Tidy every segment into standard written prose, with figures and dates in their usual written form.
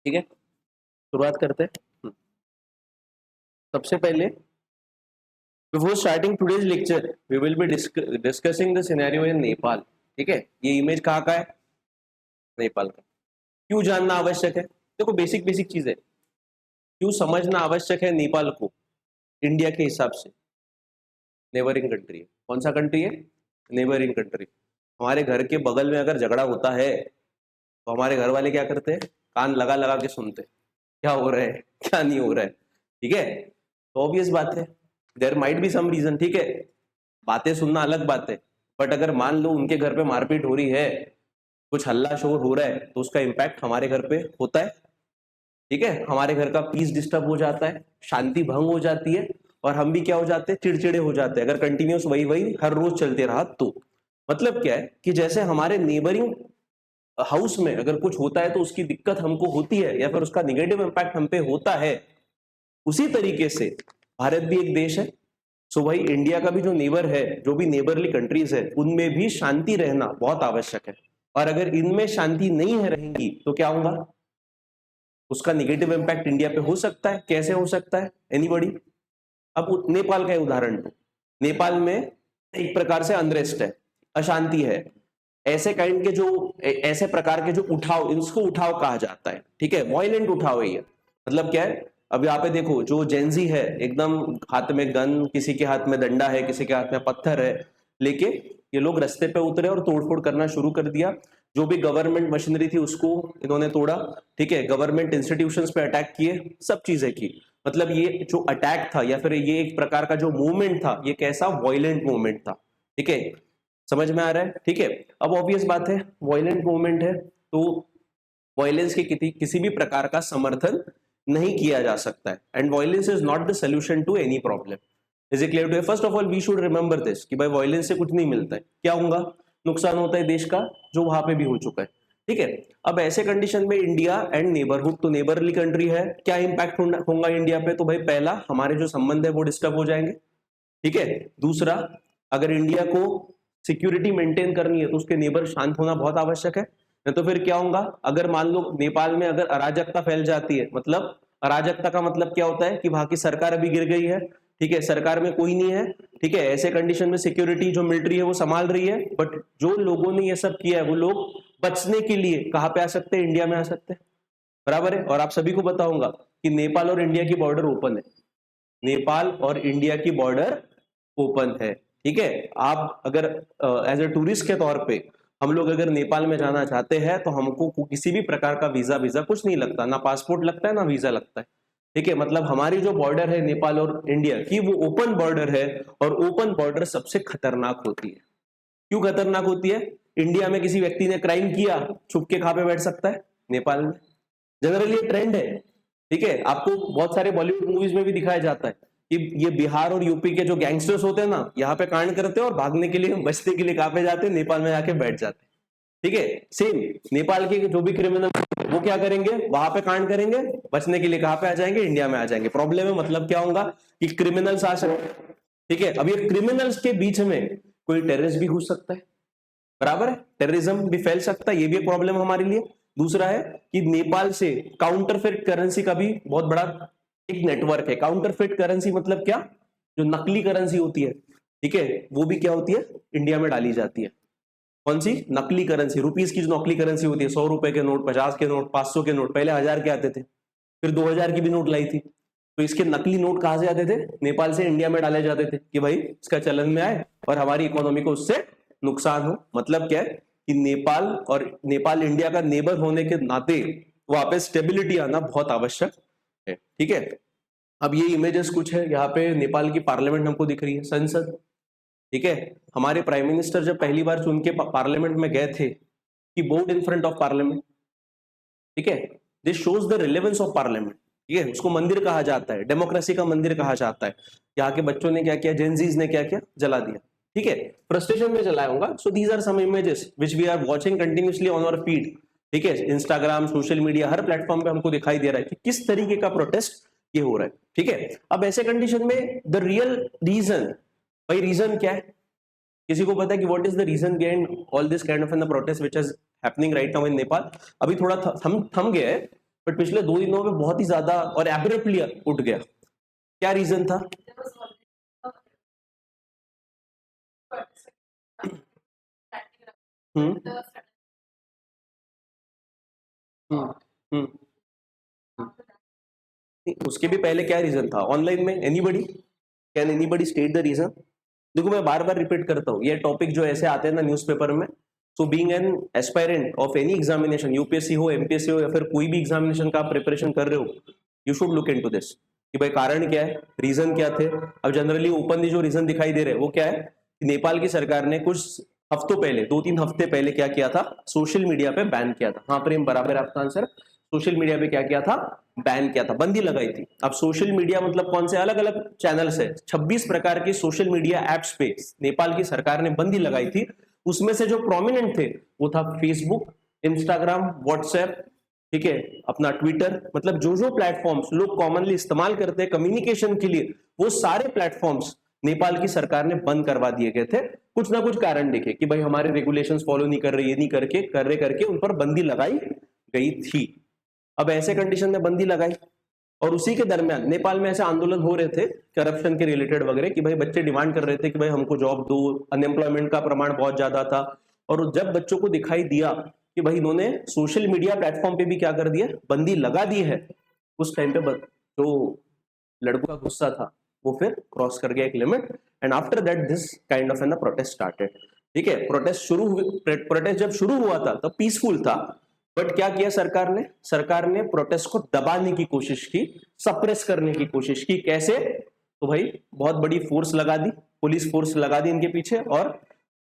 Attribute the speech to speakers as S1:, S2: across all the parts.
S1: ठीक है, शुरुआत करते हैं। सबसे पहले before starting today's lecture we will be discussing the scenario in Nepal. ठीक है, ये इमेज कहाँ का है? नेपाल का। क्यों जानना आवश्यक है? देखो, बेसिक बेसिक चीजें क्यों समझना आवश्यक है नेपाल को इंडिया के हिसाब से। नेबरिंग कंट्री है। कौन सा कंट्री है? Neighbouring country. हमारे घर के बगल में अगर झगड़ा होता है तो हमारे घर वाले क्या करते हैं? कान लगा लगा के सुनते हैं, क्या हो रहा है क्या नहीं हो रहा है। ठीक है, तो ऑब्वियस बात है, there might be some reason. ठीक है, बातें सुनना अलग बात है, बट अगर मान लो उनके घर पे मारपीट हो रही है, कुछ हल्ला शोर हो रहा है, तो उसका इम्पैक्ट हमारे घर पे होता है। ठीक है, हमारे घर का पीस डिस्टर्ब हो जाता है, शांति भंग हो जाती है, और हम भी क्या हो जाते हैं? चिड़चिड़े हो जाते हैं, अगर कंटिन्यूस वही वही हर रोज चलते रहा तो। मतलब क्या है कि जैसे हमारे नेबरिंग हाउस में अगर कुछ होता है तो उसकी दिक्कत हमको होती है या फिर उसका निगेटिव इम्पैक्ट हम पे होता है, उसी तरीके से भारत भी एक देश है। सो भाई, इंडिया का भी जो नेबर है, जो भी नेबरली कंट्रीज है, उनमें भी शांति रहना बहुत आवश्यक है। और अगर इनमें शांति नहीं है रहेंगी तो क्या होगा? उसका निगेटिव इम्पैक्ट इंडिया पे हो सकता है। कैसे हो सकता है? एनीबॉडी? अब नेपाल का उदाहरण लो। नेपाल में एक प्रकार से अनरेस्ट है, अशांति है। ऐसे काइंड के जो ऐसे प्रकार के जो उठाव, इसको उठाव कहा जाता है। ठीक है, वायलेंट उठाव है ये। मतलब क्या है? अब यहाँ पे देखो, जो जेंजी है, एकदम हाथ में गन, किसी के हाथ में डंडा है, किसी के हाथ में पत्थर है, लेके ये लोग रास्ते पे उतरे और तोड़फोड़ करना शुरू कर दिया। जो भी गवर्नमेंट मशीनरी थी उसको इन्होंने तोड़ा। ठीक है, गवर्नमेंट इंस्टीट्यूशंस पे अटैक किए, सब चीजें की। मतलब ये जो अटैक था या फिर ये एक प्रकार का जो मूवमेंट था, ये कैसा वायलेंट मूवमेंट था। ठीक है, समझ में आ रहा है? ठीक है, अब ऑब्वियस बात है, वायलेंट मूवमेंट है तो वायलेंस के किसी भी प्रकार का समर्थन नहीं किया जा सकता है। And violence is not the solution to any problem. Is it clear to you? First of all we should remember this कि भाई वायलेंस से कुछ नहीं मिलता है। क्या होगा? नुकसान होता है देश का, जो वहां पे भी हो चुका है। ठीक है, अब ऐसे कंडीशन में इंडिया एंड नेबरहुड, तो नेबरली कंट्री है, क्या इंपैक्ट होगा इंडिया पे? तो भाई पहला, हमारे जो संबंध है वो डिस्टर्ब हो जाएंगे। ठीक है, दूसरा, अगर इंडिया को सिक्योरिटी मेंटेन करनी है तो उसके नेबर शांत होना बहुत आवश्यक है। नहीं तो फिर क्या होगा? अगर मान लो नेपाल में अगर अराजकता फैल जाती है, मतलब अराजकता का मतलब क्या होता है कि वहां की सरकार अभी गिर गई है। ठीक है, सरकार में कोई नहीं है। ठीक है, ऐसे कंडीशन में सिक्योरिटी जो मिलिट्री है वो संभाल रही है, बट जो लोगों ने ये सब किया है वो लोग बचने के लिए कहाँ पे आ सकते हैं? इंडिया में आ सकते हैं। बराबर है। और आप सभी को बताऊंगा कि नेपाल और इंडिया की बॉर्डर ओपन है। नेपाल और इंडिया की बॉर्डर ओपन है। ठीक है, आप अगर एज ए टूरिस्ट के तौर पे हम लोग अगर नेपाल में जाना चाहते हैं तो हमको किसी भी प्रकार का वीजा वीजा कुछ नहीं लगता, ना पासपोर्ट लगता है ना वीजा लगता है। ठीक है, मतलब हमारी जो बॉर्डर है नेपाल और इंडिया की, वो ओपन बॉर्डर है। और ओपन बॉर्डर सबसे खतरनाक होती है। क्यों खतरनाक होती है? इंडिया में किसी व्यक्ति ने क्राइम किया, छुप के कहां पे बैठ सकता है? नेपाल में। जनरली ये ट्रेंड है। ठीक है, आपको बहुत सारे बॉलीवुड मूवीज में भी दिखाया जाता है कि ये बिहार और यूपी के जो गैंगस्टर्स होते हैं ना, यहाँ पे कांड करते हैं और भागने के लिए, बचने के लिए कहां पे जाते हैं? नेपाल में जाके बैठ जाते हैं। ठीक है, सेम नेपाल के जो भी क्रिमिनल वो क्या करेंगे? वहां पे कांड करेंगे, बचने के लिए कहां पे आ जाएंगे? इंडिया में आ जाएंगे। प्रॉब्लम है, मतलब क्या होगा कि क्रिमिनल्स आ सकते हैं। ठीक है, अब ये क्रिमिनल्स के बीच में कोई टेररिस्ट भी घुस सकता है। बराबर है, टेररिज्म भी फैल सकता है, ये भी एक प्रॉब्लम हमारे लिए। दूसरा है कि नेपाल से काउंटरफेट करेंसी का भी बहुत बड़ा एक नेटवर्क है। काउंटरफेट करेंसी मतलब क्या? जो नकली करेंसी होती है, ठीक है, वो भी क्या होती है? इंडिया में डाली जाती है। कौन सी? नकली करेंसी। रुपीस की जो नकली करेंसी होती है, 100 रुपए के नोट, 50 के नोट, 500 के नोट, पहले 1000 के आते थे, फिर 2000 की भी नोट लाई थी। तो इसके नकली नोट कहां से आते थे? नेपाल से इंडिया में डाले जाते थे कि भाई इसका चलन में आए और हमारी इकोनॉमी को उससे नुकसान हो। मतलब क्या है कि नेपाल इंडिया का नेबर होने के नाते वहां पे स्टेबिलिटी आना बहुत आवश्यक है। ठीक है, अब ये इमेजेस कुछ है, यहाँ पे नेपाल की पार्लियामेंट हमको दिख रही है, संसद। ठीक है, हमारे प्राइम मिनिस्टर जब पहली बार चुन के पार्लियामेंट में गए थे, कि board in front of parliament. ठीक है, this shows the relevance of parliament. ठीक है, उसको मंदिर कहा जाता है, डेमोक्रेसी का मंदिर कहा जाता है। यहाँ के बच्चों ने क्या किया? जेनजीज ने क्या किया? जला दिया। ठीक है, फ्रस्ट्रेशन में जलाया होगा। So these are some images which we are watching continuously on our feed. ठीक है, इंस्टाग्राम, सोशल मीडिया, हर प्लेटफॉर्म पे हमको दिखाई दे रहा है कि किस तरीके का प्रोटेस्ट ये हो रहा है। ठीक है, अब ऐसे कंडीशन में द रियल रीजन, भाई रीजन क्या है? किसी को पता है कि what is the reason behind all this kind of in the protest which is happening right now in Nepal? अभी थोड़ा थम गया है, बट पिछले 2 दिनों में बहुत ही ज्यादा और एब्रप्टली उठ गया। क्या रीजन था? हम्म हम्म हम्म उसके भी पहले क्या रीजन था ऑनलाइन में? Anybody can anybody state the reason? देखो मैं बार बार रिपीट करता हूँ, ये टॉपिक जो ऐसे आते हैं ना न्यूज़पेपर में, so being an aspirant of any examination, UPSC हो, एमपीएससी हो, या फिर कोई भी एग्जामिनेशन का आप प्रिपरेशन कर रहे हो, you should look into this कि भाई कारण क्या है, रीजन क्या थे। अब जनरली ओपनली जो रीजन दिखाई दे रहे हैं वो क्या है कि नेपाल की सरकार ने कुछ हफ्तों पहले, 2-3 हफ्ते पहले क्या किया था, सोशल मीडिया पे बैन किया था। हाँ प्रेम, बराबर आपका आंसर। सोशल मीडिया पे क्या किया था? बैन किया था, बंदी लगाई थी। अब सोशल मीडिया मतलब कौन से? अलग अलग चैनल्स है, 26 प्रकार के सोशल मीडिया एप्स पे नेपाल की सरकार ने बंदी लगाई थी। उसमें से जो प्रोमिनेंट थे वो था फेसबुक, इंस्टाग्राम, व्हाट्सएप, ठीक है, अपना ट्विटर, मतलब जो जो प्लेटफॉर्म्स लोग कॉमनली इस्तेमाल करते हैं कम्युनिकेशन के लिए, वो सारे प्लेटफॉर्म्स नेपाल की सरकार ने बंद करवा दिए गए थे। कुछ ना कुछ कारण देखे कि भाई हमारे रेगुलेशंस फॉलो नहीं कर रहे, ये नहीं करके उन पर बंदी लगाई गई थी। अब ऐसे कंडीशन में बंदी लगाई और उसी के दरमियान नेपाल में ऐसे आंदोलन हो रहे थे करप्शन के रिलेटेड वगैरह कि भाई बच्चे डिमांड कर रहे थे कि भाई हमको जॉब दो, अनएम्प्लॉयमेंट का प्रमाण बहुत ज्यादा था। और जब बच्चों को दिखाई दिया कि भाई इन्होंने सोशल मीडिया प्लेटफॉर्म पे भी क्या कर दिया, बंदी लगा दी है, उस टाइम पे जो लड़कों का गुस्सा था वो फिर क्रॉस कर गया एक limit, and after that this kind of an protest started. ठीक है, प्रोटेस्ट जब शुरू हुआ था तब पीसफुल था, बट क्या किया सरकार ने प्रोटेस्ट को दबाने की कोशिश की, सप्रेस करने की कोशिश की। कैसे? तो भाई बहुत बड़ी फोर्स लगा दी, पुलिस फोर्स लगा दी इनके पीछे, और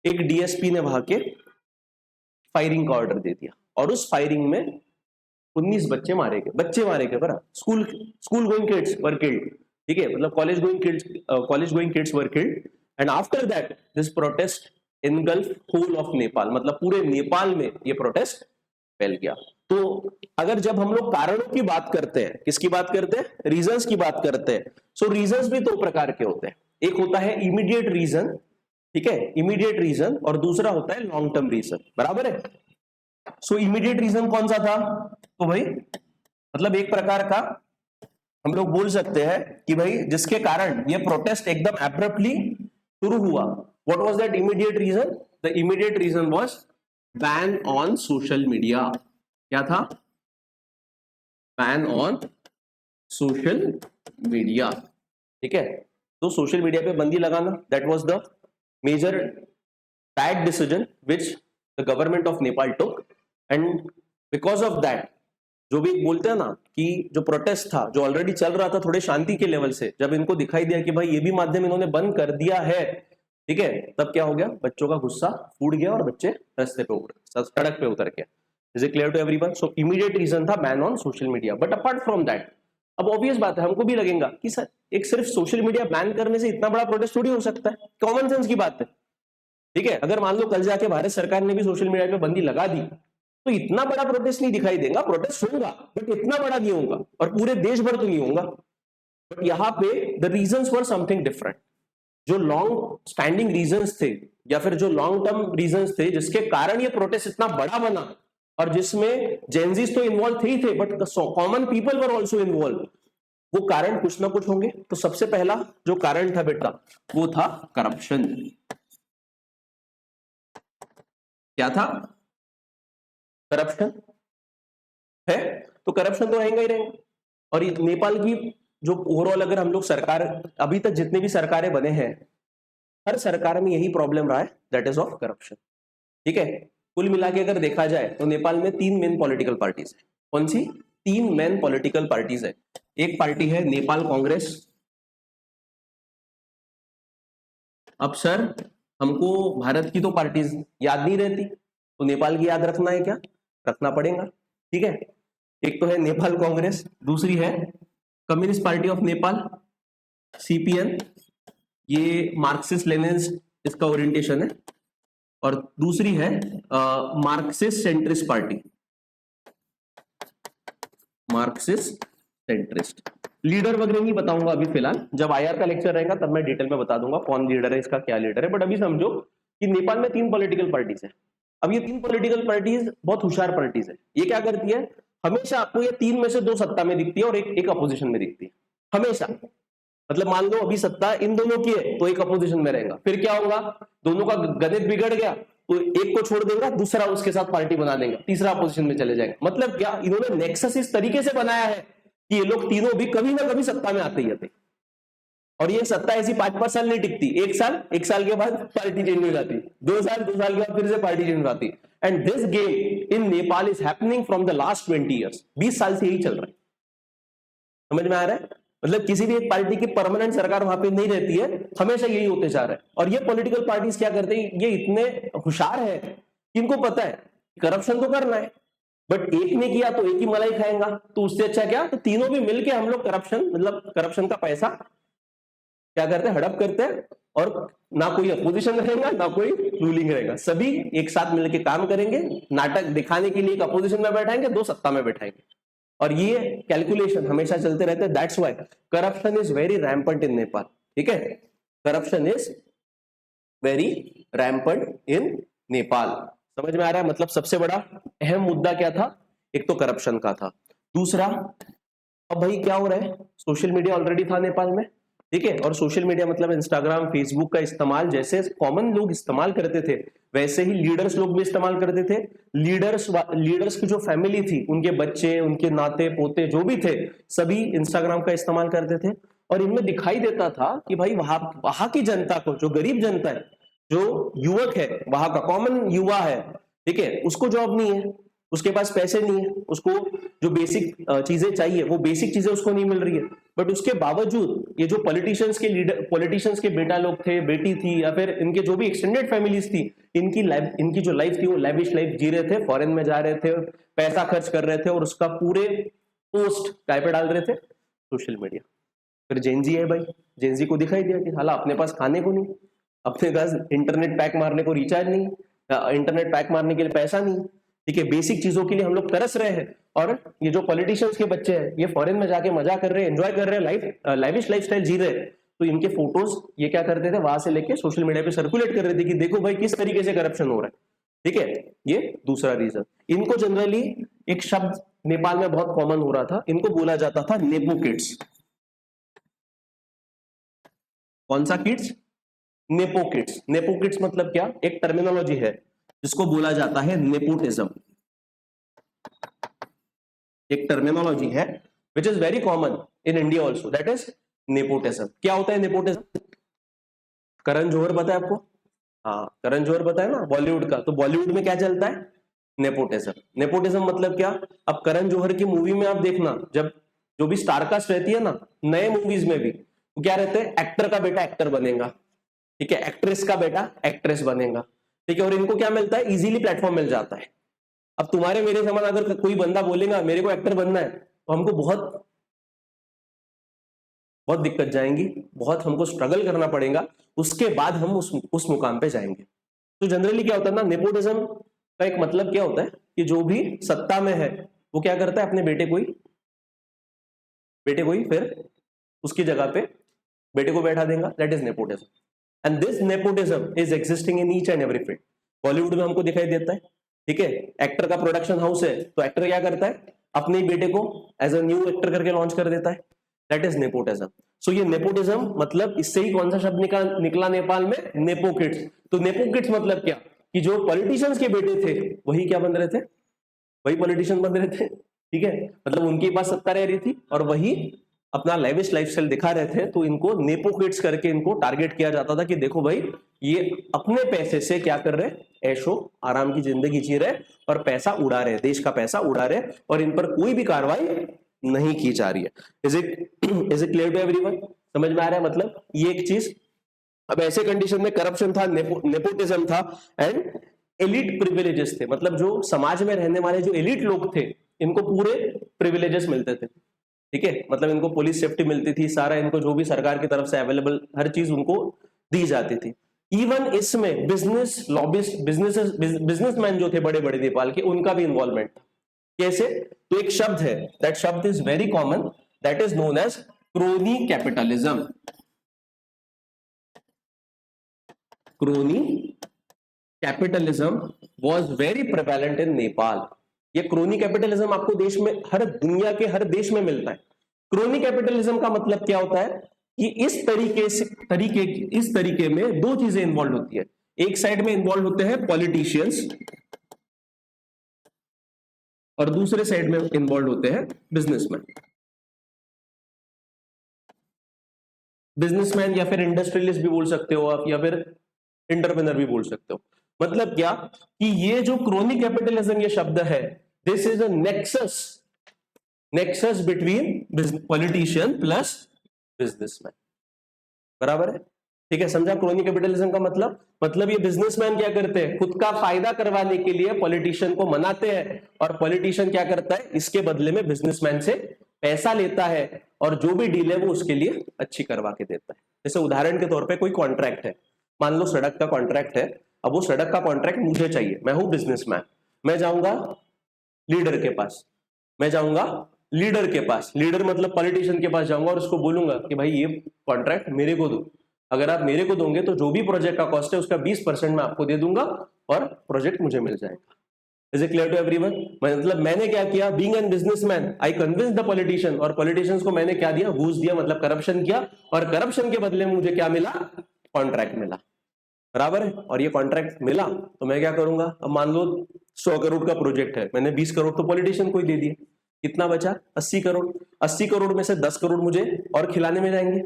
S1: एक डीएसपी ने वहां के फायरिंग का ऑर्डर दे दिया, और उस फायरिंग में 19 बच्चे मारे गए बरा, school going kids were killed. ठीक है, मतलब college going kids were killed, and after that this protest engulf whole of Nepal, मतलब पूरे नेपाल में ये प्रोटेस्ट फैल गया। तो अगर जब हम लोग कारणों की बात करते हैं, किसकी बात करते हैं? रीजंस की बात करते हैं। सो रीजंस भी 2 प्रकार के होते हैं, एक होता है इमीडिएट रीजन, ठीक है, इमीडिएट रीजन, और दूसरा होता है लॉन्ग टर्म रीजन, बराबर है। सो इमीडिएट रीजन कौन सा था? तो भाई मतलब एक प्रकार का हम लोग बोल सकते हैं कि भाई जिसके कारण ये प्रोटेस्ट एकदम एब्रप्टली शुरू हुआ। What was that immediate reason? The immediate reason was ban on social media. क्या था? Ban on social media. ठीक है, तो सोशल मीडिया पे बंदी लगाना, that was the major bad decision which the government of Nepal took, and because of that जो भी बोलते हैं ना कि जो प्रोटेस्ट था जो ऑलरेडी चल रहा था थोड़े शांति के लेवल से, जब इनको दिखाई दिया कि भाई ये भी माध्यम इन्होंने बंद कर दिया है, ठीक है, तब क्या हो गया, बच्चों का गुस्सा फूट गया और बच्चे रास्ते पे सड़क पे उतर के। Is it clear to everyone? So immediate reason था ban on social media, but apart from that, अब ऑब्वियस बात है हमको भी लगेगा कि सर एक सिर्फ सोशल मीडिया बैन करने से इतना बड़ा प्रोटेस्ट थोड़ी हो सकता है, कॉमन सेंस की बात है। ठीक है, अगर मान लो कल जाके भारत सरकार ने भी सोशल मीडिया पे बंदी लगा दी तो इतना बड़ा प्रोटेस्ट नहीं दिखाई देगा, प्रोटेस्ट होगा बट इतना बड़ा नहीं होगा, और पूरे देश भर तो नहीं होगा। बट यहाँ पे the reasons were something different. जो लॉन्ग स्टैंडिंग रीजंस थे या फिर जो लॉन्ग टर्म रीजंस थे जिसके कारण ये प्रोटेस्ट इतना बड़ा बना, और जिसमें जेनजीज तो इन्वॉल्व थे ही थे but common people were also involve, वो कारण कुछ ना कुछ होंगे। तो सबसे पहला जो कारण था बेटा वो था करप्शन। क्या था? करप्शन है, तो करप्शन तो रहेगा ही रहेगा। और नेपाल की जो ओवरऑल अगर हम लोग सरकार, अभी तक जितने भी सरकारें बने हैं हर सरकार में यही प्रॉब्लम रहा है, दैट इज ऑफ करप्शन। ठीक है, कुल मिला के अगर देखा जाए तो नेपाल में 3 मेन पॉलिटिकल पार्टीज है। कौन सी? 3 मेन पॉलिटिकल पार्टीज है। एक पार्टी है नेपाल कांग्रेस। अब सर हमको भारत की तो पार्टीज याद नहीं रहती, तो नेपाल की याद रखना है क्या? रखना पड़ेगा। ठीक है, एक तो है नेपाल कांग्रेस, दूसरी है communist party of Nepal, CPN, ये मार्क्सिस्ट लेनिनिस्ट इसका ओरिएंटेशन है, और दूसरी है Marxist centrist party, Marxist centrist. Leader वगैरह नहीं बताऊंगा अभी फिलहाल, जब आईआर का लेक्चर रहेगा तब मैं डिटेल में बता दूंगा कौन लीडर है, इसका क्या लीडर है। बट अभी समझो कि नेपाल में 3 पॉलिटिकल पार्टीज है। अब ये 3 पॉलिटिकल पार्टीज बहुत होशियार पार्टीज है। ये क्या करती है, हमेशा आपको ये 3 में से 2 सत्ता में दिखती है और एक अपोजिशन में दिखती है, हमेशा। मतलब मान लो अभी सत्ता इन दोनों की है तो एक अपोजिशन में रहेगा, फिर क्या होगा, दोनों का गणित बिगड़ गया तो एक को छोड़ देगा, दूसरा उसके साथ पार्टी बना देगा, तीसरा अपोजिशन में चले जाएगा। मतलब क्या, इन्होंने नेक्सस इस तरीके से बनाया है कि ये लोग तीनों भी कभी ना कभी सत्ता में आते ही आते। और ये सत्ता ऐसी 5-5 साल नहीं टिकती, एक साल के बाद पार्टी चेंज हो जाती, 2 साल के बाद फिर से पार्टी चेंज हो जाती। And this game in Nepal is happening from the last 20 years, 20 साल से यही चल रहा है। समझ में आ रहा है? मतलब किसी भी एक पार्टी की परमानेंट सरकार वहां पे नहीं रहती है, हमेशा यही होते जा रहा है। और ये पॉलिटिकल पार्टीज क्या करते हैं, ये इतने होशियार है कि इनको पता है करप्शन तो करना है, बट एक ने किया तो एक ही मलाई खाएगा, तो उससे अच्छा क्या, तो तीनों भी मिलके हम लोग करप्शन, मतलब करप्शन का पैसा क्या करते हैं, हड़प करते हैं, और ना कोई अपोजिशन रहेगा ना कोई रूलिंग रहेगा, सभी एक साथ मिलकर काम करेंगे, नाटक दिखाने के लिए एक अपोजिशन में बैठाएंगे, 2 सत्ता में बैठाएंगे, और ये कैलकुलेशन हमेशा चलते रहते हैं। That's why corruption is very rampant in Nepal. ठीक है, corruption is very rampant in Nepal. समझ में आ रहा है? मतलब सबसे बड़ा अहम मुद्दा क्या था, एक तो करप्शन का था, दूसरा अब भाई क्या हो रहा है, सोशल मीडिया ऑलरेडी था नेपाल में, ठीक है, और सोशल मीडिया मतलब इंस्टाग्राम फेसबुक का इस्तेमाल जैसे कॉमन लोग इस्तेमाल करते थे, वैसे ही लीडर्स लोग भी इस्तेमाल करते थे। लीडर्स की जो फैमिली थी, उनके बच्चे, उनके नाते पोते जो भी थे, सभी इंस्टाग्राम का इस्तेमाल करते थे। और इनमें दिखाई देता था कि भाई वहां की जनता को, जो गरीब जनता है, जो युवक है, वहां का कॉमन युवा है, ठीक है, उसको जॉब नहीं है, उसके पास पैसे नहीं है, उसको जो बेसिक चीजें चाहिए वो बेसिक चीजें उसको नहीं मिल रही है। बट उसके बावजूद ये जो पॉलिटिशियंस के बेटा लोग थे, बेटी थी, या फिर इनके जो भी एक्सटेंडेड फैमिलीज थी, इनकी जो लाइफ थी वो लैविश लाइफ जी रहे थे, फॉरेन में जा रहे थे, पैसा खर्च कर रहे थे, और उसका पूरे पोस्ट काय पे डाल रहे थे, सोशल मीडिया। फिर जेनजी है भाई, जेनजी को दिखाई दिया कि साला अपने पास खाने को नहीं, अपने पास इंटरनेट पैक मारने को रिचार्ज नहीं, इंटरनेट पैक मारने के लिए पैसा नहीं, ठीक है, बेसिक चीजों के लिए हम लोग तरस रहे हैं। और ये जो पॉलिटिशियंस के बच्चे हैं, ये फॉरेन में जाके मजा कर रहे हैं, एंजॉय कर रहे हैं, लाइविश लाइफस्टाइल जी रहे हैं, तो इनके फोटोज ये क्या करते थे, वहां से लेके सोशल मीडिया पे सर्कुलेट कर रहे थे कि देखो भाई किस तरीके से करप्शन हो रहा है। ठीक है, ये दूसरा रीजन। इनको जनरली एक शब्द नेपाल में बहुत कॉमन हो रहा था, इनको बोला जाता था नेपो किड्स। कौन सा kids? Nepo kids. Nepo kids मतलब क्या, एक टर्मिनोलॉजी है जिसको बोला जाता है नेपोटिज्म। एक टर्मिनोलॉजी है which is very common in India also, that is nepotism. क्या होता है नेपोटिज्म? करण जौहर पता है आपको? हाँ, करण जौहर पता है ना, बॉलीवुड का। तो बॉलीवुड में क्या चलता है? नेपोटिज्म। नेपोटिज्म मतलब क्या, अब करण जौहर की मूवी में आप देखना, जब जो भी स्टारकास्ट रहती है ना, नए मूवीज में भी तो क्या रहते हैं, एक्टर का बेटा एक्टर बनेगा, ठीक है, एक्ट्रेस का बेटा एक्ट्रेस बनेगा, ठीक है, और इनको क्या मिलता है, इजीली प्लेटफॉर्म मिल जाता है। अब तुम्हारे मेरे समान अगर कोई बंदा बोलेगा मेरे को एक्टर बनना है, तो हमको बहुत बहुत दिक्कत जाएंगी, बहुत हमको स्ट्रगल करना पड़ेगा, उसके बाद हम उस मुकाम पे जाएंगे। तो जनरली क्या होता है ना, नेपोटिज्म का एक मतलब क्या होता है कि जो भी सत्ता में है वो क्या करता है, अपने बेटे को ही फिर उसकी जगह पे बेटे को बैठा देगा, that is nepotism. And this nepotism is existing in each and every field. Bollywood में हमको दिखाई देता है, ठीक है, एक्टर का प्रोडक्शन हाउस है तो एक्टर क्या करता है, अपने ही बेटे को एज अ न्यू एक्टर करके लॉन्च कर देता है, दैट इज नेपोटिज्म। सो ये नेपोटिज्म मतलब इससे ही कौन सा शब्द निकला नेपाल में, नेपो किड्स। तो नेपो किड्स मतलब क्या, कि जो पॉलिटिशियंस के बेटे थे वही क्या बन रहे थे, वही पॉलिटिशियन बन रहे थे, ठीक है, मतलब उनके पास सत्ता रह रही थी और वही अपना लाइविश लाइफस्टाइल दिखा रहे थे, तो इनको नेपो किड्स करके इनको टारगेट किया जाता था कि देखो भाई ये अपने पैसे से क्या कर रहे, ऐशो आराम की जिंदगी जी रहे और पैसा उड़ा रहे, देश का पैसा उड़ा रहे, और इन पर कोई भी कार्रवाई नहीं की जा रही है। Is it clear to everyone? समझ में आ रहा है? मतलब ये एक चीज। अब ऐसे कंडीशन में करप्शन था, नेपोटिज्म था, एंड एलिट प्रिविलेजेस थे, मतलब जो समाज में रहने वाले जो एलिट लोग थे इनको पूरे प्रिविलेजेस मिलते थे, ठीक है, मतलब इनको पुलिस सेफ्टी मिलती थी, सारा इनको जो भी सरकार की तरफ से अवेलेबल हर चीज उनको दी जाती थी। इवन इसमें बिजनेस लॉबिस्ट, बिजनेसमैन जो थे बड़े बड़े नेपाल के, उनका भी इन्वॉल्वमेंट था। कैसे? तो एक शब्द है, दैट शब्द is very common, that is known as crony capitalism. Crony capitalism was very prevalent in Nepal. ये क्रोनी कैपिटलिज्म आपको देश में, हर दुनिया के हर देश में मिलता है। क्रोनी कैपिटलिज्म का मतलब क्या होता है कि इस तरीके में दो चीजें इन्वॉल्व होती है। एक साइड में इन्वॉल्व होते हैं पॉलिटिशियंस और दूसरे साइड में इन्वॉल्व होते हैं बिजनेसमैन। बिजनेसमैन या फिर इंडस्ट्रियलिस्ट भी बोल सकते हो आप, या फिर एंटरप्रेन्योर भी बोल सकते हो। मतलब क्या कि ये जो क्रोनी कैपिटलिज्म ये शब्द है, this is a nexus between politician plus businessman, बराबर है? ठीक है, समझा क्रोनी कैपिटलिज्म का मतलब ये बिजनेसमैन क्या करते हैं, खुद का फायदा करवाने के लिए पॉलिटिशियन को मनाते हैं, और पॉलिटिशियन क्या करता है, इसके बदले में बिजनेसमैन से पैसा लेता है, और जो भी डील है वो उसके लिए अच्छी करवा के देता है। जैसे उदाहरण के तौर पे कोई कॉन्ट्रैक्ट है, मान लो सड़क का कॉन्ट्रैक्ट है। अब वो सड़क का कॉन्ट्रैक्ट मुझे चाहिए, मैं हूं बिजनेसमैन, मैं जाऊंगा लीडर के पास, लीडर मतलब पॉलिटिशियन के पास जाऊंगा और उसको बोलूंगा कि भाई ये कॉन्ट्रैक्ट मेरे को दो, अगर आप मेरे को दोगे तो जो भी प्रोजेक्ट का कॉस्ट है उसका 20% मैं आपको दे दूंगा और प्रोजेक्ट मुझे मिल जाएगा। Is it clear to everyone? मतलब मैंने क्या किया, being an businessman I convince the politician, और पॉलिटिशियंस को मैंने क्या दिया, घूस दिया, मतलब करप्शन किया, और करप्शन के बदले में मुझे क्या मिला, कॉन्ट्रैक्ट मिला, बराबर है? और ये कॉन्ट्रैक्ट मिला तो मैं क्या करूंगा, अब मान लो 100 करोड़ का प्रोजेक्ट है, मैंने 20 करोड़ तो पॉलिटिशियन को ही दे दिए, कितना बचा, 80 करोड़। 80 करोड़ में से 10 करोड़ मुझे और खिलाने में जाएंगे,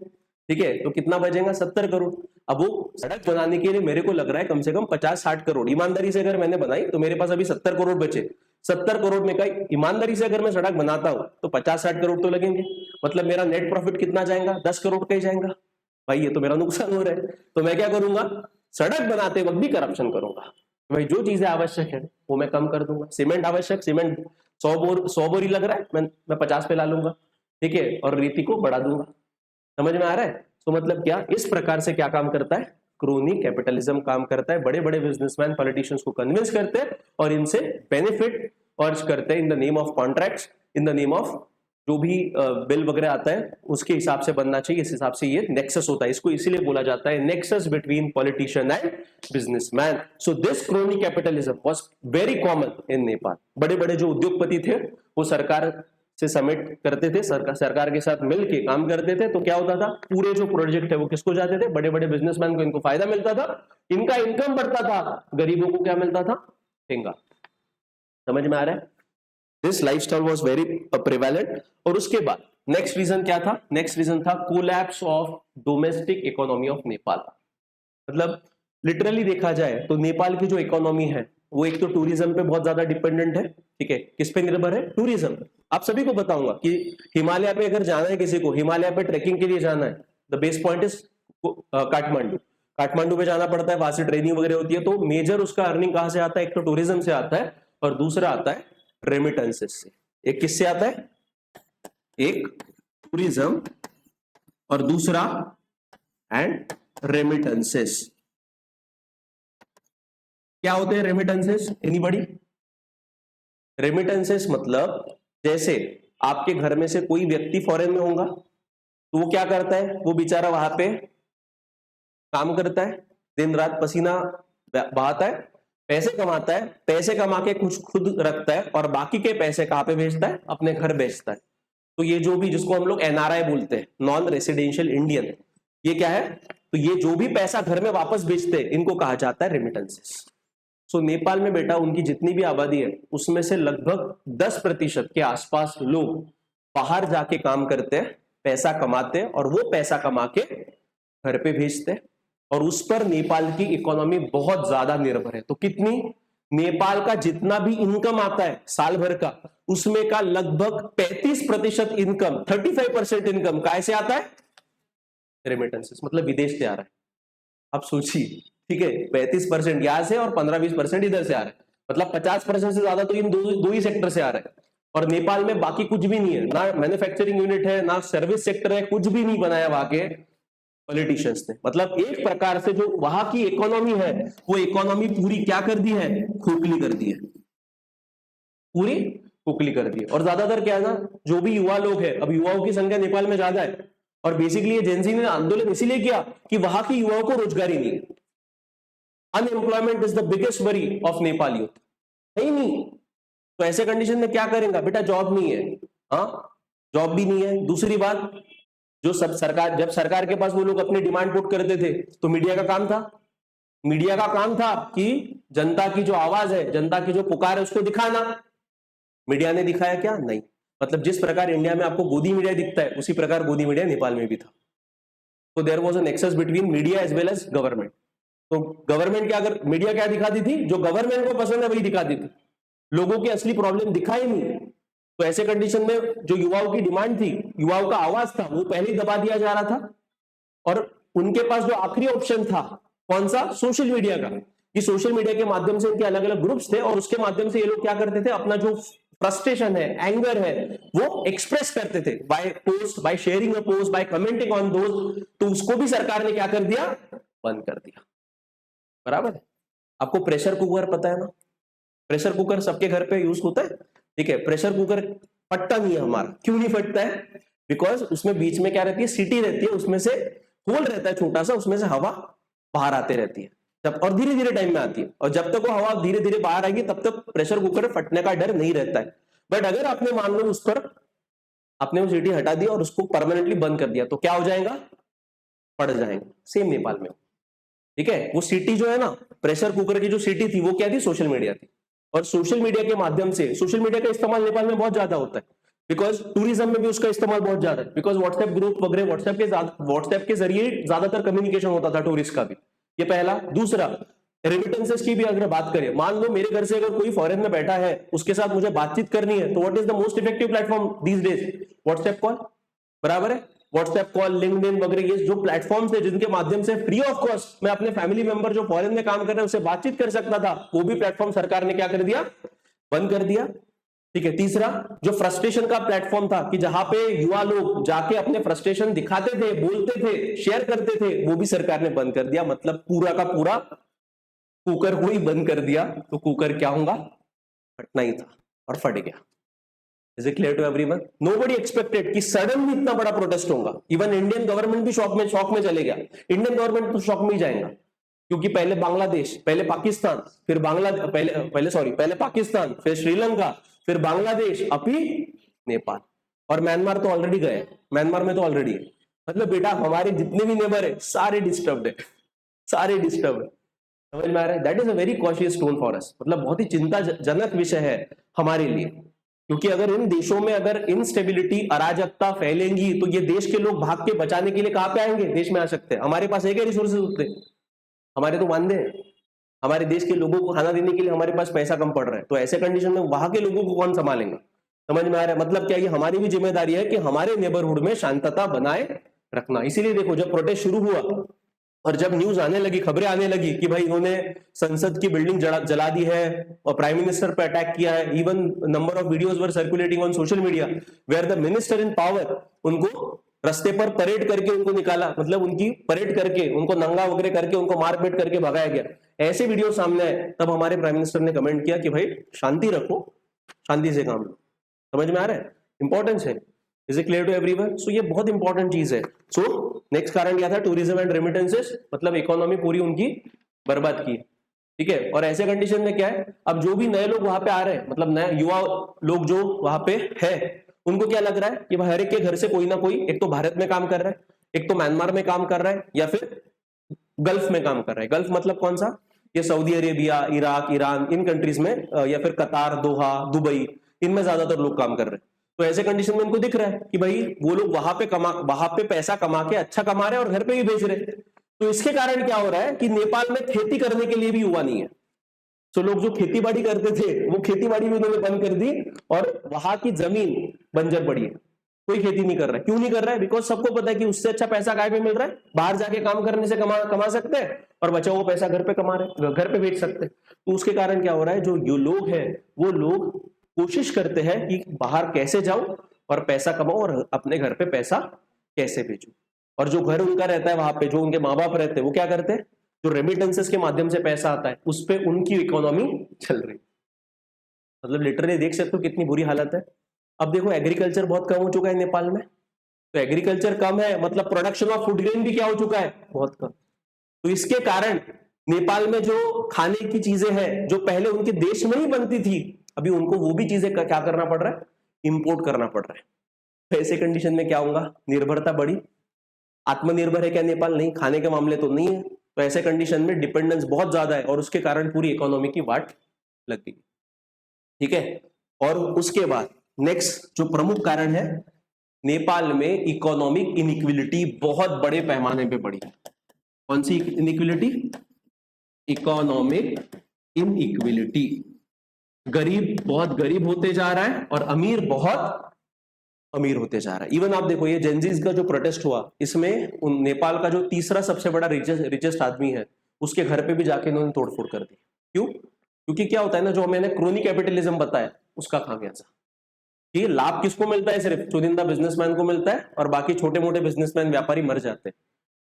S1: ठीक है, तो कितना बचेगा, 70 करोड़। अब वो सड़क बनाने के लिए मेरे को लग रहा है कम से कम 50-60 करोड़, ईमानदारी से अगर मैंने बनाई तो मेरे पास अभी 70 करोड़ बचे। 70 करोड़ में का ईमानदारी से अगर मैं सड़क बनाता हूं तो 50-60 करोड़ तो लगेंगे, मतलब मेरा नेट प्रॉफिट कितना जाएगा, 10 करोड़ का ही जाएगा। भाई ये तो मेरा नुकसान हो रहा है, तो मैं क्या करूंगा, सड़क बनाते वक्त भी करप्शन करूंगा। भाई जो चीजें आवश्यक है वो मैं कम कर दूंगा। सीमेंट आवश्यक, सीमेंट 100 बोरी लग रहा है, मैं 50 पे ला लूंगा, ठीक है, और रेती को बढ़ा दूंगा। समझ में आ रहा है? तो मतलब क्या, इस प्रकार से क्या काम करता है, क्रोनी कैपिटलिज्म काम करता है। बड़े बड़े बिजनेसमैन पॉलिटिशियंस को कन्विंस करते हैं और इनसे बेनिफिट अर्ज करते हैं in the name of contracts, in the name of जो भी बिल वगैरह आता है उसके हिसाब से बनना चाहिए, इस हिसाब से ये नेक्सस होता है। इसको इसीलिए बोला जाता है nexus between politician and businessman. So this crony capitalism was very common in Nepal. बड़े बड़े जो उद्योगपति थे वो सरकार से समिट करते थे, सरकार के साथ मिलके काम करते थे, तो क्या होता था, पूरे जो प्रोजेक्ट है वो किसको जाते थे, बड़े बड़े बिजनेसमैन को, इनको फायदा मिलता था, इनका इनकम बढ़ता था, गरीबों को क्या मिलता था, ठेंगा। समझ में आ रहा है? This lifestyle was very prevalent. और उसके बाद नेक्स्ट रीजन क्या था, नेक्स्ट रीजन था collapse of domestic economy of Nepal. मतलब लिटरली देखा जाए तो नेपाल की जो इकोनॉमी है वो एक तो टूरिज्म पे बहुत ज्यादा डिपेंडेंट है, ठीक है, किस पे निर्भर है, टूरिज्म। आप सभी को बताऊंगा कि हिमालय पे अगर जाना है, किसी को हिमालय पे ट्रेकिंग के लिए जाना है, the best point is Kathmandu पे जाना पड़ता है, वहां से ट्रेनिंग वगैरह होती है, तो मेजर उसका अर्निंग कहां से आता है, एक तो टूरिज्म से आता है और दूसरा आता है रेमिटेंसेस से। एक किससे आता है, एक टूरिज्म और दूसरा एंड रेमिटेंसेस। क्या होते हैं रेमिटेंसेस, एनीबॉडी? रेमिटेंसेस मतलब जैसे आपके घर में से कोई व्यक्ति फॉरेन में होगा तो वो क्या करता है, वो बेचारा वहां पे काम करता है, दिन रात पसीना बहाता है, पैसे कमाता है, पैसे कमा के कुछ खुद रखता है और बाकी के पैसे कहां पे भेजता है, अपने घर भेजता है। तो ये जो भी, जिसको हम लोग एनआरआई बोलते हैं, नॉन रेसिडेंशियल इंडियन, ये क्या है, तो ये जो भी पैसा घर में वापस भेजते हैं इनको कहा जाता है रेमिटेंसेस। सो नेपाल में बेटा उनकी जितनी भी आबादी है उसमें से लगभग 10% के आसपास लोग बाहर जाके काम करते हैं, पैसा कमाते हैं और वो पैसा कमा के घर पे भेजते हैं, और उस पर नेपाल की इकोनॉमी बहुत ज्यादा निर्भर है। तो कितनी, नेपाल का जितना भी इनकम आता है साल भर का, उसमें का लगभग 35% इनकम, 35% इनकम कैसे आता है, रेमिटेंसेस, मतलब विदेश से आ रहा है। आप सोचिए, ठीक है, 35% यहां से और 15-20% इधर से आ रहा है, मतलब 50% से ज्यादा तो इन दो ही सेक्टर से आ रहा है। और नेपाल में बाकी कुछ भी नहीं है, ना मैन्युफैक्चरिंग यूनिट है, ना सर्विस सेक्टर है, कुछ भी नहीं बनाया वहां के पॉलिटिशियंस ने। मतलब एक प्रकार से जो वहां की इकोनॉमी है वो इकोनॉमी पूरी क्या कर दी है, खोखली कर दी है, पूरी खोखली कर दी है। और ज्यादातर क्या है ना, जो भी युवा लोग हैं, अब युवाओं की संख्या नेपाल में ज्यादा है, और बेसिकली जेनजी ने आंदोलन इसीलिए किया कि वहां की युवाओं को रोजगारी नहीं है। Unemployment is the biggest worry of Nepal youth, नहीं। तो ऐसे कंडीशन में क्या करेंगे बेटा, जॉब नहीं है, हाँ जॉब भी नहीं है। दूसरी बात, जो सब सरकार, जब सरकार के पास वो लोग अपनी डिमांड पुट करते थे तो मीडिया का काम था, मीडिया का काम था कि जनता की जो आवाज है, जनता की जो पुकार है उसको दिखाना। मीडिया ने दिखाया क्या? नहीं। मतलब जिस प्रकार इंडिया में आपको गोदी मीडिया दिखता है उसी प्रकार गोदी मीडिया नेपाल में भी था। तो there was a nexus between media as well as government. तो गवर्नमेंट क्या, अगर मीडिया क्या दिखाती थी, जो गवर्नमेंट को पसंद है वही दिखाती थी, लोगों की असली प्रॉब्लम दिखा ही नहीं। तो ऐसे कंडीशन में जो युवाओं की डिमांड थी, युवाओं का आवाज था, वो पहले ही दबा दिया जा रहा था। और उनके पास जो आखिरी ऑप्शन था कौन सा? सोशल मीडिया का। कि सोशल मीडिया के माध्यम से उनके अलग अलग ग्रुप्स थे और उसके माध्यम से ये लोग क्या करते थे, अपना जो फ्रस्ट्रेशन है, एंगर है, वो एक्सप्रेस करते थे by post, by sharing a post, by commenting on those. तो उसको भी सरकार ने क्या कर दिया? बंद कर दिया। बराबर है। आपको प्रेशर कुकर पता है ना? प्रेशर कुकर सबके घर पे यूज होता है, ठीक है। प्रेशर कुकर फटता नहीं है हमारा। क्यों नहीं फटता है? बिकॉज उसमें बीच में क्या रहती है? सीटी रहती है, उसमें से होल रहता है छोटा सा, उसमें से हवा बाहर आते रहती है जब, और धीरे धीरे टाइम में आती है। और जब तक वो हवा धीरे धीरे बाहर आएगी तब तक प्रेशर कुकर फटने का डर नहीं रहता है। बट अगर आपने मान लो उस पर आपने वो सीटी हटा दी और उसको परमानेंटली बंद कर दिया तो क्या हो जाएगा? फट जाएगा। सेम नेपाल में, ठीक है। वो सीटी जो है ना, प्रेशर कुकर की जो सीटी थी वो क्या थी? सोशल मीडिया थी। और सोशल मीडिया के माध्यम से, सोशल मीडिया का इस्तेमाल नेपाल में बहुत ज्यादा होता है, बिकॉज टूरिज्म में भी उसका इस्तेमाल बहुत ज्यादा है। बिकॉज व्हाट्सएप ग्रुप वगैरह, व्हाट्सएप के जरिए ज्यादातर कम्युनिकेशन होता था टूरिस्ट का भी। ये पहला। दूसरा, रेमिटेंसेस की भी अगर बात करें, मान लो मेरे घर से अगर कोई फॉरेन में बैठा है, उसके साथ मुझे बातचीत करनी है, तो what is the most effective platform these days? WhatsApp call. बराबर है। व्हाट्सएप कॉल, लिंक्डइन वगैरह, ये जो प्लेटफॉर्म्स है जिनके माध्यम से फ्री ऑफ कॉस्ट मैं अपने फैमिली मेंबर जो फॉरेन में काम कर रहे हैं उससे बातचीत कर सकता था, वो भी प्लेटफॉर्म सरकार ने क्या कर दिया? बंद कर दिया। ठीक है। तीसरा, जो फ्रस्ट्रेशन का प्लेटफॉर्म था कि जहां पे युवा लोग जाके अपने फ्रस्ट्रेशन दिखाते थे, बोलते थे, शेयर करते थे, वो भी सरकार ने बंद कर दिया। मतलब पूरा का पूरा कुकर को ही बंद कर दिया। तो कुकर क्या होगा? फटना ही था और फट गया। Is it clear to everyone? Nobody expected कि सडनली इतना बड़ा प्रोटेस्ट होगा। इवन इंडियन गवर्नमेंट भी शॉक में चले गया। इंडियन गवर्नमेंट तो शॉक में ही जाएगा, क्योंकि पहले बांग्लादेश, पहले पाकिस्तान, फिर पहले पाकिस्तान, फिर श्रीलंका, फिर बांग्लादेश, अभी नेपाल, और म्यांमार तो ऑलरेडी गए। म्यांमार में तो ऑलरेडी है। मतलब बेटा हमारे जितने भी नेबर है सारे डिस्टर्ब्ड है, सारे डिस्टर्ब है। समझ में आ रहा है? That is a very cautious tone for us. मतलब बहुत ही चिंताजनक विषय है हमारे लिए, क्योंकि अगर इन देशों में अगर इनस्टेबिलिटी, अराजकता फैलेंगी तो ये देश के लोग भाग के बचाने के लिए कहां पे आएंगे? देश में आ सकते हैं। हमारे पास एक रिसोर्सेज होते हैं, हमारे तो वांदे हैं। हमारे देश के लोगों को खाना देने के लिए हमारे पास पैसा कम पड़ रहा है, तो ऐसे कंडीशन में वहां के लोगों को कौन संभालेंगे? समझ में आ रहा है? मतलब क्या, ये हमारी भी जिम्मेदारी है कि हमारे नेबरहुड में शांतता बनाए रखना। इसीलिए देखो, जब प्रोटेस्ट शुरू हुआ और जब न्यूज आने लगी, खबरें आने लगी कि भाई इन्होंने संसद की बिल्डिंग जला दी है और प्राइम मिनिस्टर पर अटैक किया है, even number of videos were circulating on social media where the minister in power, उनको रास्ते पर परेड करके उनको निकाला, मतलब उनकी परेड करके, उनको नंगा वगैरह करके, उनको मारपीट करके भगाया गया। ऐसे वीडियो सामने आए, तब हमारे प्राइम मिनिस्टर ने कमेंट किया कि भाई शांति रखो, शांति से काम लो। समझ में आ रहा है? इंपॉर्टेंस है। Is it clear to everyone? So ये बहुत इंपॉर्टेंट चीज है। सो नेक्स्ट कारण क्या था? टूरिज्म एंड रेमिटेंसेस, मतलब इकोनॉमी पूरी उनकी बर्बाद की। ठीक है। और ऐसे कंडीशन में क्या है, अब जो भी नए लोग वहां पे आ रहे हैं, मतलब नए युवा लोग जो वहां पे है, उनको क्या लग रहा है कि हर एक के घर से कोई ना कोई, एक तो भारत में काम कर रहा है, एक तो म्यांमार में काम कर रहा है, या फिर गल्फ में काम कर रहा है। गल्फ मतलब कौन सा? ये सऊदी अरेबिया, इराक, ईरान, इन कंट्रीज में, या फिर कतार, दोहा, दुबई, इनमें ज्यादातर लोग काम कर रहे हैं। तो ऐसे कंडीशन में उनको दिख रहा है कि भाई वो लोग वहां पे पैसा कमा के अच्छा कमा रहे हैं और घर पे भी भेज रहे हैं। तो इसके कारण क्या हो रहा है कि नेपाल में खेती करने के लिए भी युवा नहीं है। तो लोग जो खेती बाड़ी करते थे वो खेती बाड़ी भी उन्होंने बंद कर दी और वहां की जमीन बंजर पड़ी है, कोई खेती नहीं कर रहा है। क्यों नहीं कर रहा है? बिकॉज सबको पता है कि उससे अच्छा पैसा काय पे मिल रहा है, बाहर जाके काम करने से कमा सकते हैं, और बचा हुआ पैसा घर पे कमा रहे, घर पे बेच सकते हैं। तो उसके कारण क्या हो रहा है, जो लोग हैं वो लोग कोशिश करते हैं कि बाहर कैसे जाऊं और पैसा कमाऊं और अपने घर पे पैसा कैसे भेजूं। और जो घर उनका रहता है वहां पे, जो उनके माँ बाप रहते हैं, वो क्या करते हैं, जो रेमिटेंसेस के माध्यम से पैसा आता है उस पे उनकी इकोनॉमी चल रही। मतलब लिटरली देख सकते हो कितनी बुरी हालत है। अब देखो एग्रीकल्चर बहुत कम हो चुका है नेपाल में, तो एग्रीकल्चर कम है मतलब प्रोडक्शन ऑफ फूड ग्रेन भी क्या हो चुका है, बहुत कम। तो इसके कारण नेपाल में जो खाने की चीजें हैं जो पहले उनके देश में ही बनती थी, अभी उनको वो भी चीजें क्या करना पड़ रहा है, इंपोर्ट करना पड़ रहा है। तो ऐसे कंडीशन में क्या होगा, निर्भरता बढ़ी। आत्मनिर्भर है क्या नेपाल? नहीं, खाने के मामले तो नहीं है। तो ऐसे कंडीशन में डिपेंडेंस बहुत ज्यादा है और उसके कारण पूरी इकोनॉमी की वाट लग गई। ठीक है, और उसके बाद नेक्स्ट जो प्रमुख कारण है, नेपाल में इकोनॉमिक इनइक्विलिटी बहुत बड़े पैमाने पे बढ़ी। कौन सी इनइक्विलिटी? इकोनॉमिक इनइक्विलिटी। गरीब बहुत गरीब होते जा रहा है और अमीर बहुत अमीर होते जा रहा है। इवन आप देखो ये जेनजीज का जो प्रोटेस्ट हुआ, इसमें नेपाल का जो तीसरा सबसे बड़ा रिचेस्ट आदमी है, उसके घर पे भी जाके इन्होंने तोड़फोड़ कर दी। क्यों? क्योंकि क्या होता है ना, जो मैंने क्रोनी कैपिटलिज्म बताया उसका खामियाजा। ये लाभ किसको मिलता है? सिर्फ चुनिंदा बिजनेसमैन को मिलता है और बाकी छोटे मोटे बिजनेसमैन व्यापारी मर जाते हैं।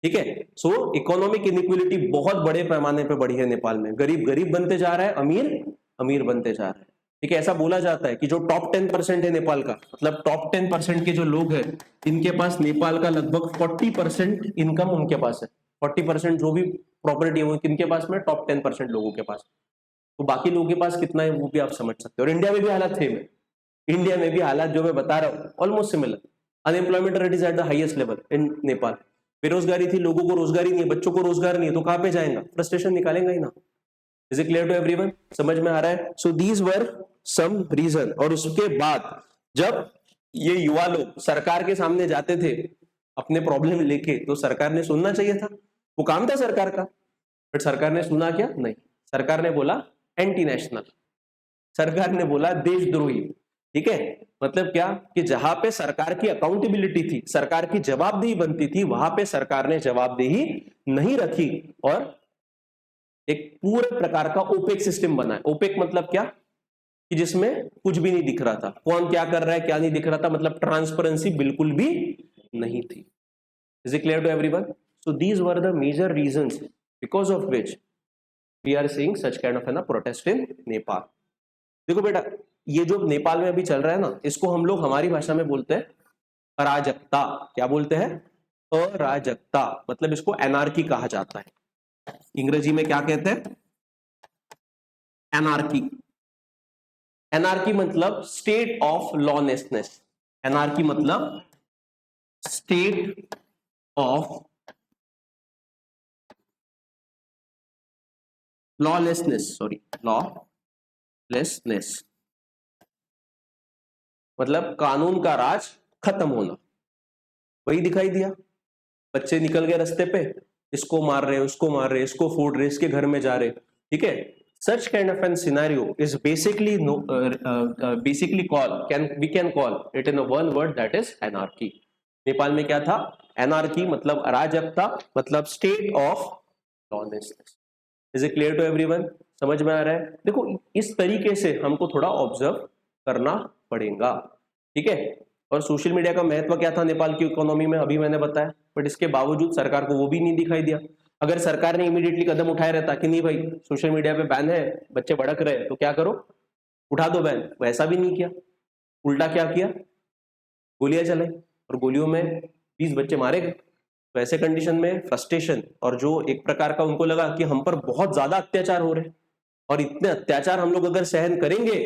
S1: ठीक है, सो इकोनॉमिक इनइक्विलिटी बहुत बड़े पैमाने पे बढ़ी है नेपाल में। गरीब गरीब बनते जा रहा है, अमीर अमीर बनते जा रहा है। ठीक है, ऐसा बोला जाता है कि जो टॉप 10% है नेपाल का, मतलब टॉप 10% के जो लोग हैं, इनके पास नेपाल का लगभग 40% इनकम उनके पास है। 40% जो भी प्रॉपर्टी है वो किनके पास में? टॉप 10% लोगों के पास। तो बाकी लोगों के पास कितना है वो भी आप समझ सकते हो। और इंडिया में भी हालात थे, इंडिया में भी हालात जो मैं बता रहा हूँ almost similar. Unemployment rate is at the highest level in Nepal. बेरोजगारी थी, लोगों को रोजगार ही नहीं है, बच्चों को रोजगार नहीं है, तो कहां पे जाएगा? फ्रस्ट्रेशन निकालेंगे ही ना। Is it clear to everyone? समझ में आ रहा है? So these were some reason. और उसके बाद जब ये युवा लोग सरकार के सामने जाते थे अपने प्रॉब्लम लेके, तो सरकार ने सुनना चाहिए था, वो काम था सरकार का। बट सरकार ने सुना क्या? नहीं। सरकार ने बोला एंटी नेशनल, सरकार ने बोला देशद्रोही। ठीक है, मतलब क्या कि जहां पे सरकार की अकाउंटेबिलिटी थी, सरकार की जवाबदेही बनती थी, वहां पे सरकार ने जवाबदेही नहीं रखी और एक पूरे प्रकार का ओपेक सिस्टम बना है। ओपेक मतलब क्या? कि जिसमें कुछ भी नहीं दिख रहा था, कौन क्या कर रहा है क्या नहीं दिख रहा था, मतलब ट्रांसपेरेंसी बिल्कुल भी नहीं थी। Is it clear to everyone? So these were the major reasons because of which we are seeing such kind of an protest in Nepal. देखो बेटा, ये जो नेपाल में अभी चल रहा है ना, इसको हम लोग हमारी भाषा में बोलते हैं अराजकता। क्या बोलते हैं? अराजकता। मतलब इसको एनार्की कहा जाता है। अंग्रेजी में क्या कहते हैं? एनार्की। एनार्की मतलब स्टेट ऑफ लॉलेसनेस। एनार्की मतलब state of lawlessness, sorry lawlessness मतलब कानून का राज खत्म होना। वही दिखाई दिया, बच्चे निकल गए रास्ते पे, इसको मार रहे, उसको मार रहे, इसको फोड़ रहे, इसके घर में जा रहे। ठीक है, such kind of an scenario is basically we can call it in a one word, that is anarchy. Nepal में क्या था? एनार्की मतलब अराजकता, मतलब state of lawlessness. Is it clear to everyone? समझ में आ रहा है? देखो इस तरीके से हमको थोड़ा ऑब्जर्व करना पड़ेगा। ठीक है, और सोशल मीडिया का महत्व क्या था नेपाल की इकोनॉमी में, अभी मैंने बताया। बट इसके बावजूद सरकार को वो भी नहीं दिखाई दिया। अगर सरकार ने इमीडिएटली कदम उठाया रहता कि नहीं भाई सोशल मीडिया पे बैन है, बच्चे भड़क रहे, तो क्या करो, उठा दो बैन, वैसा भी नहीं किया। उल्टा क्या किया? गोलियां चलाई और गोलियों में 20 बच्चे मारे गए। तो ऐसे कंडीशन में फ्रस्ट्रेशन और जो एक प्रकार का उनको लगा कि हम पर बहुत ज्यादा अत्याचार हो रहे हैं और इतने अत्याचार हम लोग अगर सहन करेंगे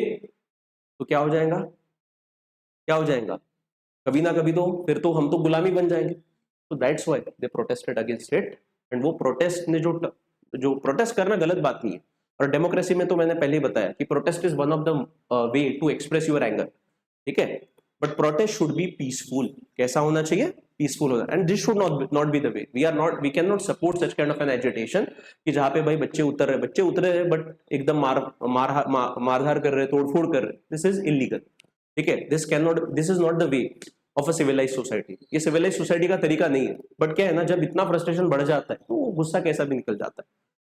S1: तो क्या हो जाएगा? क्या हो जाएगा? कभी ना कभी तो फिर तो हम तो गुलामी बन जाएंगे। तो that's why they protested against it. And वो प्रोटेस्ट ने जो प्रोटेस्ट करना गलत बात नहीं है, और डेमोक्रेसी में तो मैंने पहले ही बताया कि protest is one of the way to express your anger. ठीक है, but protest should be peaceful. कैसा होना चाहिए? पीसफुल होना। And this should not be the way. We can not support such kind of an agitation कि जहां पे भाई बच्चे उतर रहे बट एकदम मारधार कर रहे, तोड़फोड़ कर रहे। This is illegal. ठीक है, this is not the way of a civilize society. ये सिविलाइज सोसाइटी का तरीका नहीं है। बट क्या है ना, जब इतना फ्रस्ट्रेशन बढ़ जाता है तो गुस्सा कैसा भी निकल जाता है।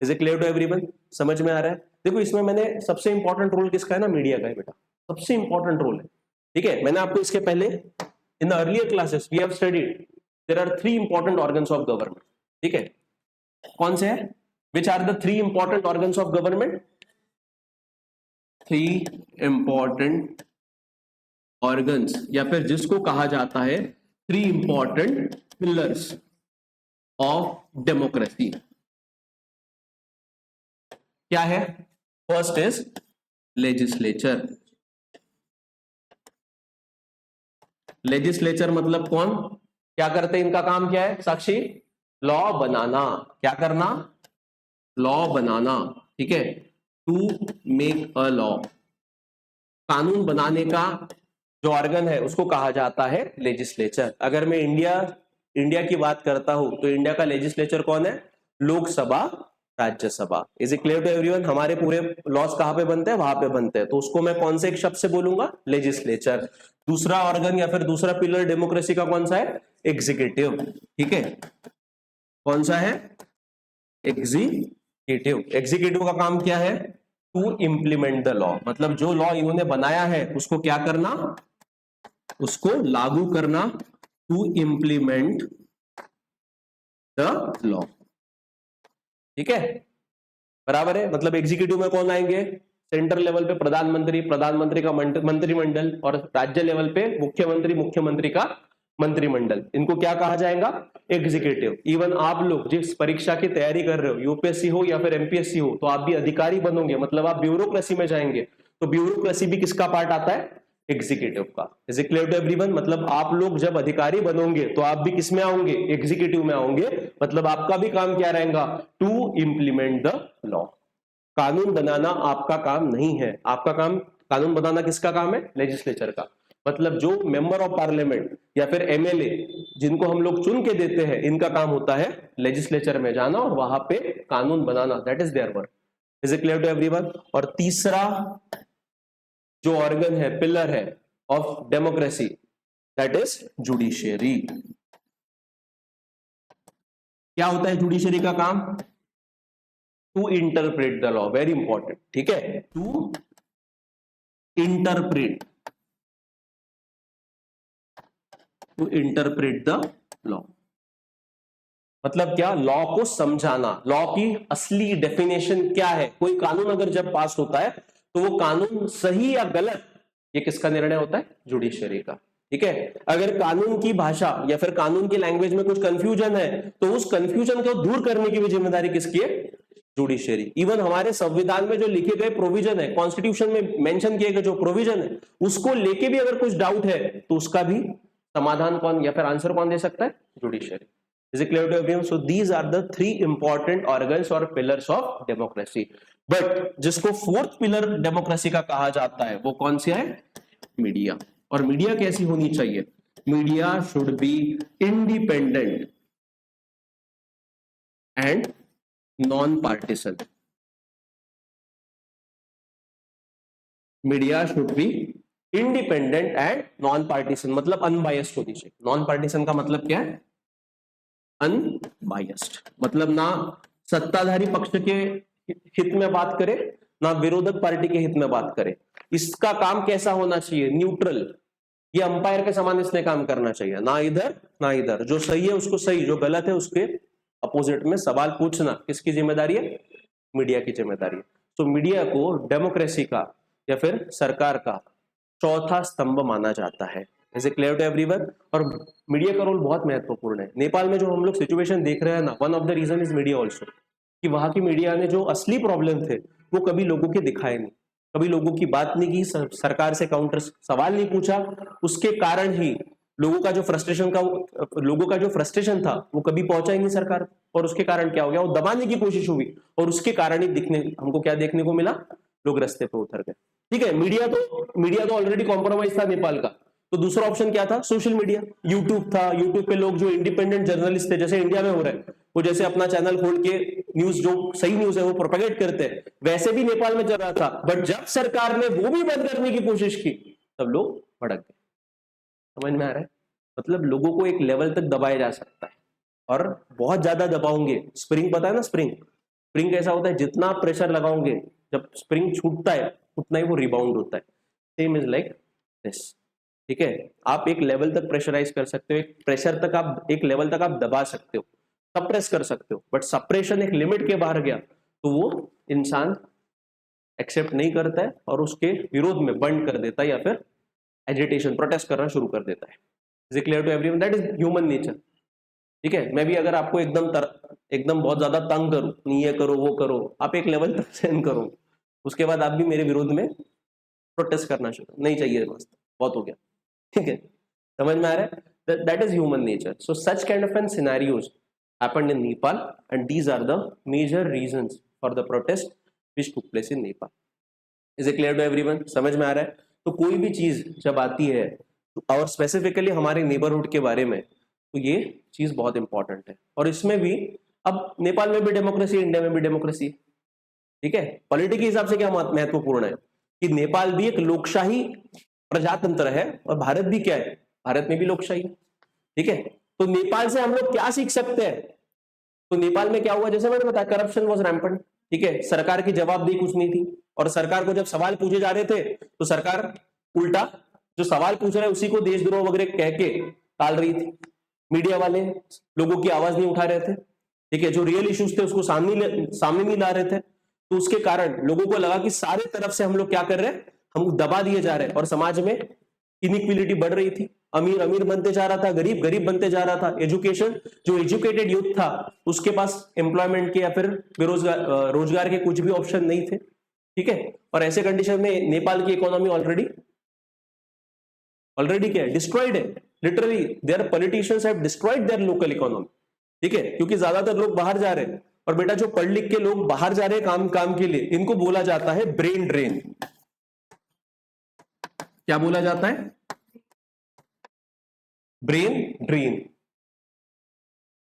S1: Is it clear to everyone? समझ में आ रहा है? देखो इसमें मैंने सबसे इंपॉर्टेंट रोल किसका है ना, मीडिया का है बेटा, सबसे इंपॉर्टेंट रोल है। ठीक है, मैंने आपको इसके पहले in the earlier classes we have studied there are 3 important organs of government. ठीक है, कौन से हैं? Which are the 3 important organs of government? 3 important organs, या फिर जिसको कहा जाता है 3 इंपॉर्टेंट पिलर्स ऑफ डेमोक्रेसी। क्या है? First is legislature. लेजिस्लेचर मतलब कौन, क्या करते हैं, इनका काम क्या है साक्षी, लॉ बनाना। क्या करना, लॉ बनाना, ठीक है, टू मेक अ लॉ। कानून बनाने का जो ऑर्गन है उसको कहा जाता है लेजिस्लेचर। अगर मैं इंडिया की बात करता हूं तो इंडिया का लेजिस्लेचर कौन है, Lok Sabha, Rajya Sabha. Is it clear to everyone? हमारे पूरे लॉज कहां पे बनते हैं, वहां पे बनते हैं। तो उसको मैं कौन से एक शब्द से बोलूंगा, लेजिस्लेचर। दूसरा ऑर्गन या फिर दूसरा पिलर डेमोक्रेसी का कौन सा है, एग्जीक्यूटिव। ठीक है, कौन सा है, एग्जीक्यूटिव। एग्जीक्यूटिव का काम क्या है, टू इंप्लीमेंट द लॉ। मतलब जो लॉ इन्होंने बनाया है उसको क्या करना, उसको लागू करना, टू इंप्लीमेंट द लॉ। ठीक है, बराबर है। मतलब एग्जीक्यूटिव में कौन आएंगे, सेंट्रल लेवल पे प्रधानमंत्री, प्रधानमंत्री का मंत्रिमंडल, और राज्य लेवल पे मुख्यमंत्री, मुख्यमंत्री का मंत्रिमंडल। इनको क्या कहा जाएगा, एग्जीक्यूटिव। इवन आप लोग जिस परीक्षा की तैयारी कर रहे हो, यूपीएससी हो या फिर एमपीएससी हो, तो आप भी अधिकारी बनोगे, मतलब आप ब्यूरोक्रेसी में जाएंगे। तो ब्यूरोक्रेसी भी किसका पार्ट आता है, एग्जीक्यूटिव का। Is it clear to everyone? मतलब आप लोग जब अधिकारी बनोगे तो आप भी किसमें आओगे, एग्जीक्यूटिव में आओगे। मतलब आपका भी काम क्या रहेगा, टू इंप्लीमेंट द लॉ। कानून बनाना आपका काम नहीं है, आपका काम, कानून बनाना किसका काम है, लेजिस्लेचर का। मतलब जो मेंबर ऑफ पार्लियामेंट या फिर एमएलए जिनको हम लोग चुन के देते हैं, इनका काम होता है लेजिस्लेचर में जाना और वहां पे कानून बनाना। That is their work. Is it clear to everyone? और तीसरा जो ऑर्गन है, पिलर है of democracy, that is judiciary. क्या होता है जुडिशियरी का काम, to interpret the law. Very important, ठीक है, to interpret, to interpret the law. मतलब क्या, लॉ को समझाना, लॉ की असली डेफिनेशन क्या है। कोई कानून अगर जब पास होता है तो वो कानून सही या गलत, ये किसका निर्णय होता है, जुडिशियरी का। ठीक है, अगर कानून की भाषा या फिर कानून की लैंग्वेज में कुछ कंफ्यूजन है तो उस कंफ्यूजन को दूर करने की भी जिम्मेदारी किसकी है, जुडिशियरी। इवन हमारे संविधान में जो लिखे गए प्रोविजन है, कॉन्स्टिट्यूशन में मेंशन किए गए जो प्रोविजन है, उसको लेके भी अगर कुछ डाउट है तो उसका भी समाधान कौन या फिर आंसर कौन दे सकता है, judiciary. Is it clear to everyone? So these are the three important organs or pillars of democracy. But जिसको फोर्थ पिलर डेमोक्रेसी का कहा जाता है वो कौन सा है, मीडिया। और मीडिया कैसी होनी चाहिए, media should be independent and non partisan. Media should be independent and non partisan, मतलब अनबायस्ड होनी चाहिए। नॉन पार्टिसन का मतलब क्या है, अनबायस्ड। मतलब ना सत्ताधारी पक्ष के हित में बात करे, ना विरोधक पार्टी के हित में बात करे। इसका काम कैसा होना चाहिए, न्यूट्रल। ये अंपायर के समान इसने काम करना चाहिए, ना इधर ना इधर। जो सही है उसको सही, जो गलत है उसके अपोजिट में सवाल पूछना किसकी जिम्मेदारी है, मीडिया की जिम्मेदारी है। तो मीडिया को डेमोक्रेसी का या फिर सरकार का चौथा स्तंभ माना जाता है। Is it clear to everyone? और मीडिया का रोल बहुत महत्वपूर्ण है। नेपाल में जो हम लोग सिचुएशन देख रहे हैं ना, one of the reason is media also, कि वहां की मीडिया ने जो असली प्रॉब्लम थे वो कभी लोगों के दिखाए नहीं, कभी लोगों की बात नहीं की, सरकार से काउंटर सवाल नहीं पूछा। उसके कारण ही लोगों का जो फ्रस्ट्रेशन था वो कभी पहुंचा ही नहीं सरकार। और उसके कारण क्या हो गया, वो दबाने की कोशिश हुई और उसके कारण ही हमको क्या देखने को मिला, लोग रास्ते पे उतर गए। ठीक है, मीडिया तो ऑलरेडी कॉम्प्रोमाइज था नेपाल का। तो दूसरा ऑप्शन क्या था, सोशल मीडिया। यूट्यूब था, यूट्यूब पे लोग जो इंडिपेंडेंट जर्नलिस्ट थे, जैसे इंडिया में हो रहा है, वो जैसे अपना चैनल खोल के न्यूज, जो सही न्यूज है वो प्रोपेगेट करते हैं, वैसे भी नेपाल में चल रहा था। बट जब सरकार ने वो भी बंद करने की कोशिश की तब लोग भड़क गए। समझ में आ रहा है? मतलब लोगों को एक लेवल तक दबाया जा सकता है, और बहुत ज्यादा दबाओगे, स्प्रिंग पता है ना, स्प्रिंग कैसा होता है, जितना प्रेशर लगाओगे जब स्प्रिंग छूटता है उतना ही वो रिबाउंड होता है। Same is like this. ठीक है, आप एक लेवल तक प्रेशराइज कर सकते हो, एक लेवल तक आप दबा सकते हो, सप्रेस कर सकते हो। बट सप्रेशन एक लिमिट के बाहर गया तो वो इंसान एक्सेप्ट नहीं करता है और उसके विरोध में बंद कर देता है या फिर एजिटेशन, प्रोटेस्ट करना शुरू कर देता है। Is it clear to everyone? That is human nature. ठीक है, मैं भी अगर आपको एकदम बहुत ज्यादा तंग करूं, ये करो वो करो, आप एक लेवल तक सहन करो, उसके बाद आप भी मेरे विरोध में प्रोटेस्ट करना शुरू, नहीं चाहिए, मस्त बहुत हो गया, ठीक है, समझ में आ रहा है? That is human nature. So such kind of an scenarios happened in Nepal and these are the major reasons for the protest which took place in Nepal. Is it clear to everyone? समझ में आ रहा है? तो कोई भी चीज जब आती है और स्पेसिफिकली हमारे नेबरहुड के बारे में, तो ये चीज बहुत इंपॉर्टेंट है. और इसमें भी अब नेपाल में भी डेमोक्रेसी, इंडिया में भी डेमोक्रेसी, ठीक है. पॉलिटिक्स के हिसाब से क्या महत्वपूर्ण है कि नेपाल भी एक लोकशाही प्रजातंत्र है और भारत भी क्या है, भारत में भी लोकशाही है, ठीक है. तो नेपाल से हम लोग क्या सीख सकते हैं? तो नेपाल में क्या हुआ, जैसे मैंने बताया, करप्शन वाज रैम्पेंट, ठीक है. सरकार की जवाबदेही कुछ नहीं थी और सरकार को जब सवाल पूछे जा रहे थे तो सरकार उल्टा जो सवाल पूछ रहा है उसी को देशद्रोह वगैरह कह के टाल रही थी. मीडिया वाले लोगों की आवाज नहीं उठा रहे थे, ठीक है. जो रियल इश्यूज थे उसको सामने नहीं ला रहे थे. तो उसके कारण लोगों को लगा कि सारे तरफ से हम लोग क्या कर रहे हैं, हम दबा दिए जा रहे हैं और समाज में इनइक्विलिटी बढ़ रही थी. अमीर अमीर बनते जा रहा था, गरीब गरीब बनते जा रहा था. एजुकेशन, जो एजुकेटेड यूथ था उसके पास एम्प्लॉयमेंट के या फिर रोजगार के कुछ भी ऑप्शन नहीं थे, ठीक है. और ऐसे कंडीशन में नेपाल की इकोनॉमी ऑलरेडी क्या है, डिस्ट्रॉयड है. Literally their politicians have destroyed their local economy, ठीक है. क्योंकि ज्यादातर लोग बाहर जा रहे हैं और बेटा जो पढ़ लिख के लोग बाहर जा रहे हैं काम के लिए, इनको बोला जाता है ब्रेन ड्रेन. क्या बोला जाता है? ब्रेन ड्रेन,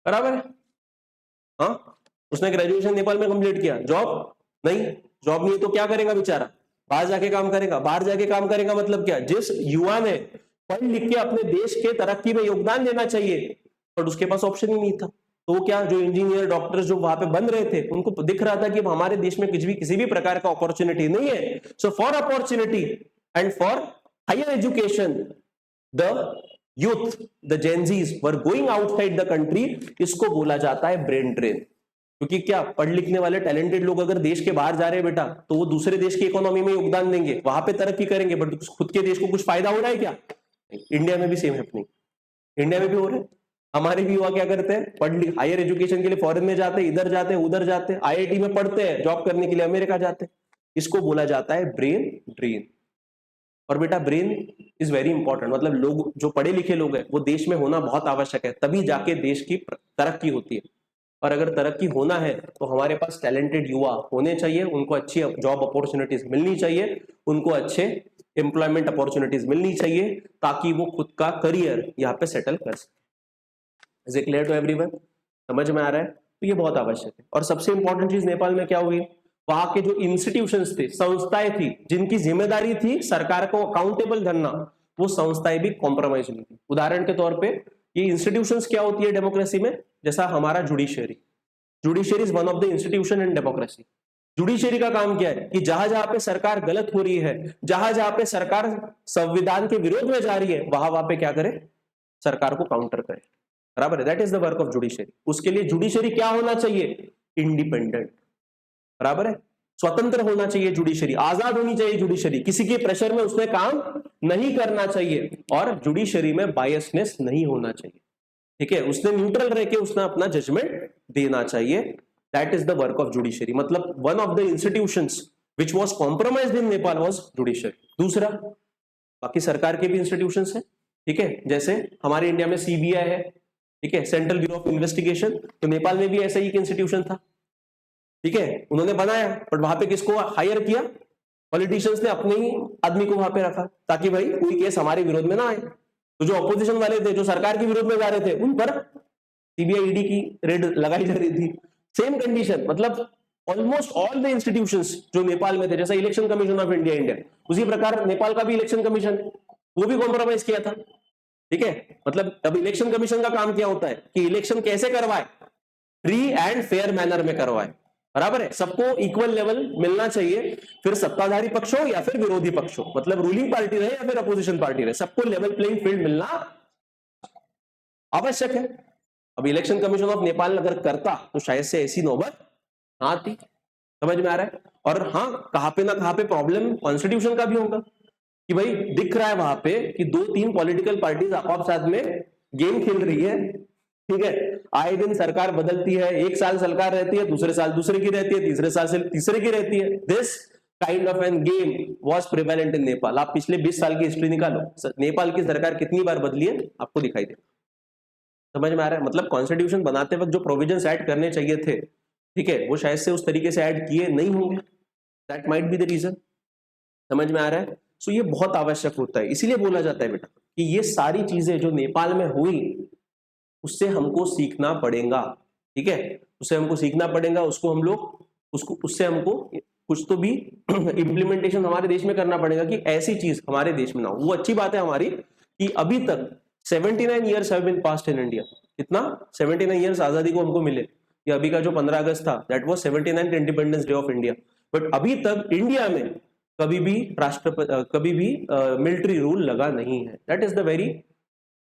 S1: बराबर है. हाँ, उसने ग्रेजुएशन नेपाल में कंप्लीट किया, जॉब नहीं तो क्या करेगा बेचारा, बाहर जाके काम करेगा. बाहर जाके काम करेगा मतलब क्या, जिस युवा ने पढ़ लिख के अपने देश के तरक्की में योगदान देना चाहिए पर उसके पास ऑप्शन ही नहीं था, तो वो क्या, जो इंजीनियर डॉक्टर जो वहां पे बन रहे थे उनको दिख रहा था कि हमारे देश में किसी भी प्रकार का अपॉर्चुनिटी नहीं है. So for opportunity and for higher education the youth, the Gen Zs were going outside the country. इसको बोला जाता है ब्रेन ड्रेन. क्योंकि क्या, पढ़ लिखने वाले टैलेंटेड लोग अगर देश के बाहर जा रहे हैं बेटा, तो वो दूसरे देश की इकोनॉमी में योगदान देंगे, वहां पे तरक्की करेंगे, बट खुद के देश को कुछ फायदा हो रहा है क्या? इंडिया में भी सेम हैपनिंग, इंडिया में भी हो रहा है. हमारे भी युवा क्या करते हैं, हायर एजुकेशन के लिए फॉरेन में जाते हैं, इधर जाते हैं उधर जाते हैं, आईआईटी में पढ़ते हैं, जॉब करने के लिए अमेरिका जाते हैं. इसको बोला जाता है ब्रेन ड्रेन. और बेटा ब्रेन इज वेरी इंपॉर्टेंट. मतलब लोग जो पढ़े लिखे लोग हैं वो देश में होना बहुत आवश्यक है, तभी जाके देश की तरक्की होती है. और अगर तरक्की होना है तो हमारे पास टैलेंटेड युवा होने चाहिए, उनको अच्छी जॉब अपॉर्चुनिटीज मिलनी चाहिए, उनको अच्छे एम्प्लॉयमेंट अपॉर्चुनिटीज मिलनी चाहिए ताकि वो खुद का करियर यहाँ पे सेटल कर सके. Is it clear to everyone? समझ में आ रहा है? तो ये बहुत आवश्यक है. और सबसे इंपॉर्टेंट चीज नेपाल में क्या हुई, वहां के जो इंस्टीट्यूशंस थे, संस्थाएं थी, जिनकी जिम्मेदारी थी सरकार को अकाउंटेबल करना, वो संस्थाएं भी कॉम्प्रोमाइज हुई थी. उदाहरण के तौर पे ये इंस्टीट्यूशंस क्या होती है डेमोक्रेसी में, जैसा हमारा judiciary is one of the institution in democracy. Judiciary का काम क्या है कि जहां जहां पे सरकार गलत हो रही है, जहां जहां पे सरकार संविधान के विरोध में जा रही है, वहां पे क्या करे, सरकार को काउंटर करे. बराबर है? That is the work of judiciary. उसके लिए जुडिशियरी क्या होना चाहिए, इंडिपेंडेंट. बराबर है? स्वतंत्र होना चाहिए जुडिशरी, आजाद होनी चाहिए जुडिशरी, किसी के प्रेशर में उसने काम नहीं करना चाहिए और जुडिशरी में बायसनेस नहीं होना चाहिए. ठीक है, उसने न्यूट्रल रह के उसने अपना जजमेंट देना चाहिए. That is the work of judiciary. मतलब one of the institutions which was compromised in Nepal was judiciary. दूसरा, बाकी सरकार के भी इंस्टीट्यूशंस हैं, ठीक है, जैसे हमारे इंडिया में सीबीआई है, ठीक है, सेंट्रल ब्यूरो ऑफ इन्वेस्टिगेशन. तो नेपाल में भी ऐसा ही एक इंस्टीट्यूशन था, ठीक है, उन्होंने बनाया, बट वहां पे किसको हायर किया, पॉलिटिशियंस ने अपने ही आदमी को वहां पे रखा ताकि भाई कोई केस हमारे विरोध में ना आए. तो जो अपोजिशन वाले थे, जो सरकार के विरोध में जा रहे थे, उन पर सीबीआई ईडी की रेड लगाई जा रही थी. सेम कंडीशन, मतलब ऑलमोस्ट ऑल द इंस्टीट्यूशंस जो नेपाल में थे, जैसा इलेक्शन कमीशन ऑफ इंडिया, उसी प्रकार नेपाल का भी इलेक्शन कमीशन, वो भी कॉम्प्रोमाइज किया था. ठीक है, मतलब अब इलेक्शन कमीशन का काम क्या होता है कि इलेक्शन कैसे करवाए, फ्री एंड फेयर मैनर में करवाए. बराबर है, सबको इक्वल लेवल मिलना चाहिए, फिर सत्ताधारी पक्ष हो या फिर विरोधी पक्ष हो, मतलब रूलिंग पार्टी रहे या फिर अपोजिशन पार्टी रहे, सबको लेवल प्लेइंग फील्ड मिलना आवश्यक है. अब इलेक्शन कमीशन ऑफ नेपाल अगर करता तो शायद से ऐसी नौबत ना आती. समझ में आ रहा है? और हाँ, कहां पे ना कहां पे प्रॉब्लम कॉन्स्टिट्यूशन का भी होगा कि भाई दिख रहा है वहां पे कि 2-3 पॉलिटिकल पार्टीज आपस साथ में गेम खेल रही है. ठीक है, आए दिन सरकार बदलती है, एक साल सरकार रहती है, दूसरे साल दूसरे की रहती है, तीसरे साल से तीसरे की रहती है. This kind of an game was prevalent in Nepal. आप पिछले 20 साल की हिस्ट्री निकालो, नेपाल की सरकार कितनी बार बदली है आपको दिखाई देगा। समझ में आ रहा है? मतलब कॉन्स्टिट्यूशन बनाते वक्त जो प्रोविजंस ऐड करने चाहिए थे, ठीक है, वो शायद से उस तरीके से ऐड किए नहीं होंगे, that might be the reason. समझ में आ रहा है? सो ये बहुत आवश्यक होता है, इसीलिए बोला जाता है बेटा कि ये सारी चीजें जो नेपाल में हुई उससे हमको सीखना पड़ेगा, ठीक है, उससे हमको सीखना पड़ेगा, उसको हम लोग उससे हमको कुछ तो भी इम्प्लीमेंटेशन हमारे देश में करना पड़ेगा कि ऐसी चीज हमारे देश में ना हो। वो अच्छी बात है हमारी कि अभी तक 79 years have been passed in India. कितना? 79 ईयर्स आजादी को हमको मिले। कि अभी का जो 15 अगस्त था that was 79th independence day of India, but अभी तक इंडिया में कभी भी कभी भी मिलिट्री रूल लगा नहीं है। That is the very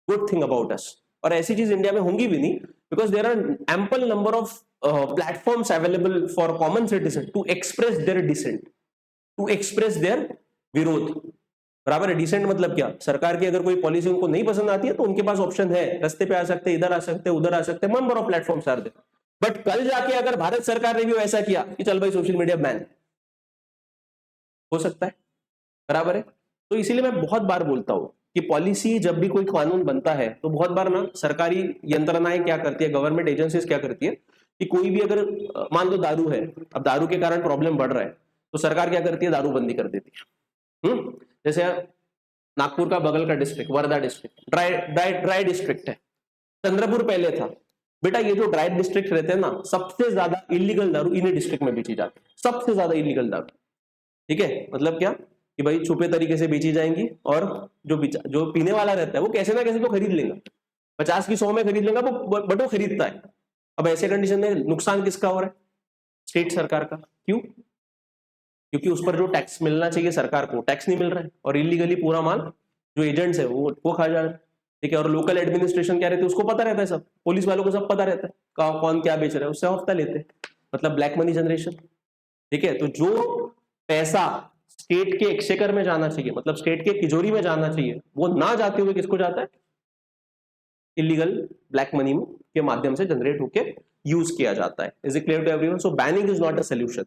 S1: good thing about us. और ऐसी चीज इंडिया में होंगी भी नहीं, because there are ample number of platforms available for common citizen to express their dissent, to express their विरोध। बराबर है? डिसेंट मतलब क्या? सरकार की अगर कोई पॉलिसी उनको नहीं पसंद आती है तो उनके पास ऑप्शन है, रास्ते पे आ सकते हैं, इधर आ सकते हैं, उधर आ सकते हैं, number of platforms are there. But कल जाके अगर भारत सरकार ने भी वैसा किया कि चल भाई सोशल मीडिया बैन, हो सकता है। बराबर है? तो इसीलिए मैं बहुत बार बोलता हूं कि पॉलिसी जब भी कोई कानून बनता है तो बहुत बार ना सरकारी यंत्रणाएं क्या करती है, गवर्नमेंट एजेंसीज क्या करती है कि कोई भी अगर मान लो दारू है, अब दारू के कारण प्रॉब्लम बढ़ रहा है तो सरकार क्या करती है, दारूबंदी कर देती है। जैसे नागपुर का बगल का district Wardha district dry district है, चंद्रपुर पहले था। बेटा ये जो ड्राई डिस्ट्रिक्ट रहते हैं ना, सबसे ज्यादा इलीगल दारू इन्हीं डिस्ट्रिक्ट में बेची जाती है, सबसे ज्यादा इलीगल दारू। ठीक है, मतलब क्या कि भाई छुपे तरीके से बेची जाएंगी और जो पीने वाला रहता है वो कैसे ना कैसे तो खरीद लेगा, 50 की 100 में खरीद लेगा वो, बट वो खरीदता है। अब ऐसे कंडीशन में नुकसान किसका हो रहा है? स्टेट सरकार का। क्यों? क्योंकि उस पर जो टैक्स मिलना चाहिए सरकार को टैक्स नहीं मिल रहा है और इलीगली पूरा माल जो एजेंट्स है वो खा जा रहे हैं। ठीक है, और लोकल एडमिनिस्ट्रेशन क्या रहती है उसको पता रहता है, सब पुलिस वालों को सब पता रहता है कौन क्या बेच रहा है, उससे हफ्ता लेते हैं, मतलब ब्लैक मनी जनरेशन। ठीक है, तो जो पैसा स्टेट के एक्सचेकर में जाना चाहिए, मतलब स्टेट के तिजोरी में जाना चाहिए, वो ना जाते हुए किसको जाता है? इलीगल ब्लैक मनी के माध्यम से जनरेट होकर यूज किया जाता है। Is it clear to everyone? So banning is not a solution.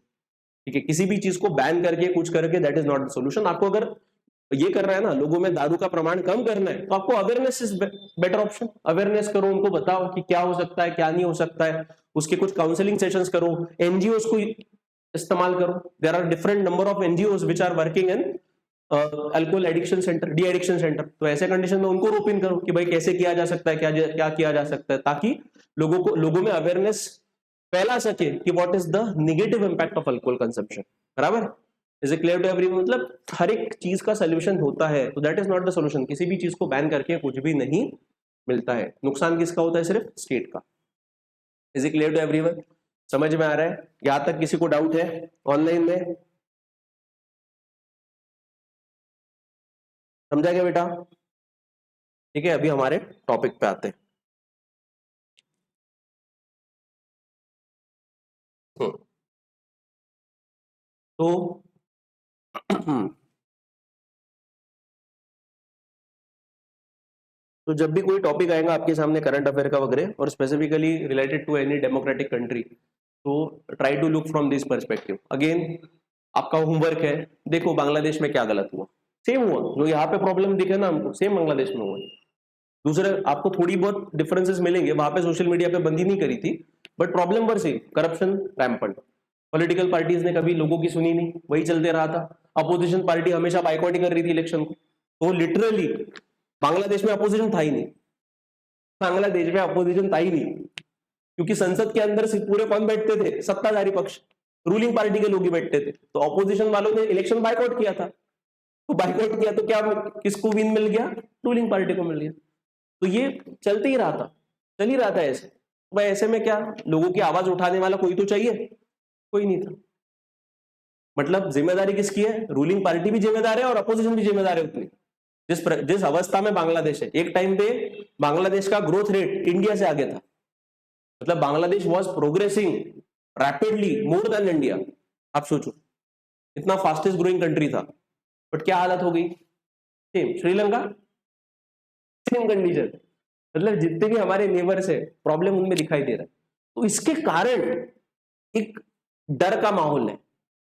S1: ठीक है, किसी भी चीज को बैन करके कुछ करके that is not the solution. आपको अगर ये करना है ना, लोगों में दारू का प्रमाण कम करना है, तो आपको awareness is better option. Awareness करो, उनको बताओ कि क्या हो सकता है क्या नहीं हो सकता है, उसके कुछ काउंसलिंग सेशंस करो, एनजीओ को इस्तेमाल करो। There are different number of NGO which are working in alcohol addiction center, de addiction center. तो ऐसे कंडीशन में उनको रोप इन करो कि भाई कैसे किया जा सकता है, क्या किया जा सकता है, ताकि लोगों में अवेयरनेस फैला सके कि what is the negative impact of alcohol consumption. बराबर? Is it clear to everyone? मतलब हर एक चीज का सोल्यूशन होता है, तो that is not the solution. किसी भी चीज को बैन करके कुछ भी नहीं मिलता है, नुकसान किसका होता है? सिर्फ स्टेट का। Is it clear to everyone? समझ में आ रहा है? यहां तक किसी को डाउट है ऑनलाइन में? समझा गया बेटा? ठीक है, अभी हमारे टॉपिक पे आते हैं। तो तो जब भी कोई टॉपिक आएगा आपके सामने करंट अफेयर का वगैरह और specifically related to any democratic country, तो try to look from this perspective. Again आपका होमवर्क है, देखो बांग्लादेश में क्या गलत हुआ, सेम हुआ जो यहाँ पे प्रॉब्लम दिखे ना हमको, सेम बांग्लादेश में हुआ। दूसरे आपको थोड़ी बहुत डिफरेंसेस मिलेंगे, वहां पे सोशल मीडिया पे बंदी नहीं करी थी, but problem were same, corruption rampant. Political parties ने कभी लोगों की सुनी नहीं, वही चलते रहा था। अपोजिशन पार्टी हमेशा बाइकआउट कर रही थी इलेक्शन को। तो लिटरली बांग्लादेश में अपोजिशन था ही नहीं, बांग्लादेश में अपोजिशन था ही नहीं, क्योंकि संसद के अंदर से पूरे कौन बैठते थे? सत्ताधारी पक्ष, रूलिंग पार्टी के लोग ही बैठते थे। तो अपोजिशन वालों ने इलेक्शन बाइकआउट किया था, तो बाइकआउट किया तो क्या किसको विन मिल गया? रूलिंग पार्टी को मिल गया। तो ये चलते ही रहा था, चल ही रहा था ऐसे। भाई ऐसे में क्या, लोगों की आवाज उठाने वाला कोई तो चाहिए, कोई नहीं था। मतलब जिम्मेदारी किसकी है? रूलिंग पार्टी भी जिम्मेदार है और अपोजिशन भी जिम्मेदार है उतनी। जिस अवस्था में बांग्लादेश है, एक टाइम पे बांग्लादेश का ग्रोथ रेट इंडिया से आगे था। मतलब Bangladesh was progressing rapidly more than India. आप सोचो, इतना फास्टेस्ट ग्रोइंग कंट्री था, बट क्या हालत हो गई? Same Sri Lanka, same condition. मतलब जितने भी हमारे नेबर्स है, प्रॉब्लम उनमें दिखाई दे रहा है। तो इसके कारण एक डर का माहौल है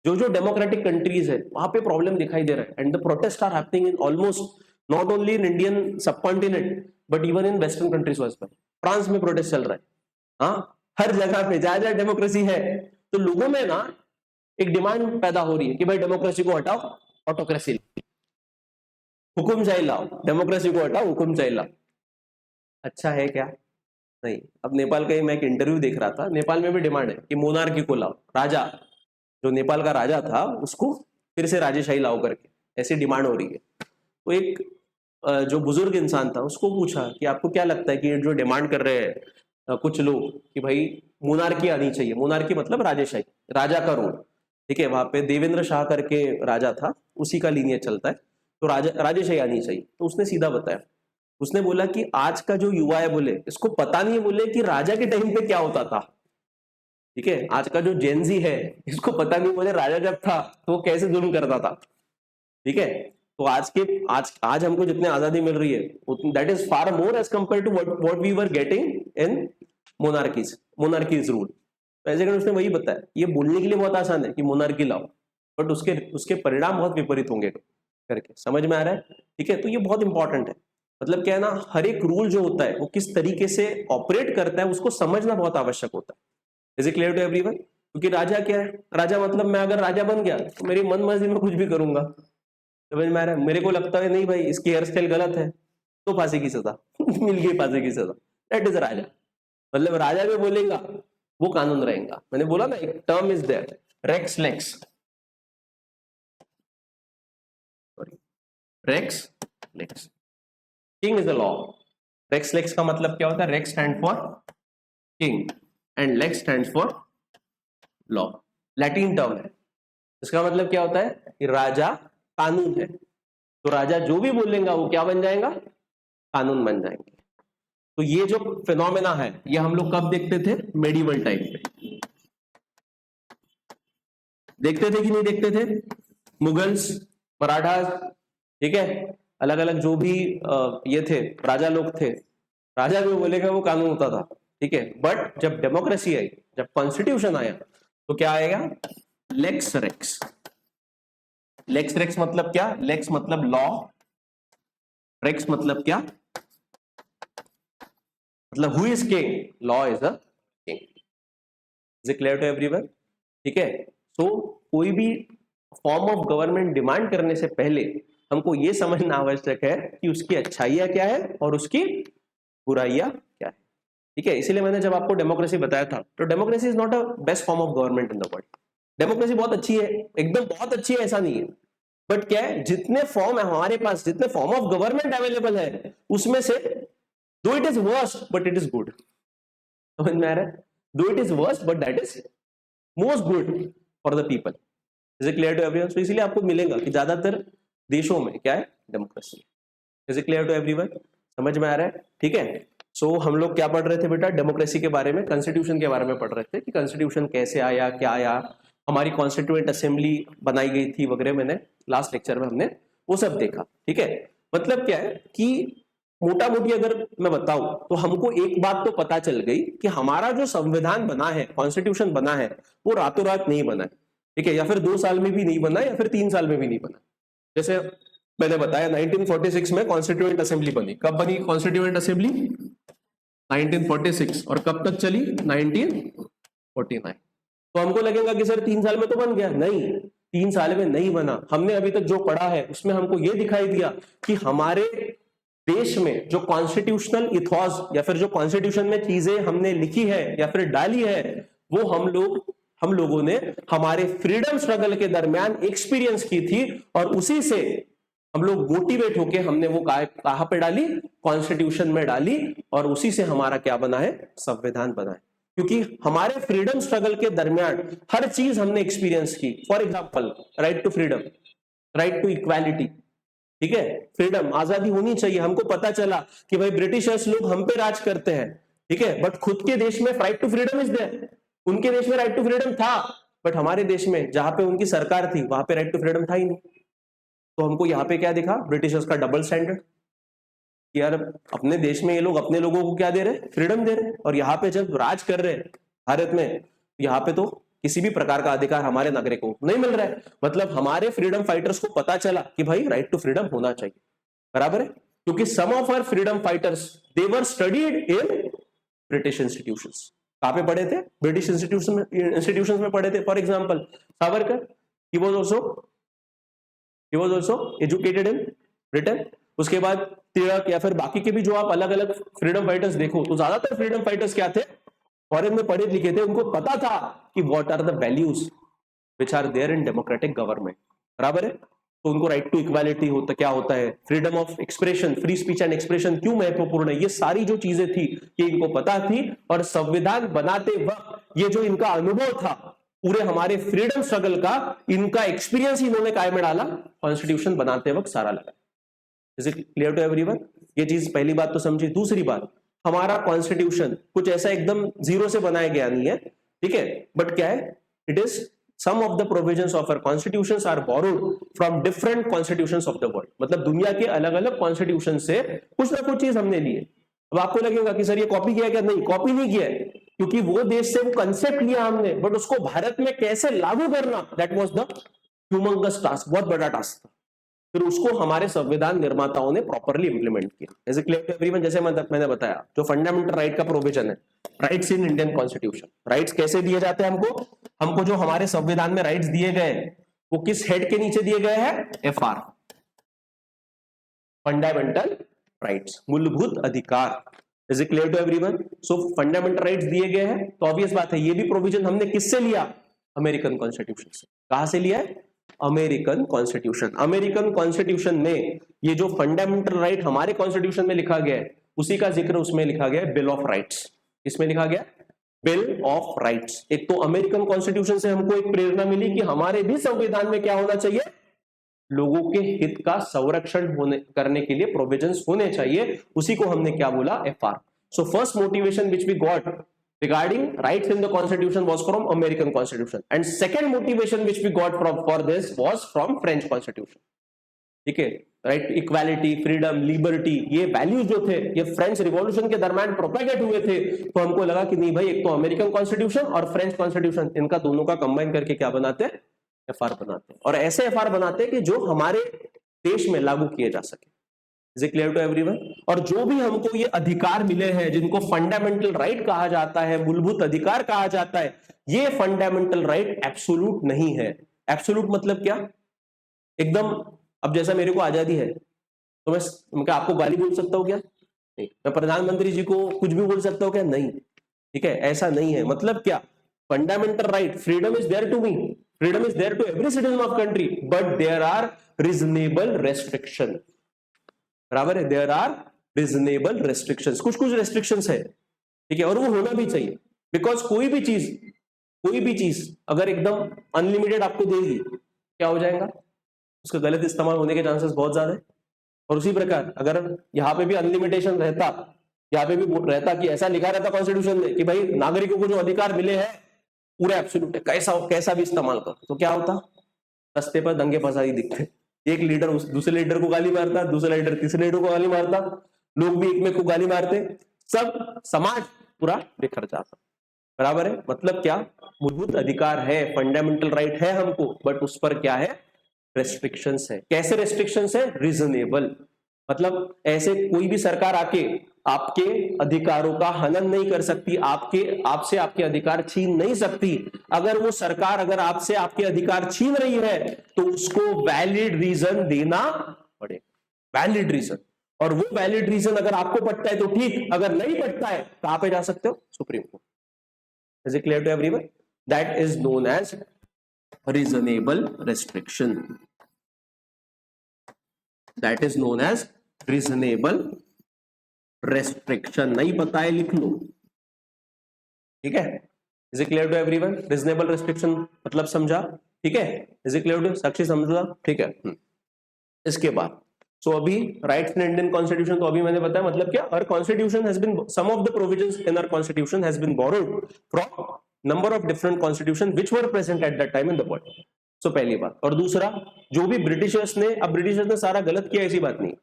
S1: जो जो डेमोक्रेटिक कंट्रीज है वहां पे प्रॉब्लम दिखाई दे रहा है, and the protest are happening in almost not only in Indian subcontinent but even in western countries as well. France में प्रोटेस्ट चल रहा है, हाँ, हर जगह पे जहां जहां डेमोक्रेसी है तो लोगों में ना एक डिमांड पैदा हो रही है कि भाई डेमोक्रेसी को हटाओ, ऑटोक्रेसी लाओ, हुकुमशाही लाओ, डेमोक्रेसी को हटाओ, हुकुमशाही लाओ। अच्छा है क्या? नहीं। अब नेपाल का ही मैं एक इंटरव्यू देख रहा था, नेपाल में भी डिमांड है कि मोनार्की को लाओ, राजा जो नेपाल का राजा था उसको फिर से राजेशाही लाओ करके, ऐसी डिमांड हो रही है। तो एक जो बुजुर्ग इंसान था उसको पूछा कि आपको क्या लगता है कि ये जो डिमांड कर रहे हैं कुछ लोग कि भाई मोनार्की आनी चाहिए, मोनार्की मतलब राजेशाही, राजा का रूल, ठीक है, वहां पे देवेंद्र शाह करके राजा था, उसी का लीनियज चलता है, तो राजेशाही आनी चाहिए। तो उसने सीधा बताया, उसने बोला कि आज का जो युवा है बोले इसको पता नहीं, बोले कि राजा के टाइम पे क्या होता था, ठीक है, आज का जो जेनजी है इसको पता नहीं, बोले राजा जब था तो वो कैसे जुल्म करता था, ठीक है। तो आज हमको जितने आजादी मिल रही है that is far more as compare to what we were getting in monarchies rule. तो ऐसे उसने वही बताया, ये बोलने के लिए बहुत आसान है कि मोनार्की लाओ, बट उसके परिणाम बहुत विपरीत होंगे करके, समझ में आ रहा है? ठीक है, तो ये बहुत इंपॉर्टेंट है। मतलब क्या है ना, हर एक रूल जो होता है वो किस तरीके से ऑपरेट करता है उसको समझना बहुत आवश्यक होता है। Is it clear to everyone? क्योंकि राजा क्या है, राजा मतलब मैं अगर राजा बन गया तो मेरी मन मर्जी में कुछ भी करूंगा, समझ में आ रहा है? मेरे को लगता है नहीं भाई इसकी हेयर स्टाइल गलत है तो फांसी की सजा मिल गई, फांसी की सजा, दैट इज राजा। मतलब राजा जो बोलेगा वो कानून रहेगा। मैंने बोला ना एक term is there, rex lex, rex lex, king is the law. Rex lex का मतलब क्या होता है? Rex stand for king and lex stand for law, Latin term है। इसका मतलब क्या होता है कि राजा कानून है, तो राजा जो भी बोलेगा वो क्या बन जाएगा? कानून बन जाएंगे। तो ये जो फिनोमेना है ये हम लोग कब देखते थे? मेडिवल टाइम पे देखते थे कि नहीं देखते थे? मुगल्स, मराठास, ठीक है, अलग अलग जो भी ये थे राजा लोग थे, राजा जो बोलेगा वो कानून होता था, ठीक है। बट जब डेमोक्रेसी आई, जब कॉन्स्टिट्यूशन आया तो क्या आएगा? Lakes rex. लेक्स रेक्स मतलब क्या? लेक्स मतलब लॉ, रेक्स मतलब क्या? मतलब who is king? Law is a king. Is it clear to everyone? ठीक है। सो कोई भी फॉर्म ऑफ गवर्नमेंट डिमांड करने से पहले हमको यह समझना आवश्यक है कि उसकी अच्छाइयां क्या है और उसकी बुराइयां क्या है, ठीक है। इसीलिए मैंने जब आपको डेमोक्रेसी बताया था, तो democracy is not a best form of government in the world. Democracy बहुत अच्छी है, एकदम बहुत अच्छी है ऐसा नहीं है, बट क्या है, जितने फॉर्म है हमारे पास, जितने फॉर्म ऑफ गवर्नमेंट अवेलेबल है उसमें से though it is worst but it is good, समझ में आ रहा है? Though it is worst but that is most good for the people. Is it clear to everyone? तो इसीलिए आपको मिलेगा कि ज्यादातर देशों में क्या है? Democracy. Is it clear to everyone? समझ में आ रहा है? ठीक है। सो हम लोग क्या पढ़ रहे थे बेटा? डेमोक्रेसी के बारे में, कॉन्स्टिट्यूशन के बारे में पढ़ रहे थे कि कॉन्स्टिट्यूशन कैसे आया, क्या आया, हमारी कॉन्स्टिट्यूएंट असेंबली बनाई गई थी वगैरह, मैंने लास्ट लेक्चर में हमने वो सब देखा, ठीक है। मतलब क्या है कि मोटा मोटी अगर मैं बताऊं तो हमको एक बात तो पता चल गई कि हमारा जो संविधान बना है, कॉन्स्टिट्यूशन बना है, वो रातों रात नहीं बना है, ठीक है, या फिर 2 साल में भी नहीं बना, या फिर 3 साल में भी नहीं बना। जैसे मैंने बताया 1946 में कॉन्स्टिट्यूएंट असेंबली बनी। कब बनी कॉन्स्टिट्यूएंट असेंबली? 1946। और कब तक चली? 1949। तो हमको लगेगा कि सर 3 साल में तो बन गया, नहीं, 3 साल में नहीं बना। हमने अभी तक जो पढ़ा है उसमें हमको ये दिखाई दिया कि हमारे देश में जो कॉन्स्टिट्यूशनल इथॉस या फिर जो कॉन्स्टिट्यूशन में चीजें हमने लिखी है या फिर डाली है, वो हम लोगों ने हमारे फ्रीडम स्ट्रगल के दरमियान एक्सपीरियंस की थी, और उसी से हम लोग मोटिवेट होके हमने वो कहां पे डाली? कॉन्स्टिट्यूशन में डाली, और उसी से हमारा क्या बना है? संविधान बना है। क्योंकि हमारे फ्रीडम स्ट्रगल के दरमियान हर चीज हमने एक्सपीरियंस की। For example, right to freedom, right to equality, ठीक है, फ्रीडम, आजादी होनी चाहिए। हमको पता चला कि भाई ब्रिटिशर्स लोग हम पे राज करते हैं, ठीक है, बट खुद के देश में right to freedom is there. उनके देश में राइट टू फ्रीडम था, बट हमारे देश में जहां पे उनकी सरकार थी वहां पे राइट टू फ्रीडम था ही नहीं। तो हमको यहाँ पे क्या दिखा? ब्रिटिशर्स का डबल स्टैंडर्ड, कि यार अपने देश में ये लोग अपने लोगों को क्या दे रहे? फ्रीडम दे रहे, और यहाँ पे जब राज कर रहे भारत में, यहाँ पे तो किसी भी प्रकार का अधिकार हमारे नागरिकों को नहीं मिल रहा है। मतलब हमारे फ्रीडम फाइटर्स को पता चला कि भाई राइट टू फ्रीडम होना चाहिए, बराबर है, क्योंकि some of our freedom fighters they were studied in British institutions. कहां पे पढ़े थे? ब्रिटिश इंस्टीट्यूशंस में पढ़े थे। For example Savarkar, he was also educated in Britain. उसके बाद तिलक या फिर बाकी के भी जो आप अलग अलग फ्रीडम फाइटर्स देखो तो ज्यादातर फ्रीडम फाइटर्स क्या थे? फॉरेन में पढ़े लिखे थे, उनको पता था कि what are the values which are there in democratic government, बराबर है। तो उनको राइट टू इक्वालिटी होता क्या होता है, freedom of expression, free speech and expression क्यों महत्वपूर्ण है, ये सारी जो चीजें थी ये इनको पता थी। और संविधान बनाते वक्त ये जो इनका अनुभव था पूरे हमारे फ्रीडम स्ट्रगल का, इनका एक्सपीरियंस इन्होंने काय में डाला, कॉन्स्टिट्यूशन बनाते वक्त सारा लगा। Is it clear to everyone? ये चीज पहली बात तो समझी। दूसरी बात, हमारा कॉन्स्टिट्यूशन कुछ ऐसा एकदम जीरो से बनाया गया नहीं है, ठीक है, बट क्या है, it is some of the provisions of our constitutions are borrowed from different constitutions of the world। मतलब दुनिया के अलग अलग कॉन्स्टिट्यूशन से कुछ ना कुछ चीज हमने ली है। अब आपको लगेगा कि सर ये कॉपी किया क्या? नहीं, कॉपी नहीं किया है, क्योंकि वो देश से वो कंसेप्ट लिया हमने, बट उसको भारत में कैसे लागू करना, that was the humongous task, बहुत बड़ा टास्क था। फिर उसको हमारे संविधान निर्माताओं ने प्रॉपरली इंप्लीमेंट किया। As a clear to everyone, जैसे मैंने बताया जो फंडामेंटल राइट का प्रोविजन है, rights in Indian constitution, rights कैसे दिए जाते हैं हमको जो हमारे संविधान में राइट्स दिए गए वो किस हेड के नीचे दिए गए हैं? FR, फंडामेंटल राइट्स, मूलभूत अधिकार। Is it clear to everyone? So fundamental rights दिए गए हैं, तो ऑब्वियस बात है ये भी प्रोविजन हमने किससे लिया? अमेरिकन कॉन्स्टिट्यूशन से। कहां से लिया है? American constitution. अमेरिकन कॉन्स्टिट्यूशन में ये जो फंडामेंटल राइट हमारे कॉन्स्टिट्यूशन में लिखा गया है उसी का जिक्र उसमें लिखा गया है बिल ऑफ राइट्स। इसमें लिखा गया बिल ऑफ राइट्स। एक तो अमेरिकन कॉन्स्टिट्यूशन से हमको एक प्रेरणा मिली कि हमारे भी संविधान में क्या होना चाहिए, लोगों के हित का संरक्षण करने के लिए प्रोविजंस होने चाहिए। उसी को हमने क्या बोला? FR। So first motivation which we got regarding rights in the constitution was from American constitution, and second motivation which we got for this was from French constitution। ठीक है, राइट, इक्वालिटी, फ्रीडम, लिबर्टी, ये values जो थे ये French revolution के दरमियान propagate हुए थे। तो हमको लगा कि नहीं भाई, एक तो अमेरिकन कॉन्स्टिट्यूशन और फ्रेंच कॉन्स्टिट्यूशन, इनका दोनों का कंबाइन करके क्या बनाते हैं? FR बनाते हैं। और ऐसे FR बनाते हैं कि जो हमारे देश में लागू किए जा सके। Is it clear to everyone? और जो भी हमको ये अधिकार मिले हैं जिनको फंडामेंटल राइट कहा जाता है, मूलभूत अधिकार कहा जाता है, ये फंडामेंटल राइट एब्सोल्यूट नहीं है। एब्सोल्यूट मतलब क्या? एकदम, अब जैसा मेरे को आजादी है तो मैं क्या आपको गाली बोल सकता हूं क्या? नहीं। मैं प्रधानमंत्री जी को कुछ भी बोल सकता हूं क्या? नहीं। ठीक है, ऐसा नहीं है। मतलब क्या? Fundamental right, freedom is there to me, freedom is there to every citizen of country, but there are reasonable restriction, बराबर है, देयर आर रीजनेबल रेस्ट्रिक्शंस, कुछ रेस्ट्रिक्शंस है, ठीक है, और वो होना भी चाहिए। बिकॉज कोई भी चीज अगर एकदम अनलिमिटेड आपको देगी, क्या हो जाएगा? उसका गलत इस्तेमाल होने के चांसेस बहुत ज्यादा है। और उसी प्रकार अगर यहाँ पे भी अनलिमिटेशन रहता, यहाँ पे भी रहता कि ऐसा लिखा रहता कॉन्स्टिट्यूशन में कि भाई नागरिकों को जो अधिकार मिले हैं पूरे एब्सोल्यूट है, कैसा भी इस्तेमाल करो, तो क्या होता? रास्ते पर दंगे फसादी दिखते, एक लीडर दूसरे लीडर को गाली मारता, दूसरा लीडर तीसरे लीडर को गाली मारता, लोग भी एक में को गाली मारते, सब समाज पूरा बिखर जाता, बराबर है। मतलब क्या? मूलभूत अधिकार है, फंडामेंटल राइट है हमको, बट उस पर क्या है? रेस्ट्रिक्शंस है। कैसे रेस्ट्रिक्शंस है? रीजनेबल। मतलब ऐसे कोई भी सरकार आके आपके अधिकारों का हनन नहीं कर सकती, आपसे आपके अधिकार छीन नहीं सकती। अगर वो सरकार अगर आपसे आपके अधिकार छीन रही है तो उसको वैलिड रीजन देना पड़ेगा, वैलिड रीजन। और वो वैलिड रीजन अगर आपको पटता है तो ठीक, अगर नहीं पटता है कहां पे जा सकते हो? Supreme court. Is it clear to everyone? That is known as reasonable restriction, that is known as reasonable restriction. नहीं पता है लिख लो, ठीक है। Is it clear to everyone? Reasonable restriction मतलब समझा, ठीक है। Is it clear to? Sakshi समझा, ठीक है। इसके बाद अभी राइट्स इन इंडियन कॉन्स्टिट्यूशन, तो अभी मैंने बताया मतलब क्या, our constitution has been, some of the provisions in our constitution has been borrowed from number of different constitution which were present at that time in the world। पहली बात। और दूसरा, जो भी ब्रिटिशर्स ने, अब ब्रिटिशर्स ने सारा गलत किया ऐसी बात नहीं,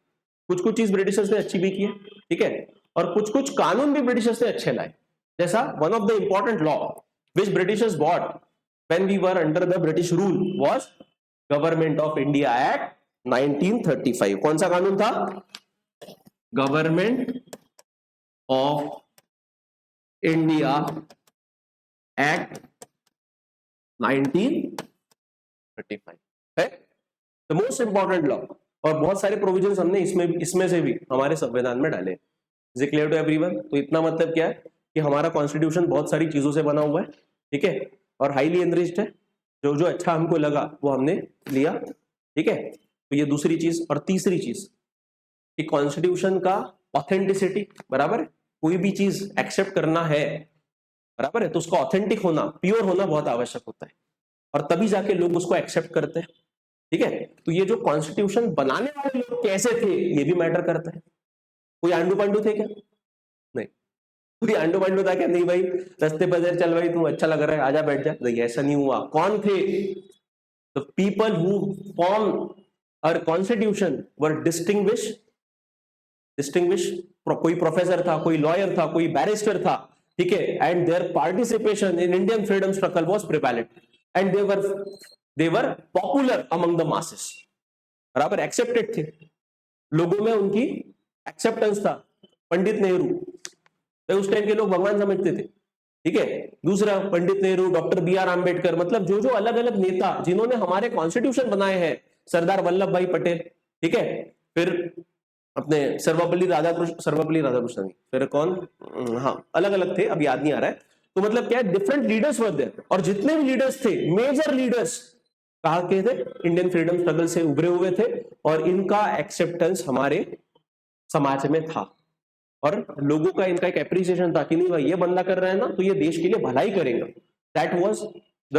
S1: कुछ चीज ब्रिटिशर्स ने अच्छी भी की है, ठीक है, और कुछ कानून भी ब्रिटिशर्स ने अच्छे लाए। जैसा one of the important law which Britishers bought when we were under the British rule was government of India act 1935। कौन सा कानून था? गवर्नमेंट ऑफ इंडिया एक्ट 1935 है द मोस्ट इंपॉर्टेंट लॉ, और बहुत सारे प्रोविजंस हमने इसमें से भी हमारे संविधान में डाले। Is it clear to everyone? तो इतना मतलब क्या है कि हमारा कॉन्स्टिट्यूशन बहुत सारी चीजों से बना हुआ है, ठीक है, और हाईली एनरिच्ड है। जो जो अच्छा हमको लगा वो हमने लिया, ठीक है। तो ये दूसरी चीज। और तीसरी चीज कि कॉन्स्टिट्यूशन का ऑथेंटिसिटी, बराबर है, कोई भी चीज एक्सेप्ट करना है, बराबर है, तो उसका ऑथेंटिक होना, प्योर होना बहुत आवश्यक होता है, और तभी जाके लोग उसको एक्सेप्ट करते हैं, ठीक है। तो ये जो कॉन्स्टिट्यूशन बनाने वाले लोग कैसे थे ये भी मैटर करता है। कोई आंडू पांडू थे क्या? नहीं। कोई आंडू पांडू था क्या? नहीं भाई, रास्ते पर चल भाई, तू अच्छा लग रहा है, आजा बैठ जा, नहीं, ऐसा नहीं हुआ। कौन थे? The people who form our constitution were distinguish, कोई प्रोफेसर था, कोई लॉयर था, कोई बैरिस्टर था, ठीक है, and their participation in Indian freedom struggle was prevalent and they were popular among the masses, बराबर, एक्सेप्टेड थे, लोगों में उनकी एक्सेप्टेंस था। पंडित नेहरू, तो उस टाइम के लोग भगवान समझते थे, ठीक है। दूसरा पंडित नेहरू, डॉक्टर बी.आर. आंबेडकर, मतलब जो जो अलग अलग नेता जिन्होंने हमारे कॉन्स्टिट्यूशन बनाए हैं, सरदार वल्लभ भाई पटेल, ठीक है, फिर अपने सर्वपल्ली राधाकृष्णन, फिर कौन, हाँ, अलग अलग थे, अब याद नहीं आ रहा है। तो मतलब क्या है, डिफरेंट लीडर्स वर देयर, और जितने भी लीडर्स थे, मेजर लीडर्स कहा के थे, इंडियन फ्रीडम स्ट्रगल से उभरे हुए थे, और इनका एक्सेप्टेंस हमारे समाज में था, और लोगों का इनका एक एप्रिसिएशन था कि नहीं भाई, ये बंदा कर रहा है ना, तो ये देश के लिए भलाई करेगा। That was the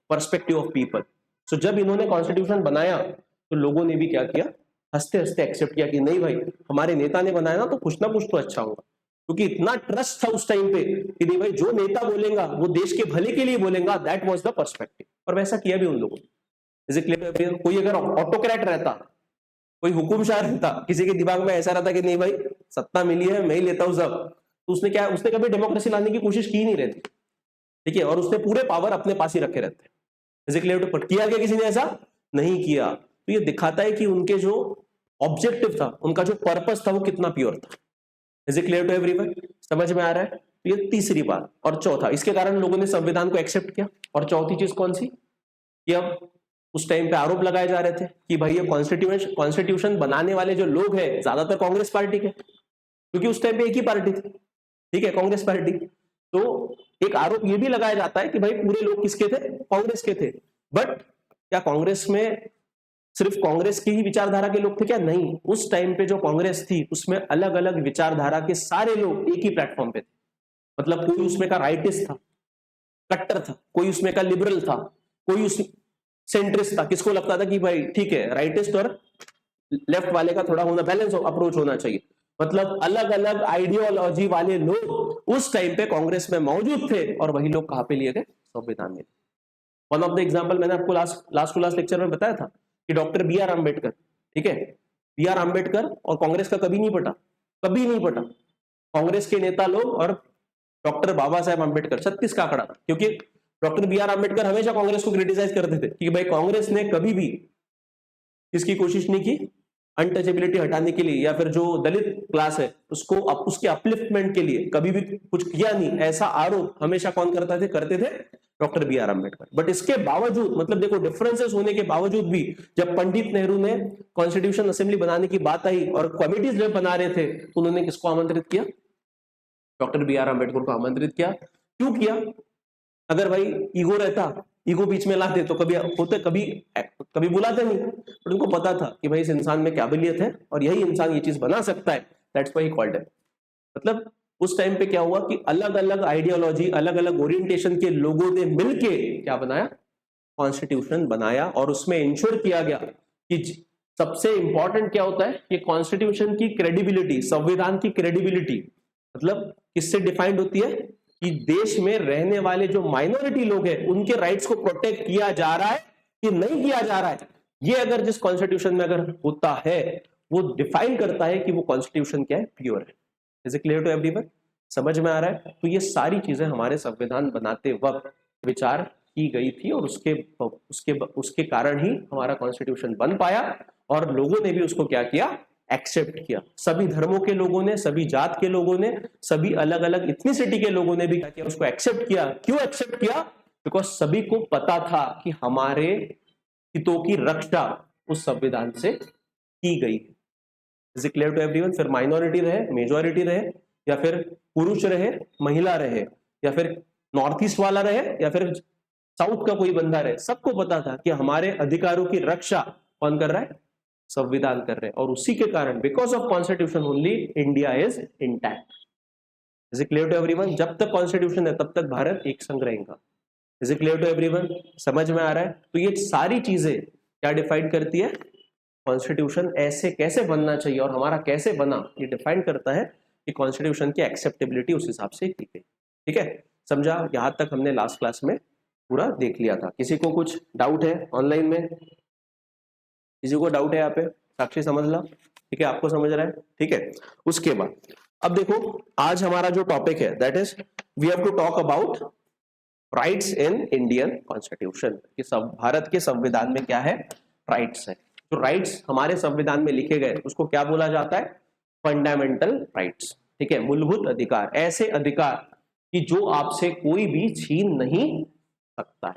S1: perspective of people. So जब इन्होंने कॉन्स्टिट्यूशन बनाया तो लोगों ने भी क्या किया, हंसते हंसते एक्सेप्ट किया कि नहीं भाई, हमारे नेता ने बनाया ना, तो कुछ ना कुछ तो अच्छा होगा, क्योंकि इतना ट्रस्ट था उस टाइम पे कि नहीं भाई, जो नेता बोलेगा वो देश के भले के लिए बोलेगा। दैट वाज द पर्सपेक्टिव, और वैसा किया भी उन लोगों ने। Is it clear? कोई अगर ऑटोक्रेट रहता, कोई हुकुमशाह रहता, किसी के दिमाग में ऐसा रहता कि नहीं भाई, सत्ता मिली है, मैं ही लेता हूं सब, तो उसने क्या, उसने कभी डेमोक्रेसी लाने की कोशिश की नहीं रहती, ठीक है, और उसने पूरे पावर अपने पास ही रखे रहते हैं। Is it clear? किया क्या किसी ने? ऐसा नहीं किया। तो ये दिखाता है कि उनके जो ऑब्जेक्टिव था, उनका जो पर्पस था, वो कितना प्योर था। Is it clear to everyone? समझ में आ रहा है? तो ये तीसरी बात। और चौथा, इसके कारण लोगों ने संविधान को एक्सेप्ट किया। और चौथी चीज कौन सी? कि अब उस टाइम पे आरोप लगाए जा रहे थे कि भाई ये कॉन्स्टिट्यूशन बनाने वाले जो लोग हैं ज्यादातर कांग्रेस पार्टी के, क्योंकि उस टाइम पे एक ही पार्टी थी, ठीक है, कांग्रेस पार्टी। तो एक आरोप ये भी लगाया जाता है कि भाई पूरे लोग किसके थे? कांग्रेस के थे। बट क्या कांग्रेस में सिर्फ कांग्रेस की ही विचारधारा के लोग थे क्या? नहीं, उस टाइम पे जो कांग्रेस थी उसमें अलग अलग विचारधारा के सारे लोग एक ही प्लेटफॉर्म पे थे। मतलब कोई उसमें का राइटिस्ट था, कट्टर था, कोई उसमें का लिबरल था, कोई उस सेंट्रिस्ट था, किसको लगता था कि भाई ठीक है, राइटिस्ट और लेफ्ट वाले का थोड़ा होना, बैलेंस अप्रोच होना चाहिए। मतलब अलग अलग आइडियोलॉजी वाले लोग उस टाइम पे कांग्रेस में मौजूद थे, और वही लोग कहां पे लिए गए? संविधान में। वन ऑफ द एग्जांपल मैंने आपको लास्ट टू लास्ट लेक्चर में बताया था कि डॉक्टर बी.आर. आंबेडकर, ठीक है, बी.आर. आंबेडकर और कांग्रेस का कभी नहीं पटा, कभी नहीं पटा। कांग्रेस के नेता लोग और डॉक्टर बाबा साहेब आंबेडकर 36 का आंकड़ा था, क्योंकि डॉक्टर बी.आर. आंबेडकर हमेशा कांग्रेस को क्रिटिसाइज करते थे कि भाई कांग्रेस ने कभी भी इसकी कोशिश नहीं की अनटचेबिलिटी हटाने के लिए, या फिर जो दलित क्लास है उसको उसके अपलिफ्टमेंट के लिए कभी भी कुछ किया नहीं। ऐसा आरोप हमेशा कौन करते थे? Doctor B R. आंबेडकर। बट इसके बावजूद, मतलब देखो डिफरेंसेस होने के बावजूद भी, जब पंडित नेहरू ने कॉन्स्टिट्यूशन असेंबली बनाने की बात आई और कमिटीज जब बना रहे थे, तो उन्होंने किसको आमंत्रित किया? Doctor B R. आंबेडकर को आमंत्रित किया। क्यों किया? अगर भाई ईगो रहता, ईगो बीच में लाते, तो कभी होते, कभी बुलाते नहीं। पर उनको पता था कि भाई इस इंसान में काबिलियत है और यही इंसान ये चीज बना सकता है। That's why he called him. मतलब उस टाइम पे क्या हुआ कि अलग अलग आइडियोलॉजी, अलग अलग ओरिएंटेशन के लोगों ने मिलके क्या बनाया? कॉन्स्टिट्यूशन बनाया। और उसमें इंश्योर किया गया कि सबसे इंपॉर्टेंट क्या होता है कि कॉन्स्टिट्यूशन की क्रेडिबिलिटी, संविधान की क्रेडिबिलिटी, मतलब किससे डिफाइंड होती है कि देश में रहने वाले जो माइनॉरिटी लोग हैं उनके राइट्स को प्रोटेक्ट किया जा रहा है कि नहीं किया जा रहा है। ये अगर जिस कॉन्स्टिट्यूशन में अगर होता है, वो डिफाइन करता है कि वो कॉन्स्टिट्यूशन क्या है? प्योर है। Is it clear to everyone? समझ में आ रहा है? तो ये सारी चीजें हमारे संविधान बनाते वक्त विचार की गई थी और उसके कारण ही हमारा कॉन्स्टिट्यूशन बन पाया और लोगों ने भी उसको क्या किया, एक्सेप्ट किया। सभी धर्मों के लोगों ने, सभी जात के लोगों ने, सभी अलग अलग इथनिसिटी के लोगों ने भी क्या किया, उसको एक्सेप्ट किया। क्यों एक्सेप्ट किया? बिकॉज सभी को पता था कि हमारे हितों की रक्षा उस संविधान से की गई। Is it clear to everyone? फिर माइनॉरिटी रहे, मेजॉरिटी रहे, या फिर पुरुष रहे, महिला रहे, या फिर नॉर्थ ईस्ट वाला रहे, या फिर साउथ का कोई बंदा रहे, सबको पता था कि हमारे अधिकारों की रक्षा कौन कर रहा है? संविधान कर रहे हैं। और उसी के कारण because of constitution only India is intact. Is it clear to everyone? जब तक कॉन्स्टिट्यूशन है तब तक भारत एक संग रहेगा। Is it clear to everyone? समझ में आ रहा है? तो ये सारी चीजें क्या डिफाइन करती है? कॉन्स्टिट्यूशन ऐसे कैसे बनना चाहिए और हमारा कैसे बना, ये डिफाइन करता है कि कॉन्स्टिट्यूशन की एक्सेप्टेबिलिटी उस हिसाब से की गई। ठीक है, समझा? यहां तक हमने लास्ट क्लास में पूरा देख लिया था। किसी को कुछ डाउट है ऑनलाइन में? किसी को डाउट है यहाँ पे? साक्षी समझ ला, ठीक है, आपको समझ रहा है, ठीक है। उसके बाद अब देखो, आज हमारा जो टॉपिक है that is we have to talk about rights in Indian constitution. कि सब भारत के संविधान में क्या है? राइट्स है। जो राइट्स हमारे संविधान में लिखे गए उसको क्या बोला जाता है? Fundamental rights. ठीक है, मूलभूत अधिकार, ऐसे अधिकार कि जो आपसे कोई भी छीन नहीं सकता है।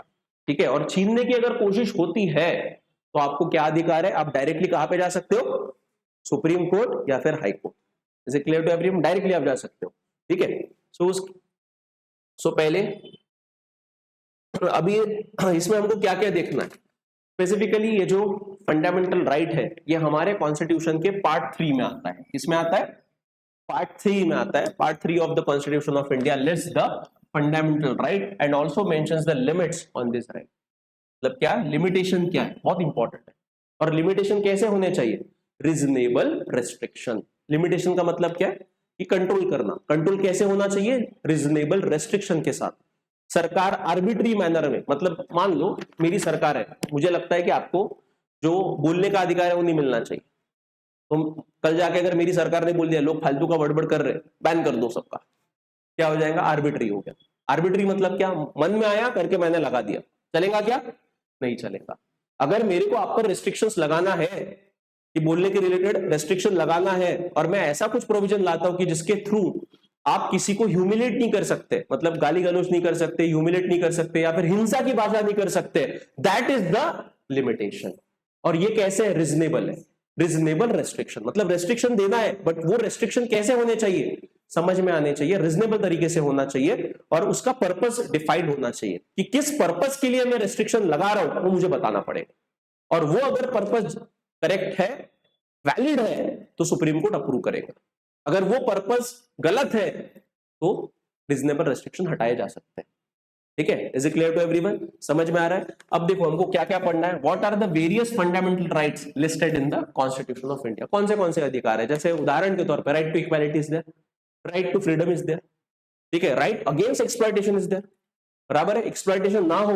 S1: ठीक है, और छीनने की अगर कोशिश होती है तो आपको क्या अधिकार है? आप डायरेक्टली कहां पे जा सकते हो? सुप्रीम कोर्ट या फिर high court. Is it clear to everyone? Directly आप जा सकते हो। ठीक है, सो पहले अभी इसमें हमको क्या क्या देखना है स्पेसिफिकली? ये जो फंडामेंटल राइट है ये हमारे कॉन्स्टिट्यूशन के पार्ट 3 में आता है। किसमें आता है? पार्ट 3 में आता है। Part 3 of the constitution of India lists the fundamental right and also mentions the limits on this right. मतलब क्या? लिमिटेशन क्या है, बहुत इंपॉर्टेंट है। और लिमिटेशन कैसे होने चाहिए? Reasonable restriction. लिमिटेशन का मतलब क्या है? कि कंट्रोल करना। कंट्रोल कैसे होना चाहिए? रीजनेबल रेस्ट्रिक्शन के साथ। सरकार आर्बिट्री मैनर में, मतलब मान लो मेरी सरकार है, मुझे लगता है कि आपको जो बोलने का अधिकार है वो नहीं मिलना चाहिए, तो कल जाके अगर मेरी सरकार ने बोल दिया लोग फालतू का बड़बड़ कर रहे, बैन कर दो सबका, क्या हो जाएगा? आर्बिट्री हो गया। आर्बिट्री मतलब क्या? मन में आया करके मैंने लगा दिया। चलेगा क्या? नहीं चलेगा। अगर मेरे को आप पर रेस्ट्रिक्शंस लगाना है कि बोलने के रिलेटेड रेस्ट्रिक्शन लगाना है और मैं ऐसा कुछ प्रोविजन लाता हूं कि जिसके थ्रू आप किसी को ह्यूमिलेट नहीं कर सकते, मतलब गाली गलौज नहीं कर सकते, ह्यूमिलेट नहीं कर सकते, या फिर हिंसा की भाषा नहीं कर सकते, दैट इज द लिमिटेशन। और ये कैसे है? रीजनेबल है। रीजनेबल रेस्ट्रिक्शन मतलब रेस्ट्रिक्शन देना है, बट वो रेस्ट्रिक्शन कैसे होने चाहिए? समझ में आने चाहिए, रीजनेबल तरीके से होना चाहिए, और उसका पर्पस डिफाइंड होना चाहिए कि किस पर्पस के लिए मैं रेस्ट्रिक्शन लगा रहा हूं वो मुझे बताना पड़ेगा। और वो अगर पर्पस करेक्ट है, वैलिड है, तो सुप्रीम कोर्ट अप्रूव करेगा। अगर वो पर्पस गलत है तो रीजनेबल रेस्ट्रिक्शन हटाए जा सकते हैं। ठीक है, is it clear to everyone? समझ में आ रहा है? अब देखो हमको क्या क्या पढ़ना है। What are the various fundamental rights listed in the constitution of India. कौन से अधिकार है? जैसे उदाहरण के तौर पर right to equality is there, right to freedom is there, ठीक है, right against exploitation is there, बराबर है, एक्सप्लॉयटेशन ना हो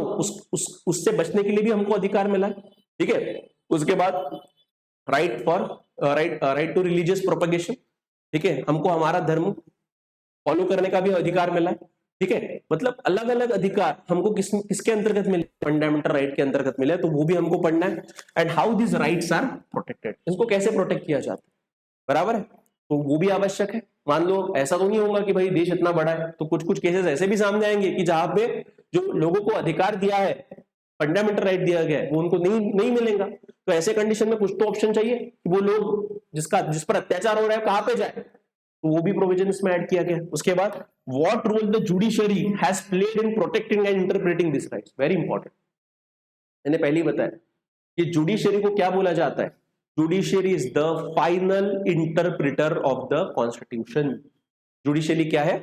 S1: उससे बचने के लिए भी हमको अधिकार मिला है। ठीक है, उसके बाद right for right to religious propagation, ठीक है, हमको हमारा धर्म फॉलो करने का भी अधिकार मिला है। ठीक है, मतलब अलग अलग अधिकार हमको किसके अंतर्गत मिले? फंडामेंटल राइट के अंतर्गत मिले, तो वो भी हमको पढ़ना है। And how this rights are protected, इसको कैसे प्रोटेक्ट किया जाता है, बराबर है, तो वो भी आवश्यक है। मान लो ऐसा तो नहीं होगा कि भाई देश इतना बड़ा है, तो कुछ कुछ केसेस ऐसे भी सामने आएंगे कि जहां पे जो लोगों को अधिकार दिया है, फंडामेंटल राइट दिया गया है, वो उनको नहीं मिलेगा। तो ऐसे कंडीशन में कुछ तो ऑप्शन चाहिए कि वो लोग जिस पर अत्याचार हो रहा है कहां पे जाए, तो वो भी प्रोविजन इसमें ऐड किया गया। उसके बाद what role the judiciary has played in protecting and interpreting this rights, very important. मैंने पहले ही बताया कि जुडिशरी को क्या बोला जाता है? Judiciary is the final interpreter of the constitution. Judiciary क्या है?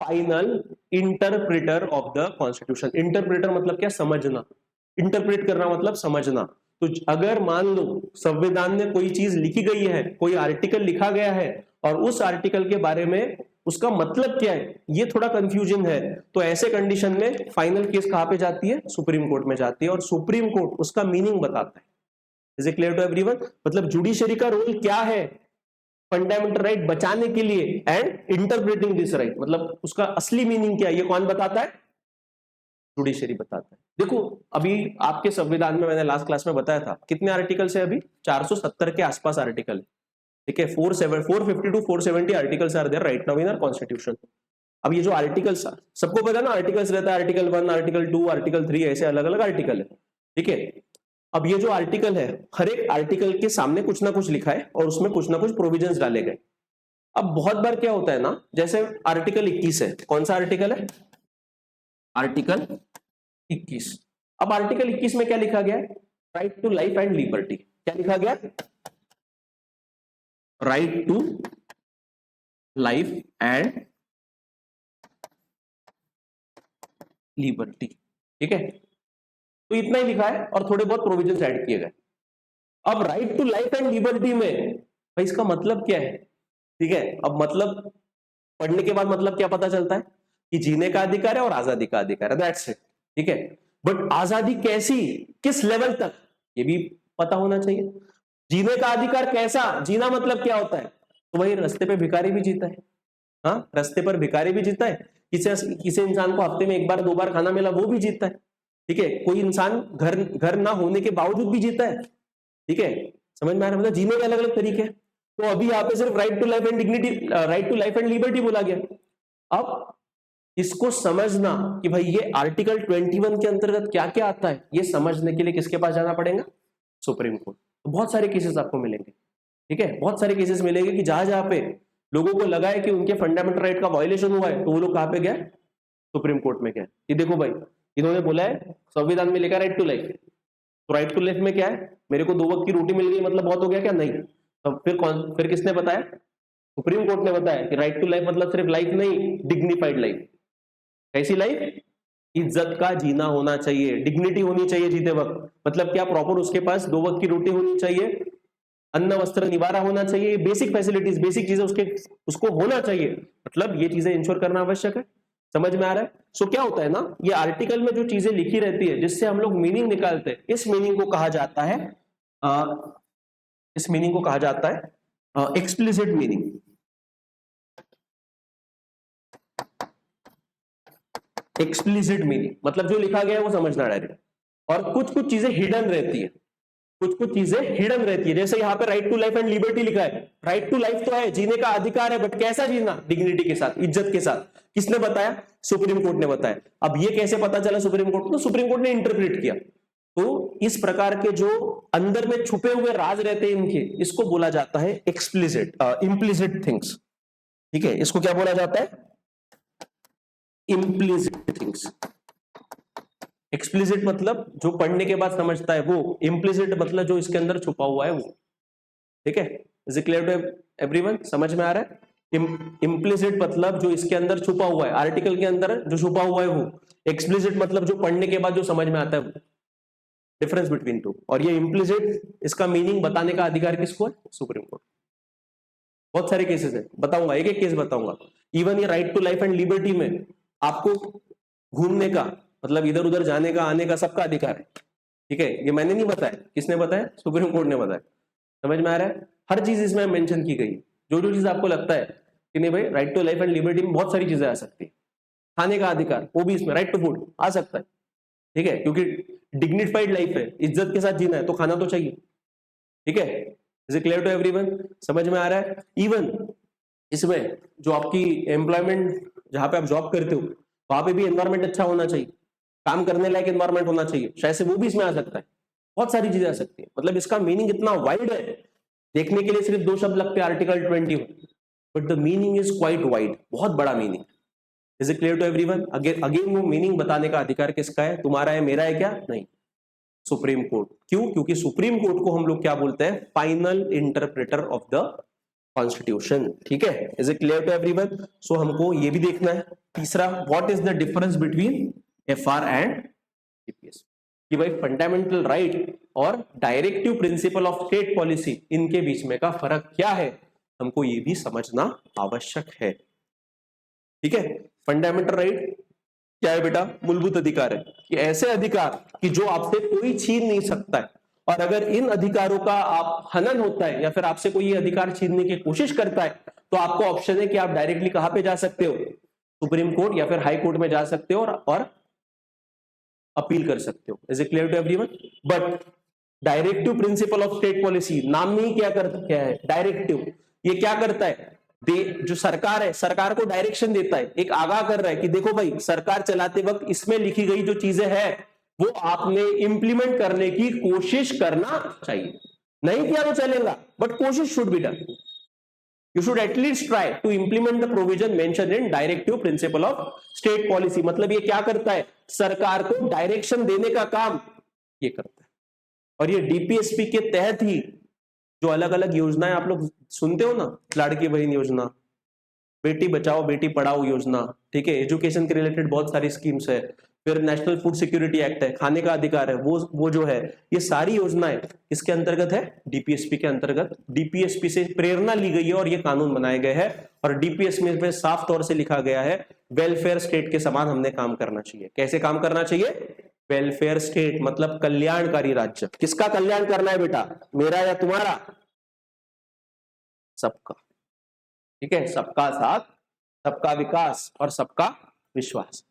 S1: Final interpreter of the constitution. Interpreter मतलब क्या? समझना। इंटरप्रेट करना मतलब समझना। तो अगर मान लो संविधान में कोई चीज लिखी गई है, कोई आर्टिकल लिखा गया है और उस आर्टिकल के बारे में उसका मतलब क्या है ये थोड़ा कंफ्यूजन है, तो ऐसे कंडीशन में फाइनल केस कहां पे जाती है? सुप्रीम कोर्ट में जाती है, और सुप्रीम कोर्ट उसका मीनिंग बताता है। Is it clear to everyone? मतलब जुडिशरी का रोल क्या है? फंडामेंटल राइट बचाने के लिए एंड इंटरप्रेटिंग दिस राइट, मतलब उसका असली मीनिंग क्या है ये कौन बताता है? जुडिशरी बताता है। देखो अभी आपके संविधान में मैंने लास्ट क्लास में बताया था कितने आर्टिकल्स है, अभी 470 के आसपास आर्टिकल, ठीक है। 450 to 470 articles are there right now in our constitution. अब ये जो आर्टिकल्स सबको पता है ना, आर्टिकल्स रहता है आर्टिकल 1, आर्टिकल 2, आर्टिकल 3, ऐसे अलग अलग आर्टिकल है, ठीक है। अब ये जो आर्टिकल है, हर एक आर्टिकल के सामने कुछ ना कुछ लिखा है और उसमें कुछ ना कुछ प्रोविजंस डाले गए। अब बहुत बार क्या होता है ना, जैसे आर्टिकल 21 है, कौन सा आर्टिकल है, आर्टिकल 21। अब आर्टिकल 21 में क्या लिखा गया है, right to life and liberty. क्या लिखा गया, right to life and liberty, ठीक है। तो इतना ही लिखा है और थोड़े बहुत प्रोविजंस ऐड किए गए। अब right to life and liberty में भाई इसका मतलब क्या है, ठीक है। अब मतलब पढ़ने के बाद मतलब क्या पता चलता है कि जीने का अधिकार है और आजादी का अधिकार है, दैट्स इट, ठीक है। बट आजादी कैसी, किस लेवल तक, ये भी पता होना चाहिए। जीने का अधिकार कैसा, जीना मतलब क्या होता है, तो वही रास्ते पे भिखारी भी जीता है, हाँ रास्ते पर भिखारी भी जीता है, किसी इंसान को हफ्ते में 1 बार 2 बार खाना मिला वो भी जीता है, ठीक है। कोई इंसान घर ना होने के बावजूद भी जीता है, ठीक है। समझ में आ रहा है, मतलब जीने के अलग अलग तरीके हैं। तो अभी यहाँ पे सिर्फ right to life and dignity, right to life and liberty बोला गया। अब इसको समझना कि भाई ये आर्टिकल 21 के अंतर्गत क्या क्या आता है, ये समझने के लिए किसके पास जाना पड़ेगा, सुप्रीम कोर्ट। तो बहुत सारे केसेस आपको मिलेंगे, ठीक है, बहुत सारे केसेस मिलेंगे कि जहां जहां पे लोगों को लगा है कि उनके फंडामेंटल राइट का वायलेशन हुआ है, तो वो लोग कहां पे गए, सुप्रीम कोर्ट में गए कि देखो भाई इन्होंने बोला है संविधान में लिखा राइट टू लाइफ, तो राइट टू लाइफ में क्या है, मेरे को 2 वक्त की रोटी मिल गई मतलब बहुत हो गया क्या, नहीं। तब फिर किसने बताया, सुप्रीम कोर्ट ने बताया कि राइट टू लाइफ मतलब सिर्फ लाइफ नहीं, डिग्निफाइड लाइफ। कैसी लाइफ, इज्जत का जीना होना चाहिए, डिग्निटी होनी चाहिए जीते वक्त, मतलब क्या, प्रॉपर उसके पास 2 वक्त की रोटी होनी चाहिए, अन्न वस्त्र निवारा होना चाहिए, बेसिक फैसिलिटीज, बेसिक चीजें उसको होना चाहिए, मतलब ये चीजें इंश्योर करना आवश्यक है। समझ में आ रहा है। सो क्या होता है ना, ये आर्टिकल में जो चीजें लिखी रहती है जिससे हम लोग मीनिंग निकालते हैं, इस मीनिंग को कहा जाता है एक्सप्लिसिट मीनिंग। एक्सप्लिसिट मीनिंग मतलब जो लिखा गया है वो समझना डायरेक्ट, और कुछ कुछ चीजें हिडन रहती है, कुछ चीजें हिडन रहती है। जैसे यहाँ पे right to life and liberty लिखा है, राइट टू लाइफ तो है, जीने का अधिकार है, बट कैसा जीना, डिग्निटी के साथ, इज्जत के साथ। किसने बताया, सुप्रीम कोर्ट ने बताया। अब ये कैसे पता चला सुप्रीम कोर्ट को, तो सुप्रीम कोर्ट ने इंटरप्रेट किया। तो इस प्रकार के जो अंदर में छुपे हुए राज रहते हैं इनके, इसको बोला जाता है एक्सप्लिसिट, इम्प्लिसिट थिंग्स, ठीक है। इसको क्या बोला जाता है, इम्प्लिसिट थिंग्स। एक्सप्लिसिट मतलब जो पढ़ने के बाद समझता है वो, इम्प्लिसिट मतलब जो इसके अंदर छुपा हुआ है वो, ठीक है। Is it clear to everyone, समझ में आ रहा है। इम्प्लिसिट मतलब जो इसके अंदर छुपा हुआ है, आर्टिकल के अंदर जो छुपा हुआ है वो, एक्सप्लिसिट मतलब जो पढ़ने के बाद जो समझ में आता है वो, डिफरेंस बिटवीन टू। और ये इम्प्लिसिट, इसका मीनिंग बताने का अधिकार किसको है, सुप्रीम कोर्ट। बहुत सारे केसेस है, बताऊंगा, एक एक केस बताऊंगा। इवन ये right to life and liberty में आपको घूमने का, मतलब इधर उधर जाने का, आने का, सबका अधिकार है, ठीक है। ये मैंने नहीं बताया, किसने बताया, सुप्रीम कोर्ट ने बताया। समझ में आ रहा है, हर चीज इसमें मेंशन की गई। जो जो चीज आपको लगता है कि नहीं भाई right to life and liberty में बहुत सारी चीजें आ सकती है, खाने का अधिकार वो भी इसमें, राइट टू फूड आ सकता है, ठीक है, क्योंकि डिग्निफाइड लाइफ है, इज्जत के साथ जीना है तो खाना तो चाहिए, ठीक है। Is it clear to everyone, समझ में आ रहा है। इवन इसमें जो आपकी एम्प्लॉयमेंट, जहां पे आप जॉब करते हो वहां पे भी एनवायरमेंट अच्छा होना चाहिए, काम करने लायक एनवायरमेंट होना चाहिए, शायद से वो भी इसमें आ सकता है। बहुत सारी चीजें आ सकती है, मतलब इसका मीनिंग इतना वाइड है, देखने के लिए सिर्फ 2 शब्द लगते हैं article 21, but the meaning is quite wide, बहुत बड़ा meaning. Is it clear to everyone, again वो मीनिंग बताने का अधिकार किसका है, तुम्हारा है, मेरा है क्या, नहीं, सुप्रीम कोर्ट। क्यों, क्योंकि सुप्रीम कोर्ट को हम लोग क्या बोलते हैं, final interpreter of the constitution, ठीक है। Is it clear to everyone. So हमको ये भी देखना है। तीसरा, what is the difference between FR and EPS, कि भाई फंडामेंटल राइट और directive principle of state policy, इनके बीच में का फर्क क्या है, हमको ये भी समझना आवश्यक है, ठीक है। फंडामेंटल राइट क्या है बेटा, मूलभूत अधिकार है, कि ऐसे अधिकार कि जो आपसे कोई छीन नहीं सकता है, और अगर इन अधिकारों का आप हनन होता है या फिर आपसे कोई ये अधिकार छीनने की कोशिश करता है, तो आपको ऑप्शन है कि आप डायरेक्टली कहां पे जा सकते हो, सुप्रीम कोर्ट या फिर हाई कोर्ट में जा सकते हो और अपील कर सकते हो। Is it clear to everyone? But directive principle of state policy नाम में ही क्या है, डायरेक्टिव। ये क्या करता है, जो सरकार है, सरकार को डायरेक्शन देता है, एक आगाह कर रहा है कि देखो भाई, सरकार चलाते वक्त इसमें लिखी गई जो चीजें हैं वो आपने इंप्लीमेंट करने की कोशिश करना चाहिए। नहीं किया तो चलेगा, बट कोशिश should be done. You should at least try to implement the provision mentioned in directive principle of state policy। मतलब ये क्या करता है, सरकार को डायरेक्शन देने का काम ये करता है। और ये डीपीएसपी के तहत ही जो अलग अलग योजनाएं आप लोग सुनते हो ना, लाड़की बहन योजना, बेटी बचाओ बेटी पढ़ाओ योजना, ठीक है, एजुकेशन के रिलेटेड बहुत सारी स्कीम्स है, फिर नेशनल फूड सिक्योरिटी एक्ट है, खाने का अधिकार है, वो जो है, ये सारी योजनाएं इसके अंतर्गत है, डीपीएसपी के अंतर्गत। डीपीएसपी से प्रेरणा ली गई है और ये कानून बनाए गए हैं। और डीपीएसपी में साफ तौर से लिखा गया है वेलफेयर स्टेट के समान हमने काम करना चाहिए। कैसे काम करना चाहिए? वेलफेयर स्टेट मतलब कल्याणकारी राज्य। किसका कल्याण करना है बेटा, मेरा या तुम्हारा? सबका, ठीक है, सबका साथ, सबका विकास और सबका विश्वास।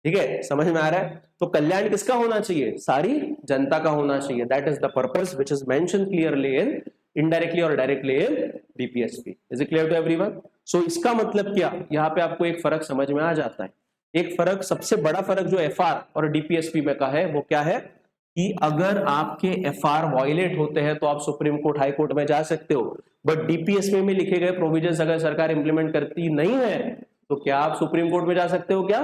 S1: ठीक है, समझ में आ रहा है? तो कल्याण किसका होना चाहिए? सारी जनता का होना चाहिए। That is the purpose which is mentioned clearly in, indirectly और directly in DPSP. Is it clear to everyone? So इसका मतलब क्या, यहाँ पे आपको एक फर्क समझ में आ जाता है। एक फर्क, सबसे बड़ा फर्क जो एफआर और डीपीएसपी में का है वो क्या है कि अगर आपके एफआर वायलेट होते हैं तो आप सुप्रीम कोर्ट, हाई कोर्ट में जा सकते हो। बट डीपीएसपी में लिखे गए प्रोविजंस अगर सरकार इंप्लीमेंट करती नहीं है तो क्या आप सुप्रीम कोर्ट में जा सकते हो? क्या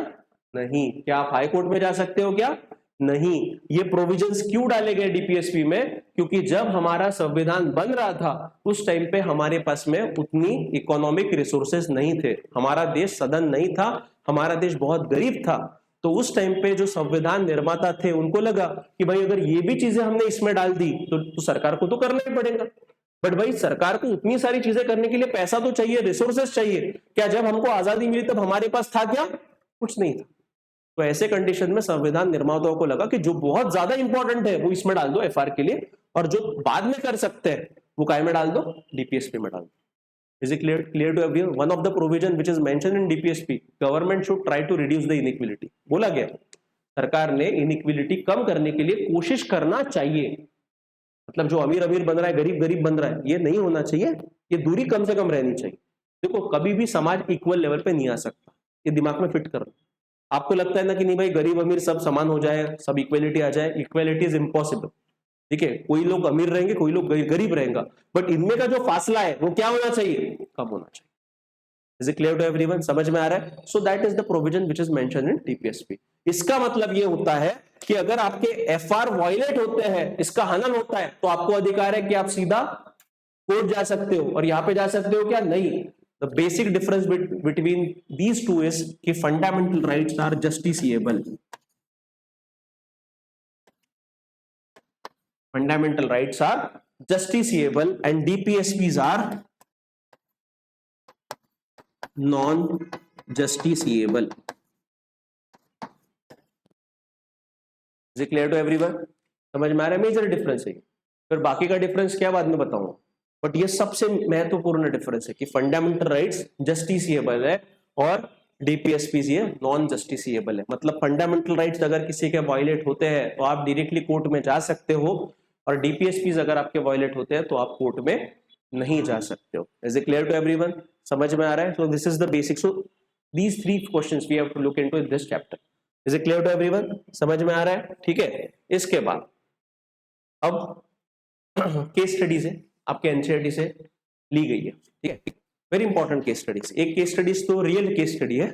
S1: नहीं। क्या आप हाई कोर्ट में जा सकते हो? क्या नहीं। ये प्रोविजंस क्यों डाले गए डीपीएसपी में? क्योंकि जब हमारा संविधान बन रहा था उस टाइम पे हमारे पास में उतनी इकोनॉमिक रिसोर्सेज नहीं थे, हमारा देश सदन नहीं था, हमारा देश बहुत गरीब था। तो उस टाइम पे जो संविधान निर्माता थे उनको लगा कि भाई अगर ये भी चीजें हमने इसमें डाल दी तो सरकार को तो करना ही पड़ेगा। बट भाई सरकार को उतनी सारी चीजें करने के लिए पैसा तो चाहिए, रिसोर्सेस चाहिए। क्या जब हमको आजादी मिली तब हमारे पास था क्या? कुछ नहीं था। तो ऐसे कंडीशन में संविधान निर्माताओं को लगा कि जो बहुत ज्यादा इंपॉर्टेंट है वो इसमें डाल दो एफआर के लिए, और जो बाद में कर सकते हैं वो काय में डाल दो? डीपीएसपी में डाल दो। Is it clear to everyone? One of the provision which is mentioned in DPSP, government should try to reduce the inequality। बोला गया सरकार ने इनइक्विलिटी कम करने के लिए कोशिश करना चाहिए। मतलब जो अमीर अमीर बन रहा है, गरीब गरीब बन रहा है, ये नहीं होना चाहिए। ये दूरी कम से कम रहनी चाहिए। देखो कभी भी समाज इक्वल लेवल पे नहीं आ सकता, ये दिमाग में फिट करो। आपको लगता है ना कि नहीं भाई गरीब अमीर सब समान हो जाए, सब इक्वेलिटी आ जाए, इक्वेलिटी इज इम्पॉसिबल। ठीक है, कोई लोग अमीर रहेंगे, कोई लोग गरीब रहेंगा, बट इनमें का जो फासला है वो क्या होना चाहिए? कम होना चाहिए। Is it clear to everyone? समझ में आ रहा है? So that is the provision which is mentioned in DPSP. इसका मतलब ये होता है कि अगर आपके एफआर वायलेट होते हैं, इसका हनन होता है, तो आपको अधिकार है कि आप सीधा कोर्ट जा सकते हो। और यहां पे जा सकते हो क्या? नहीं। The basic difference between these two is कि fundamental rights are justiciable. Fundamental rights are justiciable and DPSPs are non-justiciable। Is it clear to everyone? समझ में आ रहा है? मेजर डिफरेंस है। फिर बाकी का डिफरेंस क्या बाद में बताऊंगा, बट ये सबसे महत्वपूर्ण डिफरेंस है कि फंडामेंटल राइट्स जस्टिसिएबल है और डीपीएसपी ये नॉन जस्टिसिएबल है। मतलब फंडामेंटल राइट्स अगर किसी के वायलेट होते हैं तो आप डायरेक्टली कोर्ट में जा सकते हो, और डीपीएसपी अगर आपके वायलेट होते हैं तो आप कोर्ट में नहीं जा सकते हो। Is it clear to everyone? समझ में आ रहा है? So this is the basic. So these three questions we have to look into this chapter. Is it clear to everyone? समझ में आ रहा है? ठीक है, इसके बाद अब केस स्टडीज है, आपके एनसीईआरटी से ली गई है। ठीक है, वेरी इंपॉर्टेंट केस स्टडीज। एक केस स्टडीज तो रियल केस स्टडी है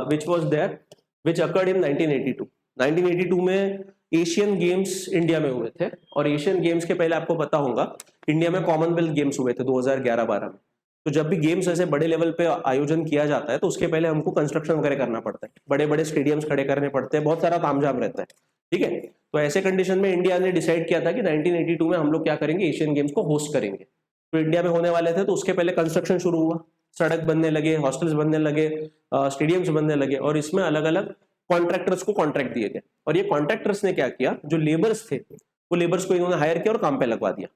S1: which was there which occurred in 1982। 1982 में एशियन गेम्स इंडिया में हुए थे, और एशियन गेम्स के पहले आपको पता होगा इंडिया में कॉमनवेल्थ गेम्स हुए थे 2011-12 में। तो जब भी गेम्स ऐसे बड़े लेवल पे आयोजन किया जाता है तो उसके पहले हमको कंस्ट्रक्शन वगैरह करना पड़ता है, बड़े बड़े स्टेडियम्स खड़े करने पड़ते हैं, बहुत सारा तामझाम रहता है। ठीक है, तो ऐसे कंडीशन में इंडिया ने डिसाइड किया था कि 1982 में हम लोग क्या करेंगे, एशियन गेम्स को होस्ट करेंगे। तो इंडिया में होने वाले थे, तो उसके पहले कंस्ट्रक्शन शुरू हुआ, सड़क बनने लगे, हॉस्टल्स बनने लगे, स्टेडियम्स बनने लगे, और इसमें अलग अलग कॉन्ट्रैक्टर्स को कॉन्ट्रैक्ट दिए गए। और ये कॉन्ट्रैक्टर्स ने क्या किया, जो लेबर्स थे वो लेबर्स को इन्होंने हायर किया और काम पे लगवा दिया।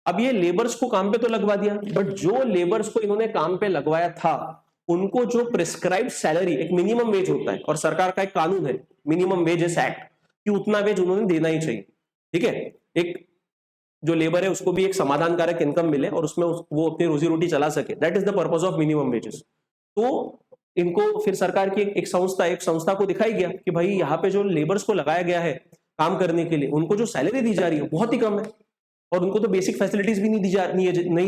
S1: अब ये लेबर्स को काम पे तो लगवा दिया, बट जो लेबर्स को इन्होंने काम पे लगवाया था उनको जो प्रिस्क्राइब्ड सैलरी, एक मिनिमम वेज होता है, और सरकार का एक कानून है मिनिमम वेजेस एक्ट, कि उतना वेज उन्होंने देना ही चाहिए, ठीक है। एक जो लेबर है उसको भी एक समाधानकारक इनकम मिले और उसमें वो अपनी रोजी रोटी चला सके, that is the purpose of minimum wages. तो इनको फिर सरकार की एक संस्था को दिखाई गया कि भाई यहाँ पे जो लेबर्स को लगाया गया है काम करने के लिए, उनको जो सैलरी दी जा रही है बहुत ही कम है, और उनको तो बेसिक फैसिलिटीज भी नहीं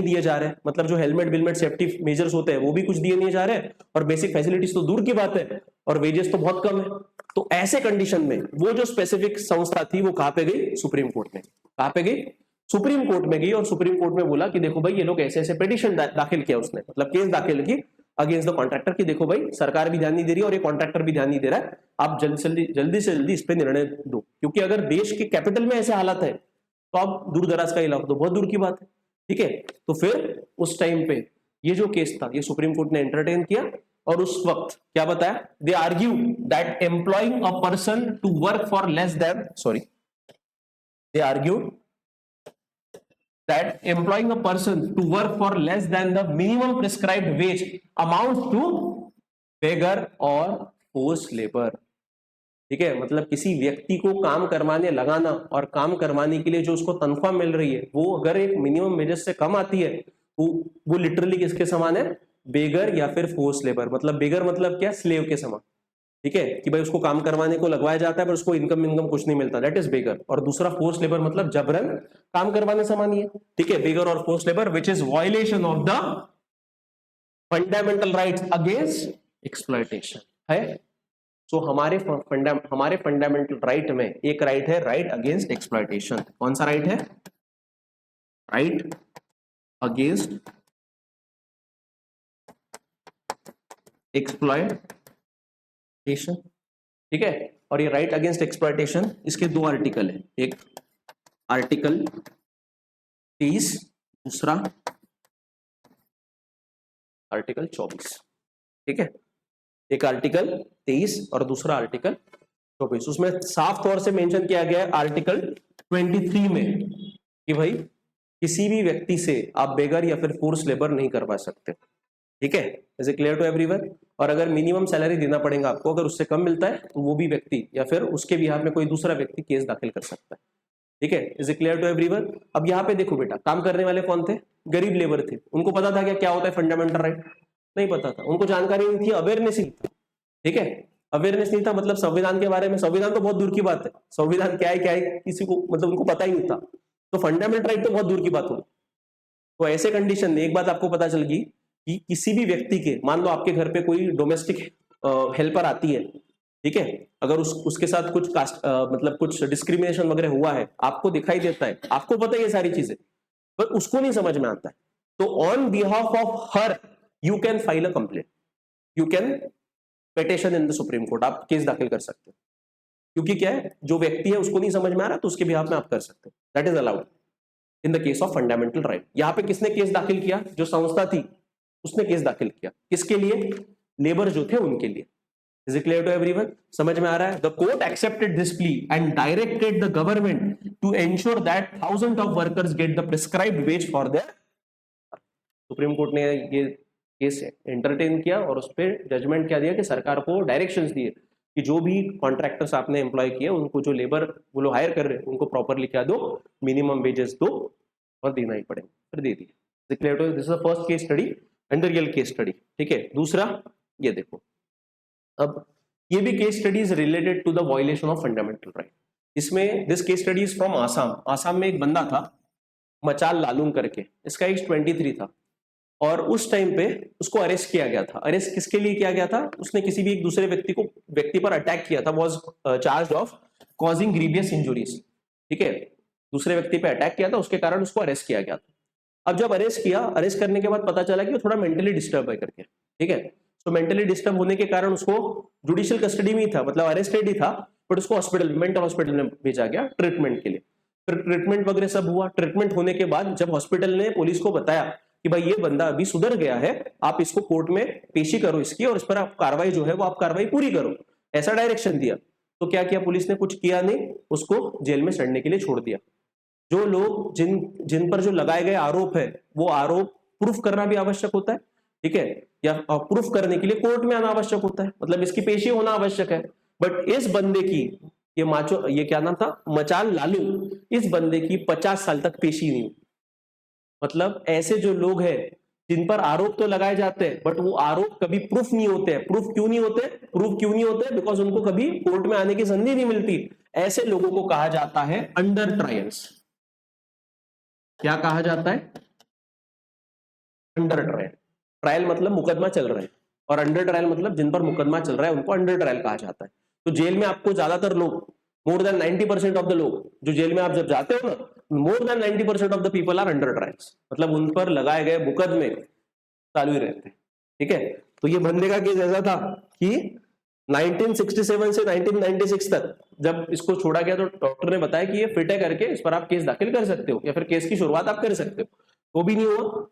S1: दिए जा रहे हैं। मतलब जो हेलमेट सेफ्टी मेजर्स होते हैं वो भी कुछ दिए नहीं जा रहे हैं, और बेसिक फैसिलिटीज तो दूर की बात है, और वेजेस तो बहुत कम है। तो ऐसे कंडीशन में वो जो स्पेसिफिक संस्था थी वो कहाँ पे गई? सुप्रीम कोर्ट में। कहाँ पे गई? सुप्रीम कोर्ट में गई, और सुप्रीम कोर्ट में बोला कि देखो भाई ये लोग ऐसे ऐसे पिटीशन दाखिल किया उसने, मतलब केस दाखिल की अगेंस्ट द कॉन्ट्रैक्टर कि देखो भाई सरकार भी ध्यान नहीं दे रही और ये कॉन्ट्रैक्टर भी ध्यान नहीं दे रहा है, आप जल्दी से जल्दी इस पे निर्णय दो, क्योंकि अगर देश के कैपिटल में ऐसे हालात है तो आप दूर दराज का इलाका तो बहुत दूर की बात है, ठीक है। तो फिर उस टाइम पे ये जो केस था ये सुप्रीम कोर्ट ने एंटरटेन किया, और उस वक्त क्या बताया? They argue that employing a person to work for less than they argue that employing a person to work for less than the minimum prescribed wage amounts to beggar or forced labor, ठीक है। मतलब किसी व्यक्ति को काम करवाने लगाना और काम करवाने के लिए जो उसको तनख्वाह मिल रही है वो अगर एक मिनिमम वेजेस से कम आती है वो लिटरली किसके समान है? बेगर या फिर फोर्स लेबर। मतलब बेगर मतलब क्या? स्लेव के समान, ठीक है, कि भाई उसको काम करवाने को लगवाया जाता है पर उसको इनकम कुछ नहीं मिलता, दैट इज बेगर। और दूसरा फोर्स लेबर मतलब जबरन काम करवाने समान ही है, ठीक है। बेगर और force labour which is violation of the fundamental rights against exploitation है। सो हमारे फंडामेंटल राइट में एक राइट है राइट अगेंस्ट एक्सप्लॉयटेशन। कौन सा राइट है? राइट अगेंस्ट एक्सप्लॉयटेशन, ठीक है। और ये राइट अगेंस्ट एक्सप्लॉयटेशन, इसके दो आर्टिकल है, एक आर्टिकल 30, दूसरा आर्टिकल 24, ठीक है। एक आर्टिकल 23 और दूसरा आर्टिकल 24। उसमें साफ तौर से मेंशन किया गया है आर्टिकल 23 में कि भाई किसी भी व्यक्ति से आप बेगर या फिर फोर्स लेबर नहीं करवा सकते, ठीक है। Is it clear to everyone? और अगर मिनिमम सैलरी देना पड़ेगा आपको, अगर उससे कम मिलता है तो वो भी व्यक्ति या फिर उसके बिहाफ में कोई दूसरा व्यक्ति केस दाखिल कर सकता है, ठीक है। Is it clear to everyone? अब यहाँ पे देखो बेटा, काम करने वाले कौन थे? गरीब लेबर थे। उनको पता था क्या होता है फंडामेंटल राइट? नहीं पता था, उनको जानकारी नहीं थी, अवेयरनेस ही था, ठीक है। अवेयरनेस नहीं था, मतलब संविधान के बारे में, संविधान तो बहुत दूर की बात है, संविधान क्या है किसी को मतलब उनको पता ही नहीं था, तो फंडामेंटल राइट तो बहुत दूर की बात होगी। तो ऐसे कंडीशन में एक बात आपको पता चल गई कि किसी भी व्यक्ति के, मान लो आपके घर पे कोई डोमेस्टिक हेल्पर आती है, ठीक है, अगर उसके साथ कुछ कास्ट मतलब कुछ डिस्क्रिमिनेशन वगैरह हुआ है, आपको दिखाई देता है, आपको पता है ये सारी चीजें, पर उसको नहीं समझ में आता है, तो on behalf of her you can file a complaint, you can petition in the supreme court, आप केस दाखिल कर सकते हो। क्योंकि क्या है, जो व्यक्ति है उसको नहीं समझ में आ रहा तो उसके बिहाफ में आप कर सकते हो, that is allowed in the case of fundamental right. यहां पे किसने केस दाखिल किया? जो संस्था थी उसने केस दाखिल किया, किसके लिए? लेबर जो थे उनके लिए। Is it clear to everyone? समझ में आ रहा है? The court accepted this plea and directed the government to ensure that thousand of workers get the prescribed wage for their. Supreme court ने ये केस एंटरटेन किया और उस पर जजमेंट क्या दिया कि सरकार को डायरेक्शंस दिए कि जो भी कॉन्ट्रैक्टर्स आपने एम्प्लॉय किए उनको, जो लेबर वो लोग हायर कर रहे हैं, उनको प्रॉपरली क्या दो? मिनिमम वेजेस दो, और देना ही पड़ेगा, फिर दे दिए। This is the first case study and the real case study, ठीक है। दूसरा ये देखो, अब ये भी case study is related to the violation of fundamental right. इसमें this case study is from Assam. Assam में एक बंदा था मचाल लालूंग करके, इसका एज 23 था, और उस टाइम पे उसको अरेस्ट किया गया था। अरेस्ट किसके लिए किया गया था? उसने किसी भी एक दूसरे व्यक्ति पर अटैक किया था, was charge of causing grievous injuries, ठीक है। दूसरे व्यक्ति पे अटैक किया था, उसके कारण उसको अरेस्ट किया गया था। अब जब अरेस्ट किया, अरेस्ट करने के बाद पता चला कि वो थोड़ा मेंटली डिस्टर्ब है करके, ठीक है। तो मेंटली डिस्टर्ब होने के कारण उसको जुडिशियल कस्टडी में ही था, मतलब अरेस्टेड ही था, बट उसको मेंटल हॉस्पिटल में भेजा गया ट्रीटमेंट के लिए। फिर ट्रीटमेंट वगैरह सब हुआ। ट्रीटमेंट होने के बाद जब हॉस्पिटल ने पुलिस को बताया कि भाई ये बंदा अभी सुधर गया है, आप इसको कोर्ट में पेशी करो इसकी, और इस पर आप कार्रवाई जो है वो आप कार्रवाई पूरी करो, ऐसा डायरेक्शन दिया, तो क्या किया पुलिस ने? कुछ किया नहीं, उसको जेल में सड़ने के लिए छोड़ दिया। जो लोग जिन पर जो लगाए गए आरोप है, वो आरोप प्रूफ करना भी आवश्यक होता है, ठीक है, या प्रूफ करने के लिए कोर्ट में आना आवश्यक होता है, मतलब इसकी पेशी होना आवश्यक है। बट इस बंदे की ये क्या नाम था, मचाल लालू, इस बंदे की 50 साल तक पेशी नहीं हुई। मतलब ऐसे जो लोग हैं जिन पर आरोप तो लगाए जाते हैं बट वो आरोप कभी प्रूफ नहीं होते हैं। प्रूफ क्यों नहीं होते? बिकॉज उनको कभी कोर्ट में आने की संधि नहीं मिलती। ऐसे लोगों को कहा जाता है अंडर ट्रायल्स। क्या कहा जाता है? Under trial. ट्रायल मतलब मुकदमा चल रहा है, और अंडर ट्रायल मतलब जिन पर मुकदमा चल रहा है उनको अंडर ट्रायल कहा जाता है। तो जेल में आपको ज्यादातर लोग, मोर देन 90% ऑफ द लोग जो जेल में आप जब जाते हो ना, more than 90% of the people are under trials. मतलब उन पर लगाए गए मुकदमे चालू ही रहते हैं। ठीक है, तो ये बंदे का केस ऐसा था कि 1967 से 1996 तक जब इसको छोड़ा गया तो डॉक्टर ने बताया कि ये फिट है करके इस पर आप केस दाखिल कर सकते हो या फिर केस की शुरुआत आप कर सकते हो। वो भी नहीं हुआ।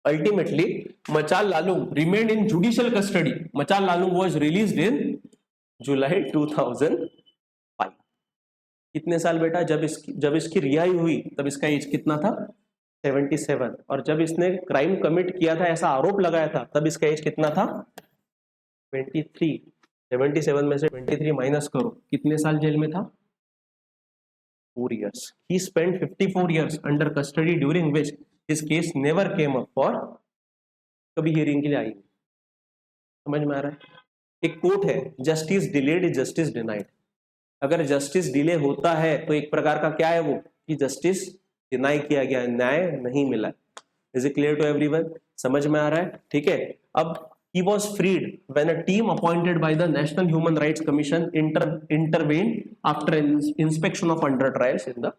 S1: Ultimately Machal Lalu remained in judicial custody. Machal Lalu was released in July 2005। कितने साल बेटा? जब इसकी रिहाई हुई तब इसका एज कितना था? 77। और जब इसने क्राइम कमिट किया था, ऐसा आरोप लगाया था, तब इसका एज कितना था? 23। 77 में से 23 माइनस करो, कितने साल जेल में था? 4 years. He spent 54 years under custody during which his case never came up for, कभी हियरिंग के लिए आई। समझ में आ रहा है? एक कोट है, justice delayed is justice denied. अगर जस्टिस डिले होता है तो एक प्रकार का क्या है वो, कि जस्टिस डिनाई किया गया, न्याय नहीं मिला। Is it clear to everyone? समझ में आ रहा है? ठीक है। अब he was freed when a team appointed by the National Human Rights Commission intervened after inspection of under trials in the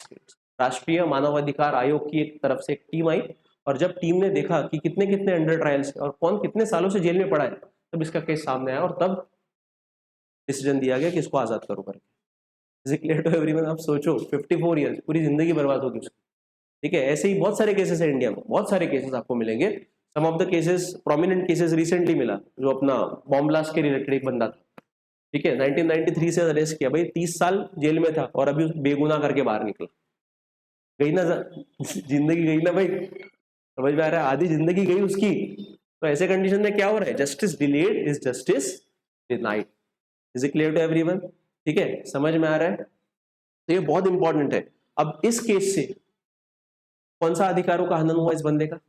S1: states. राष्ट्रीय मानवाधिकार आयोग की एक तरफ से एक टीम आई, और जब टीम ने देखा कि कितने कितने अंडर ट्रायल्स और कौन कितने सालों से जेल में पड़ा है, तब इसका केस सामने आया और तब डिसीजन दिया गया कि इसको आजाद करो करके। Is it clear to everyone? आप सोचो 54 ईयर्स, पूरी जिंदगी बर्बाद होगी उसकी। ठीक है, ऐसे ही बहुत सारे केसेस है इंडिया में, बहुत सारे केसेस आपको मिलेंगे। Some of the cases, prominent cases recently मिला, जो अपना बॉम्ब ब्लास्ट के रिलेटेड एक बंदा था। ठीक है, 1993 से अरेस्ट किया भाई, 30 साल जेल में था और अभी बेगुनाह करके बाहर निकला। गई ना जिंदगी, गई ना भाई। समझ में आ रहा है? आधी जिंदगी गई उसकी। तो ऐसे कंडीशन में क्या हो रहा है? Justice delayed is justice denied. Is it clear to everyone? ठीक है, समझ में आ रहा है? तो ये बहुत इंपॉर्टेंट है। अब इस केस से कौन सा अधिकारों का हनन हुआ इस बंदे का?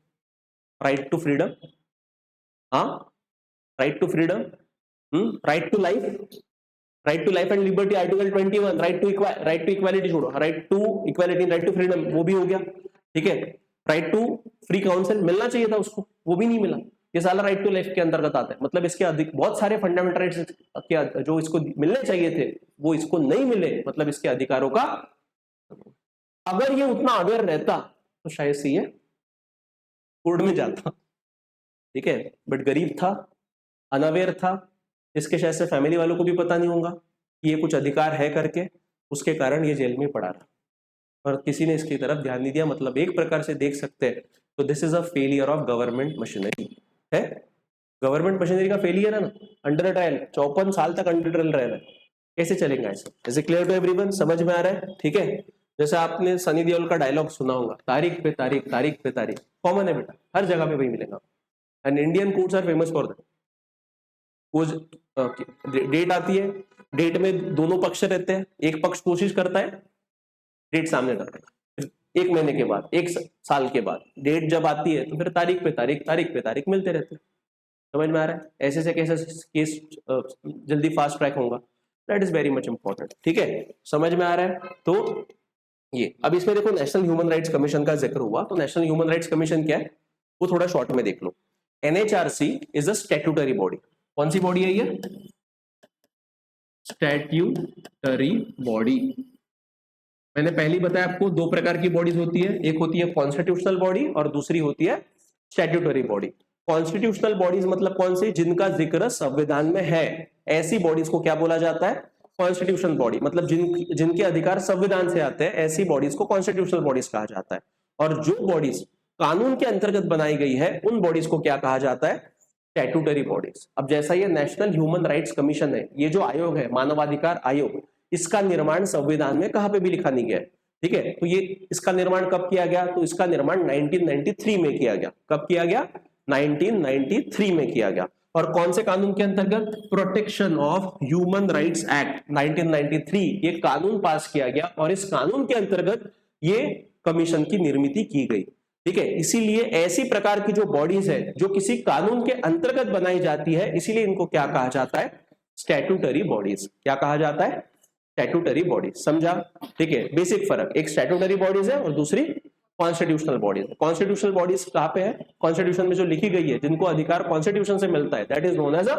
S1: राइट टू फ्रीडम, हाँ, right to freedom, right to life and liberty, article 21, right to equality छोड़ो, right to equality, right to freedom, वो भी हो गया। ठीक है, राइट टू फ्री काउंसिल मिलना चाहिए था उसको, वो भी नहीं मिला। ये साला राइट टू लाइफ के अंतर्गत आता है। मतलब इसके अधिक बहुत सारे फंडामेंटल राइट्स जो इसको मिलने चाहिए थे वो इसको नहीं मिले, मतलब इसके अधिकारों का। अगर ये उतना अवेयर रहता तो शायद से ये कोर्ट में जाता। ठीक है, बट गरीब था, अनअवेयर था, इसके शायद से फैमिली वालों को भी पता नहीं होगा कि ये कुछ अधिकार है करके, उसके कारण ये जेल में पड़ा रहा और किसी ने इसकी तरफ ध्यान नहीं दिया। मतलब एक प्रकार से देख सकते हैं तो this is a failure of government machinery है। गवर्नमेंट मशीनरी का फेलियर है ना। अंडर ट्रायल 54 साल तक अंडर ट्रायल रह रहा है, कैसे चलेगा ऐसे? Is it clear to everyone? समझ में आ रहा है? ठीक है, जैसे आपने सनी देओल का डायलॉग सुना होगा, तारीख पे तारीख, तारीख पे तारीख, कॉमन है बेटा, हर जगह पे वही मिलेगा। And Indian courts are famous for that. वो डेट आती है, डेट में दोनों पक्ष रहते हैं, एक पक्ष कोशिश करता है, डेट सामने रखता है, फिर 1 महीने के बाद, 1 साल के बाद डेट जब आती है तो फिर तारीख पे तारीख, तारीख पे तारीख मिलते रहते हैं। समझ में आ रहा है? ऐसे से कैसे केस जल्दी फास्ट ट्रैक होगा, that is very much important. ठीक है, समझ में आ रहा है? तो ये अब इसमें देखो नेशनल ह्यूमन राइट्स कमीशन का जिक्र हुआ, तो नेशनल ह्यूमन राइट्स कमीशन क्या है वो थोड़ा शॉर्ट में देख लो। NHRC is a statutory body. कौन सी बॉडी है ये? Statutory body. मैंने पहले बताया आपको 2 प्रकार की बॉडीज होती है, एक होती है कॉन्स्टिट्यूशनल बॉडी और दूसरी होती है स्टैट्यूटरी बॉडी। कॉन्स्टिट्यूशनल बॉडीज मतलब कौन सी? जिनका जिक्र संविधान में है, ऐसी बॉडीज को क्या बोला जाता है? Constitutional body. मतलब जिनके अधिकार संविधान से आते हैं, ऐसी बॉडीज को कॉन्स्टिट्यूशनल बॉडीज कहा जाता है। और जो बॉडीज कानून के अंतर्गत बनाई गई है उन बॉडीज को क्या कहा जाता है? Statutory bodies. अब जैसा ये नेशनल ह्यूमन राइट्स कमीशन है, ये जो आयोग है मानवाधिकार आयोग, इसका निर्माण संविधान में कहां पे भी लिखा नहीं गया है। ठीक है, तो ये इसका निर्माण कब किया गया? तो इसका निर्माण 1993 में किया गया। कब किया गया? 1993 में किया गया। और कौन से कानून के अंतर्गत? Protection of human rights act 1993 ये कानून पास किया गया और इस कानून के अंतर्गत ये कमीशन की निर्मित की गई। ठीक है, इसीलिए ऐसी प्रकार की जो बॉडीज है जो किसी कानून के अंतर्गत बनाई जाती है, इसीलिए इनको क्या कहा जाता है? Statutory bodies. क्या कहा जाता है? Statutory bodies. समझा? ठीक है, बेसिक फर्क, एक स्टैट्यूटरी बॉडीज है और दूसरी कॉन्स्टिट्यूशनल बॉडीज। कॉन्स्टिट्यूशनल बॉडीज कहां पे है? कॉन्स्टिट्यूशन में जो लिखी गई है, जिनको अधिकार कॉन्स्टिट्यूशन से मिलता है, that is known as a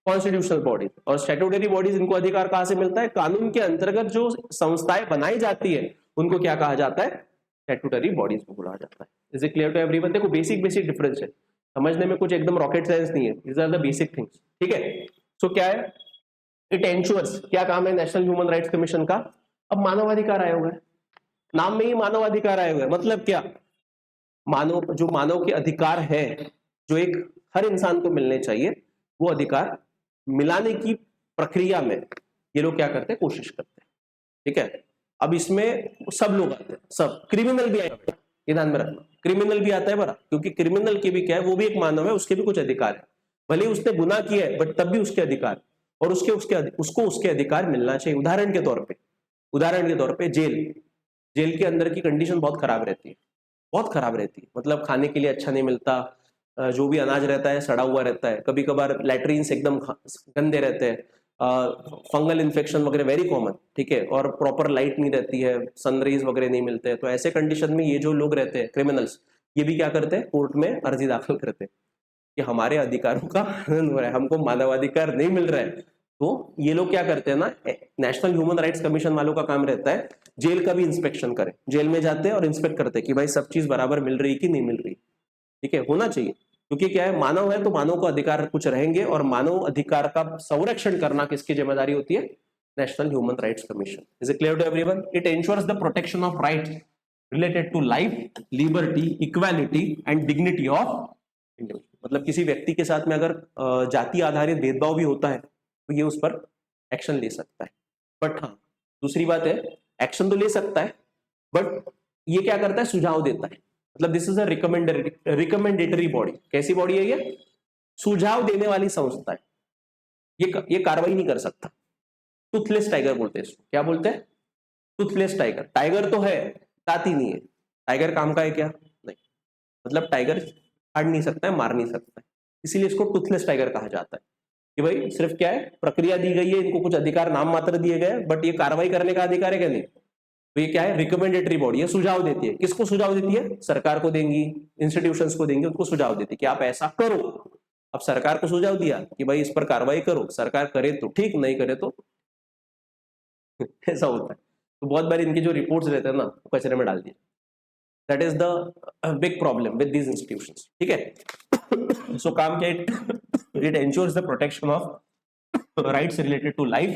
S1: constitutional bodies. और स्टैट्यूटरी बॉडीज, इनको अधिकार कहां से मिलता है? कानून के अंतर्गत जो संस्थाएं बनाई जाती है उनको क्या कहा जाता है? स्टैट्यूटरी बॉडीज को बोला जाता है। Is it clear to everyone? देखो बेसिक डिफरेंस है, समझने में कुछ एकदम रॉकेट साइंस नहीं है, these are the basic things. ठीक है, सो क्या है? इट एंश्योर्स, क्या काम है नेशनल ह्यूमन राइट्स कमीशन का? अब मानवाधिकार आयोग है, नाम में ही मानवाधिकार आयोग है, मतलब क्या? मानव के अधिकार है जो एक हर इंसान को मिलने चाहिए, वो अधिकार मिलाने की प्रक्रिया में ये लोग क्या करते हैं? कोशिश करते हैं। ठीक है, अब इसमें सब लोग आते हैं, सब, क्रिमिनल भी आएगा, ये ध्यान में रखना, क्रिमिनल भी आता है बड़ा, क्योंकि क्रिमिनल के भी क्या है, वो भी एक मानव है, उसके भी कुछ अधिकार है, भले ही उसने गुनाह किया है बट तब भी उसके अधिकार और उसको उसके अधिकार मिलना चाहिए। उदाहरण के तौर पे जेल के अंदर की कंडीशन बहुत खराब रहती है, बहुत खराब रहती है, मतलब खाने के लिए अच्छा नहीं मिलता, जो भी अनाज रहता है सड़ा हुआ रहता है, कभी कभार लैट्रिन्स एकदम गंदे रहते हैं, फंगल इन्फेक्शन वगैरह वेरी कॉमन। ठीक है, और प्रॉपर लाइट नहीं रहती है, सनरेज वगैरह नहीं मिलते हैं, तो ऐसे कंडीशन में ये जो लोग रहते हैं क्रिमिनल्स, ये भी क्या करते हैं? कोर्ट में अर्जी दाखिल करते हैं कि हमारे अधिकारों का हनन हो रहा है, हमको मानवाधिकार नहीं मिल रहा है। तो ये लोग क्या करते हैं ना, नेशनल ह्यूमन राइट्स कमीशन वालों का काम रहता है जेल का भी इंस्पेक्शन करें, जेल में जाते हैं और इंस्पेक्ट करते हैं कि भाई सब चीज बराबर मिल रही कि नहीं मिल रही। ठीक है, होना चाहिए, क्योंकि क्या है, मानव है तो मानव को अधिकार कुछ रहेंगे, और मानव अधिकार का संरक्षण करना किसकी जिम्मेदारी होती है? National human rights commission. Is it clear to everyone? It ensures the protection of rights related to life, liberty, equality and dignity of individual. मतलब किसी व्यक्ति के साथ में अगर जाति आधारित भेदभाव भी होता है तो ये उस पर एक्शन ले सकता है। बट हाँ, दूसरी बात है, एक्शन तो ले सकता है बट ये क्या करता है? सुझाव देता है। मतलब this is a recommendatory body. कैसी बॉडी है ये? सुझाव देने वाली संस्था है, ये कार्रवाई नहीं कर सकता। टूथलेस टाइगर बोलते हैं इसको। क्या बोलते हैं? Toothless tiger. टाइगर तो है, दांत ही नहीं है। टाइगर काम का है क्या? नहीं, मतलब टाइगर काट नहीं सकता है, मार नहीं सकता है, इसीलिए इसको टूथलेस टाइगर कहा जाता है कि भाई सिर्फ क्या है, प्रक्रिया दी गई है, इनको कुछ अधिकार नाम मात्र दिए गए, बट ये कार्रवाई करने का अधिकार है क्या? नहीं। तो ये क्या है? रिकमेंडेटरी बॉडी है, सुझाव देती है। किसको सुझाव देती है? सरकार को देंगी, इंस्टीट्यूशंस को देंगी, उनको सुझाव देती है कि आप ऐसा करो। अब सरकार को सुझाव दिया कि भाई इस पर कार्रवाई करो, सरकार करे तो ठीक, नहीं करे तो ऐसा होता है। तो बहुत बार इनके जो रिपोर्ट्स रहते हैं ना, वो कचरे में डाल दिए। That is the big problem with these institutions. ठीक है, सो काम क्या? It ensures the protection of rights related to life,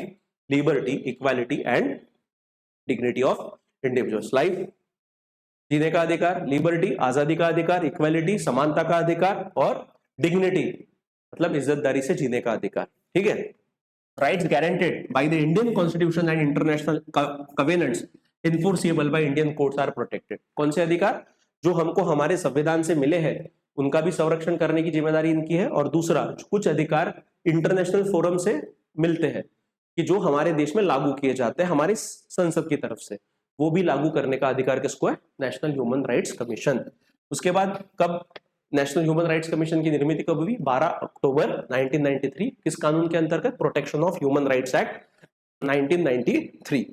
S1: liberty, equality and dignity of individuals. Life, जीने का अधिकार, लिबर्टी, आजादी का अधिकार, इक्वालिटी, समानता का अधिकार, और डिग्निटी मतलब इज्जतदारी से जीने का अधिकार। ठीक है, rights guaranteed by the Indian constitution and international covenants enforceable by Indian courts are protected. कौन से अधिकार? जो हमको हमारे संविधान से मिले हैं, उनका भी संरक्षण करने की जिम्मेदारी इनकी है। और दूसरा, कुछ अधिकार इंटरनेशनल फोरम से मिलते हैं कि जो हमारे देश में लागू किए जाते हैं हमारी संसद की तरफ से, वो भी लागू करने का अधिकार किसको है? National human rights commission. उसके बाद कब नेशनल ह्यूमन राइट्स कमीशन की निर्मित कब हुई? 12 अक्टूबर 1993। किस कानून के अंतर्गत? Protection of human rights act 1993।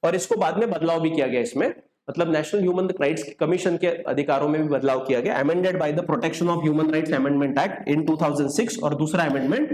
S1: और इसको बाद में बदलाव भी किया गया इसमें, मतलब नेशनल ह्यूमन राइट्स कमीशन के अधिकारों में भी बदलाव किया गया, amended by the protection of human rights amendment act in 2006, और दूसरा अमेंडमेंट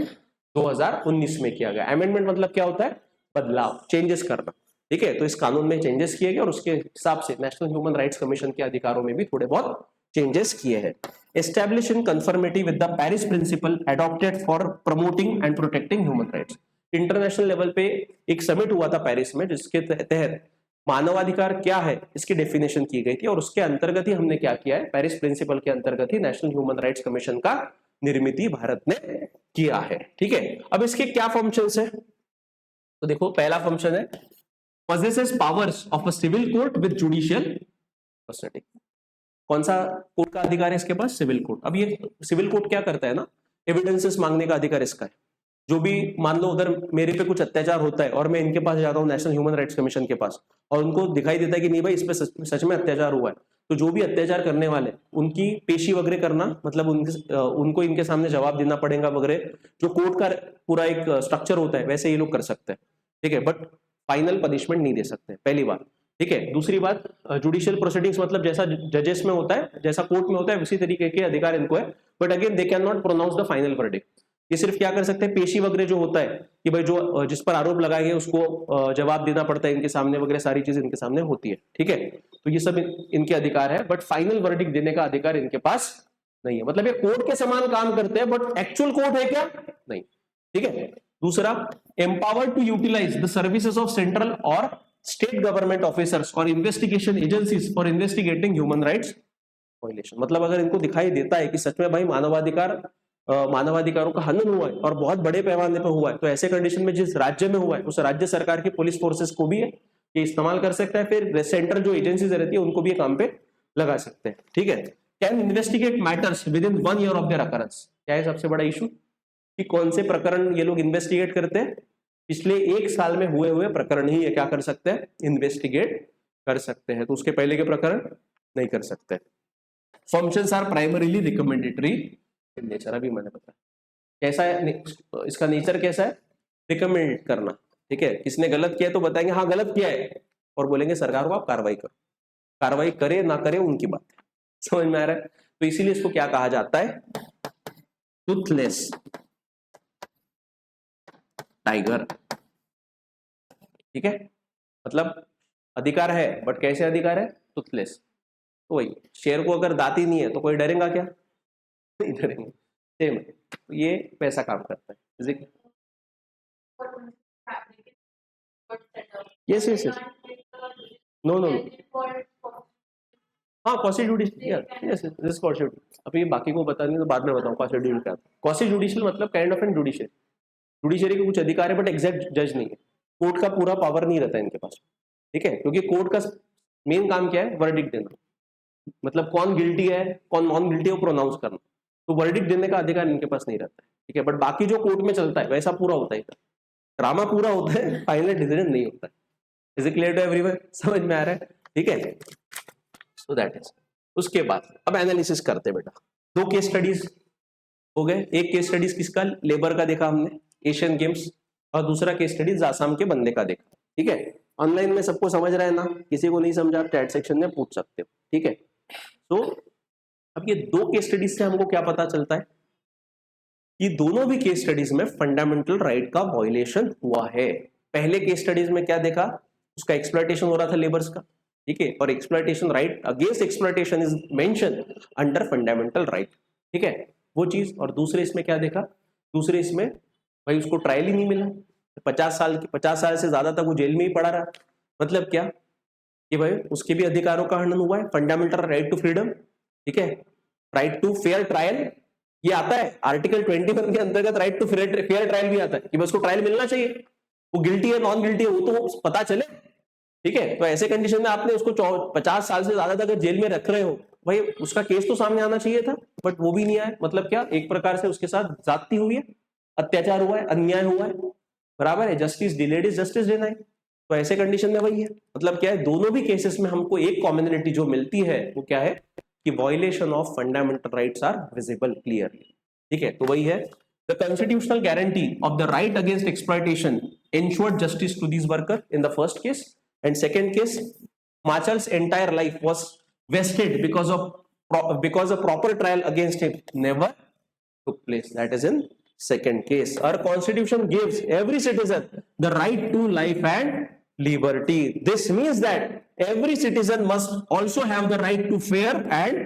S1: 2019 में किया गया। अमेंडमेंट मतलब क्या होता है? बदलाव, चेंजेस करना। ठीक है, तो इस कानून में चेंजेस किए गए और उसके हिसाब से नेशनल ह्यूमन राइट्स कमीशन के अधिकारों में भी थोड़े बहुत चेंजेस किए हैं। Establish in conformity with the Paris principle adopted for promoting and protecting human rights. International level पे एक समिट हुआ था पेरिस में, जिसके तहत मानवाधिकार क्या है इसकी डेफिनेशन की गई थी, और उसके अंतर्गत ही हमने क्या किया है? पेरिस प्रिंसिपल के अंतर्गत ही नेशनल ह्यूमन राइट्स कमीशन का निर्मित भारत ने किया है। ठीक है, अब इसके क्या फंक्शंस है? तो देखो, पहला फंक्शन है possesses powers of a civil court with judicial custody। कौन सा कोर्ट का अधिकार है इसके पास? Civil court. अब ये सिविल कोर्ट क्या करता है ना, एविडेंसेस मांगने का अधिकार इसका है। जो भी मान लो उधर मेरे पे कुछ अत्याचार होता है और मैं इनके पास जाता हूँ नेशनल ह्यूमन राइट्स कमीशन के पास, और उनको दिखाई देता है कि नहीं भाई इस पे सच में अत्याचार हुआ है, तो जो भी अत्याचार करने वाले उनकी पेशी वगैरह करना, मतलब उनको इनके सामने जवाब देना पड़ेगा वगैरह, जो कोर्ट का पूरा एक स्ट्रक्चर होता है वैसे ये लोग कर सकते हैं, ठीक है, बट फाइनल पनिशमेंट नहीं दे सकते, पहली बात, ठीक है। दूसरी बात, जुडिशियल प्रोसीडिंग्स मतलब जैसा जजेस में होता है, जैसा कोर्ट में होता है, उसी तरीके के अधिकार इनको है, but again they can not pronounce the final verdict. ये सिर्फ क्या कर सकते हैं, पेशी वगैरह जो होता है कि भाई जो जिस पर आरोप लगाए गए उसको जवाब देना पड़ता है इनके सामने वगैरह, सारी चीज इनके सामने होती है, ठीक है। तो ये सब इनके अधिकार है, बट फाइनल वर्डिक्ट देने का अधिकार इनके पास नहीं है। मतलब ये कोर्ट के समान काम करते हैं, बट एक्चुअल कोर्ट है क्या, नहीं, ठीक है। दूसरा, empowered to utilise the services of central और स्टेट गवर्नमेंट ऑफिसर्स और investigation agencies for investigating human rights violation. मतलब अगर इनको दिखाई देता है कि सच में भाई मानवाधिकारों का हनन हुआ है और बहुत बड़े पैमाने पर हुआ है, तो ऐसे कंडीशन में जिस राज्य में हुआ है उस राज्य सरकार की पुलिस फोर्सेस को भी ये इस्तेमाल कर सकता है, फिर सेंट्रल जो एजेंसीज रहती है उनको भी काम पे लगा सकते हैं, ठीक है। Can investigate matters with in 1 year of their occurrence. क्या है सबसे बड़ा इशू, कि कौन से प्रकरण ये लोग इन्वेस्टिगेट करते हैं, पिछले 1 साल में हुए प्रकरण ही ये क्या कर सकते हैं, इन्वेस्टिगेट कर सकते हैं, तो उसके पहले के प्रकरण नहीं कर सकते। Functions are primarily recommendatory in nature, अभी मैंने बताया कैसा है इसका नेचर, कैसा है, रिकमेंड करना, ठीक है। किसने गलत किया तो बताएंगे हाँ गलत किया है, और बोलेंगे सरकार को आप कार्रवाई करो, कार्रवाई करे ना करे उनकी बात है, समझ में आ रहा है। तो इसीलिए इसको क्या कहा जाता है, टूथलेस टाइगर, ठीक है। मतलब अधिकार है, बट कैसे अधिकार है, टूथलेस। तो वही शेर को अगर दांत ही नहीं है तो कोई डरेगा क्या, नहीं डरेंगे, सेम है। तो ये पैसा काम करता है। Yes yes yes, no no, हाँ quasi judicial, yes this quasi judicial. अभी बाकी को बता नहीं तो बाद में बताऊं क्वासी जुडिशियल क्या। क्वासी जुडिशियल मतलब kind of an judicial, judiciary के कुछ अधिकार है बट एग्जैक्ट जज नहीं है, कोर्ट का पूरा पावर नहीं रहता है इनके पास, ठीक है। क्योंकि कोर्ट का मेन काम क्या है, वर्डिक्ट देना, मतलब कौन गिल्टी है कौन नॉन गिल्टी है वो प्रोनाउंस करना, तो वर्डिक्ट देने का अधिकार इनके पास नहीं रहता है, ठीक है। बट बाकी जो कोर्ट में चलता है वैसा पूरा होता है, ड्रामा पूरा होता है, फाइनल डिसीजन नहीं होता है। Is it clear to everyone, समझ में आ रहा है, ठीक है। सो दैट इज, उसके बाद अब एनालिसिस करते हैं बेटा। 2 केस स्टडीज हो गए, एक केस स्टडीज किसका, लेबर का देखा हमने एशियन गेम्स, और दूसरा केस स्टडीज आसाम के बंदे का देखा, ठीक है। ऑनलाइन में सबको समझ रहा है ना, किसी को नहीं समझा आप चैट सेक्शन में पूछ सकते हो, ठीक है। तो अब ये 2 केस स्टडीज से हमको क्या पता चलता है, कि दोनों भी केस स्टडीज में फंडामेंटल राइट का वायलेशन हुआ है। पहले केस स्टडीज में क्या देखा, उसका एक्सप्लॉयटेशन हो रहा था लेबर्स का, ठीक है, और exploitation right against exploitation is mention under fundamental right, ठीक है, वो चीज। और दूसरे इसमें क्या देखा, दूसरे इसमें भाई उसको ट्रायल ही नहीं मिला, 50 साल से ज्यादा तक वो जेल में ही पड़ा रहा। मतलब क्या, कि भाई उसके भी अधिकारों का हनन हुआ है, फंडामेंटल राइट टू फ्रीडम, ठीक है, राइट टू फेयर ट्रायल, ये आता है आर्टिकल 21 के अंतर्गत, राइट टू फेयर ट्रायल भी आता है, कि बस उसको ट्रायल मिलना चाहिए, वो गिल्टी है नॉन गिल्टी है वो तो पता चले, ठीक है। तो ऐसे कंडीशन में आपने उसको 50 साल से ज्यादा तक जेल में रख रहे हो, भाई उसका केस तो सामने आना चाहिए था, बट वो भी नहीं आया। मतलब क्या, एक प्रकार से उसके साथ जाती हुई है, अत्याचार हुआ है, अन्याय हुआ है, बराबर है, justice delayed is justice denied. तो ऐसे कंडीशन में वही है, मतलब क्या है, दोनों भी केसेस में हमको एक कॉमनलिटी जो मिलती है वो क्या है, कि violation of fundamental rights are visible clearly, ठीक है। तो वही है, the constitutional guarantee of the right against exploitation ensured justice to these workers in the first case, and second case Machal's entire life was wasted because a proper trial against him never took place. That is in second case. Our constitution gives every citizen the right to life and liberty. This means that every citizen must also have the right to fair and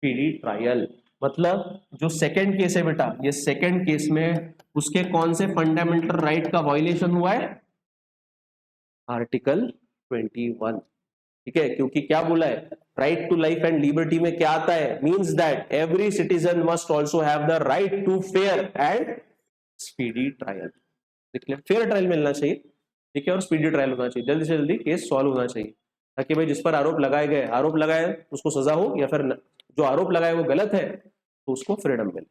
S1: speedy trial. मतलब जो second case है बेटा, ये second case में उसके कौन से fundamental right का वायलेशन हुआ है, आर्टिकल 21, ठीक है। क्योंकि क्या बोला है, right to life and liberty में क्या आता है, means that every citizen must also have the right to fair and speedy trial, fair trial मिलना चाहिए, ठीक है, और स्पीडी ट्रायल होना चाहिए, जल्दी से जल्दी केस सॉल्व होना चाहिए, ताकि भाई जिस पर आरोप लगाए उसको सजा हो, या फिर जो आरोप लगाए वो गलत है तो उसको फ्रीडम मिले,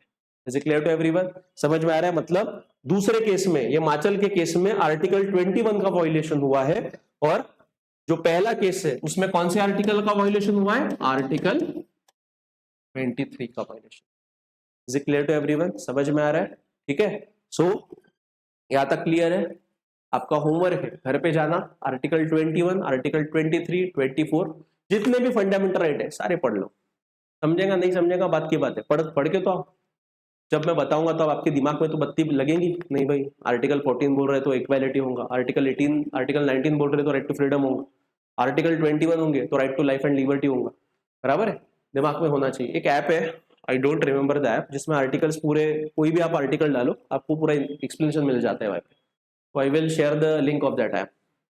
S1: is it clear to everyone? समझ में आ रहा है? मतलब दूसरे केस में, ये हिमाचल के केस में आर्टिकल 21 का वायलेशन हुआ है, और जो पहला केस है उसमें कौन से आर्टिकल का वायलेशन हुआ है? आर्टिकल 23 का violation. Is it clear to everyone? समझ में आ रहा है? ठीक है, सो यहां तक क्लियर है? आपका होमवर्क है घर पे जाना, आर्टिकल 21, आर्टिकल 23, 24, जितने भी फंडामेंटल राइट है सारे पढ़ लो। समझेगा नहीं समझेगा बात की बात है, पढ़ के तो आओ। जब मैं बताऊंगा तो आपके दिमाग में तो बत्ती लगेंगी, नहीं भाई आर्टिकल 14 बोल रहे तो इक्वालिटी होगा, आर्टिकल 18, आर्टिकल 19 बोल रहे तो राइट टू फ्रीडम होगा, आर्टिकल 21 होंगे तो right to life and liberty होगा। बराबर है, दिमाग में होना चाहिए। एक ऐप है, I don't remember the app, जिसमें आर्टिकल्स पूरे, कोई भी आप आर्टिकल डालो आपको पूरा एक्सप्लेनेशन मिल जाता है वहाँ पे। तो I will share the link of that app.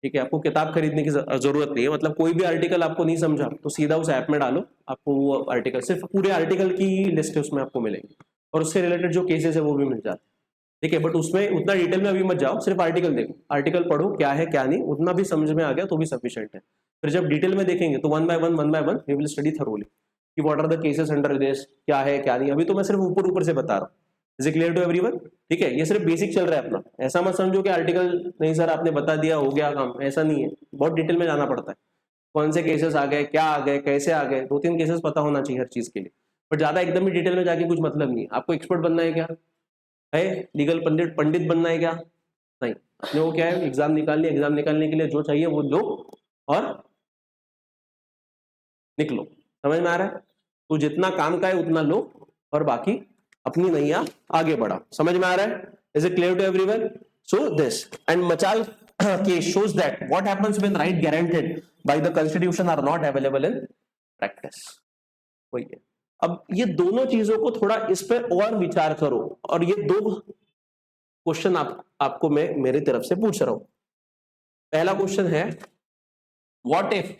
S1: ठीक है, आपको किताब खरीदने की जरूरत नहीं है, मतलब कोई भी आर्टिकल आपको नहीं समझा तो सीधा उस ऐप में डालो, आपको वो आर्टिकल, सिर्फ पूरे आर्टिकल की लिस्ट है उसमें आपको मिलेगी, और उससे रिलेटेड जो केसेस है वो भी मिल जाते हैं। ठीक है, बट उसमें उतना डिटेल में अभी मत जाओ, सिर्फ आर्टिकल देखो, आर्टिकल पढ़ो क्या है क्या नहीं, उतना भी समझ में आ गया तो भी सफिशिएंट है। फिर जब डिटेल में देखेंगे तो one by one we will study thoroughly कि what are the cases under this, क्या है क्या नहीं। अभी तो मैं सिर्फ ऊपर ऊपर से बता रहा हूँ। Is it clear to everyone? ठीक है, ये सिर्फ बेसिक चल रहा है अपना, ऐसा मत समझो कि आर्टिकल नहीं सर आपने बता दिया हो गया काम, ऐसा नहीं है, बहुत डिटेल में जाना पड़ता है। कौन से केसेस आ गए, क्या आ गए, कैसे आ गए, 2-3 केसेस पता होना चाहिए हर चीज के लिए, बट ज्यादा एकदम ही डिटेल में जाके कुछ मतलब नहीं है। आपको एक्सपर्ट बनना है क्या है, लीगल पंडित बनना है क्या? नहीं, अपने वो क्या है, एग्जाम निकालनी, एग्जाम निकालने के लिए जो चाहिए वो लो और निकलो। समझ में आ रहा है? तो जितना काम का है उतना लो और बाकी अपनी नैया आगे बढ़ा। समझ में आ रहा है? Is it clear to everyone? So this and Machal case shows that what happens when right guaranteed by the constitution are not available in practice। वही है। अब ये दोनों चीजों को थोड़ा इस पर और विचार करो, और ये दो क्वेश्चन आपको मैं मेरी तरफ से पूछ रहा हूं। पहला क्वेश्चन है, what if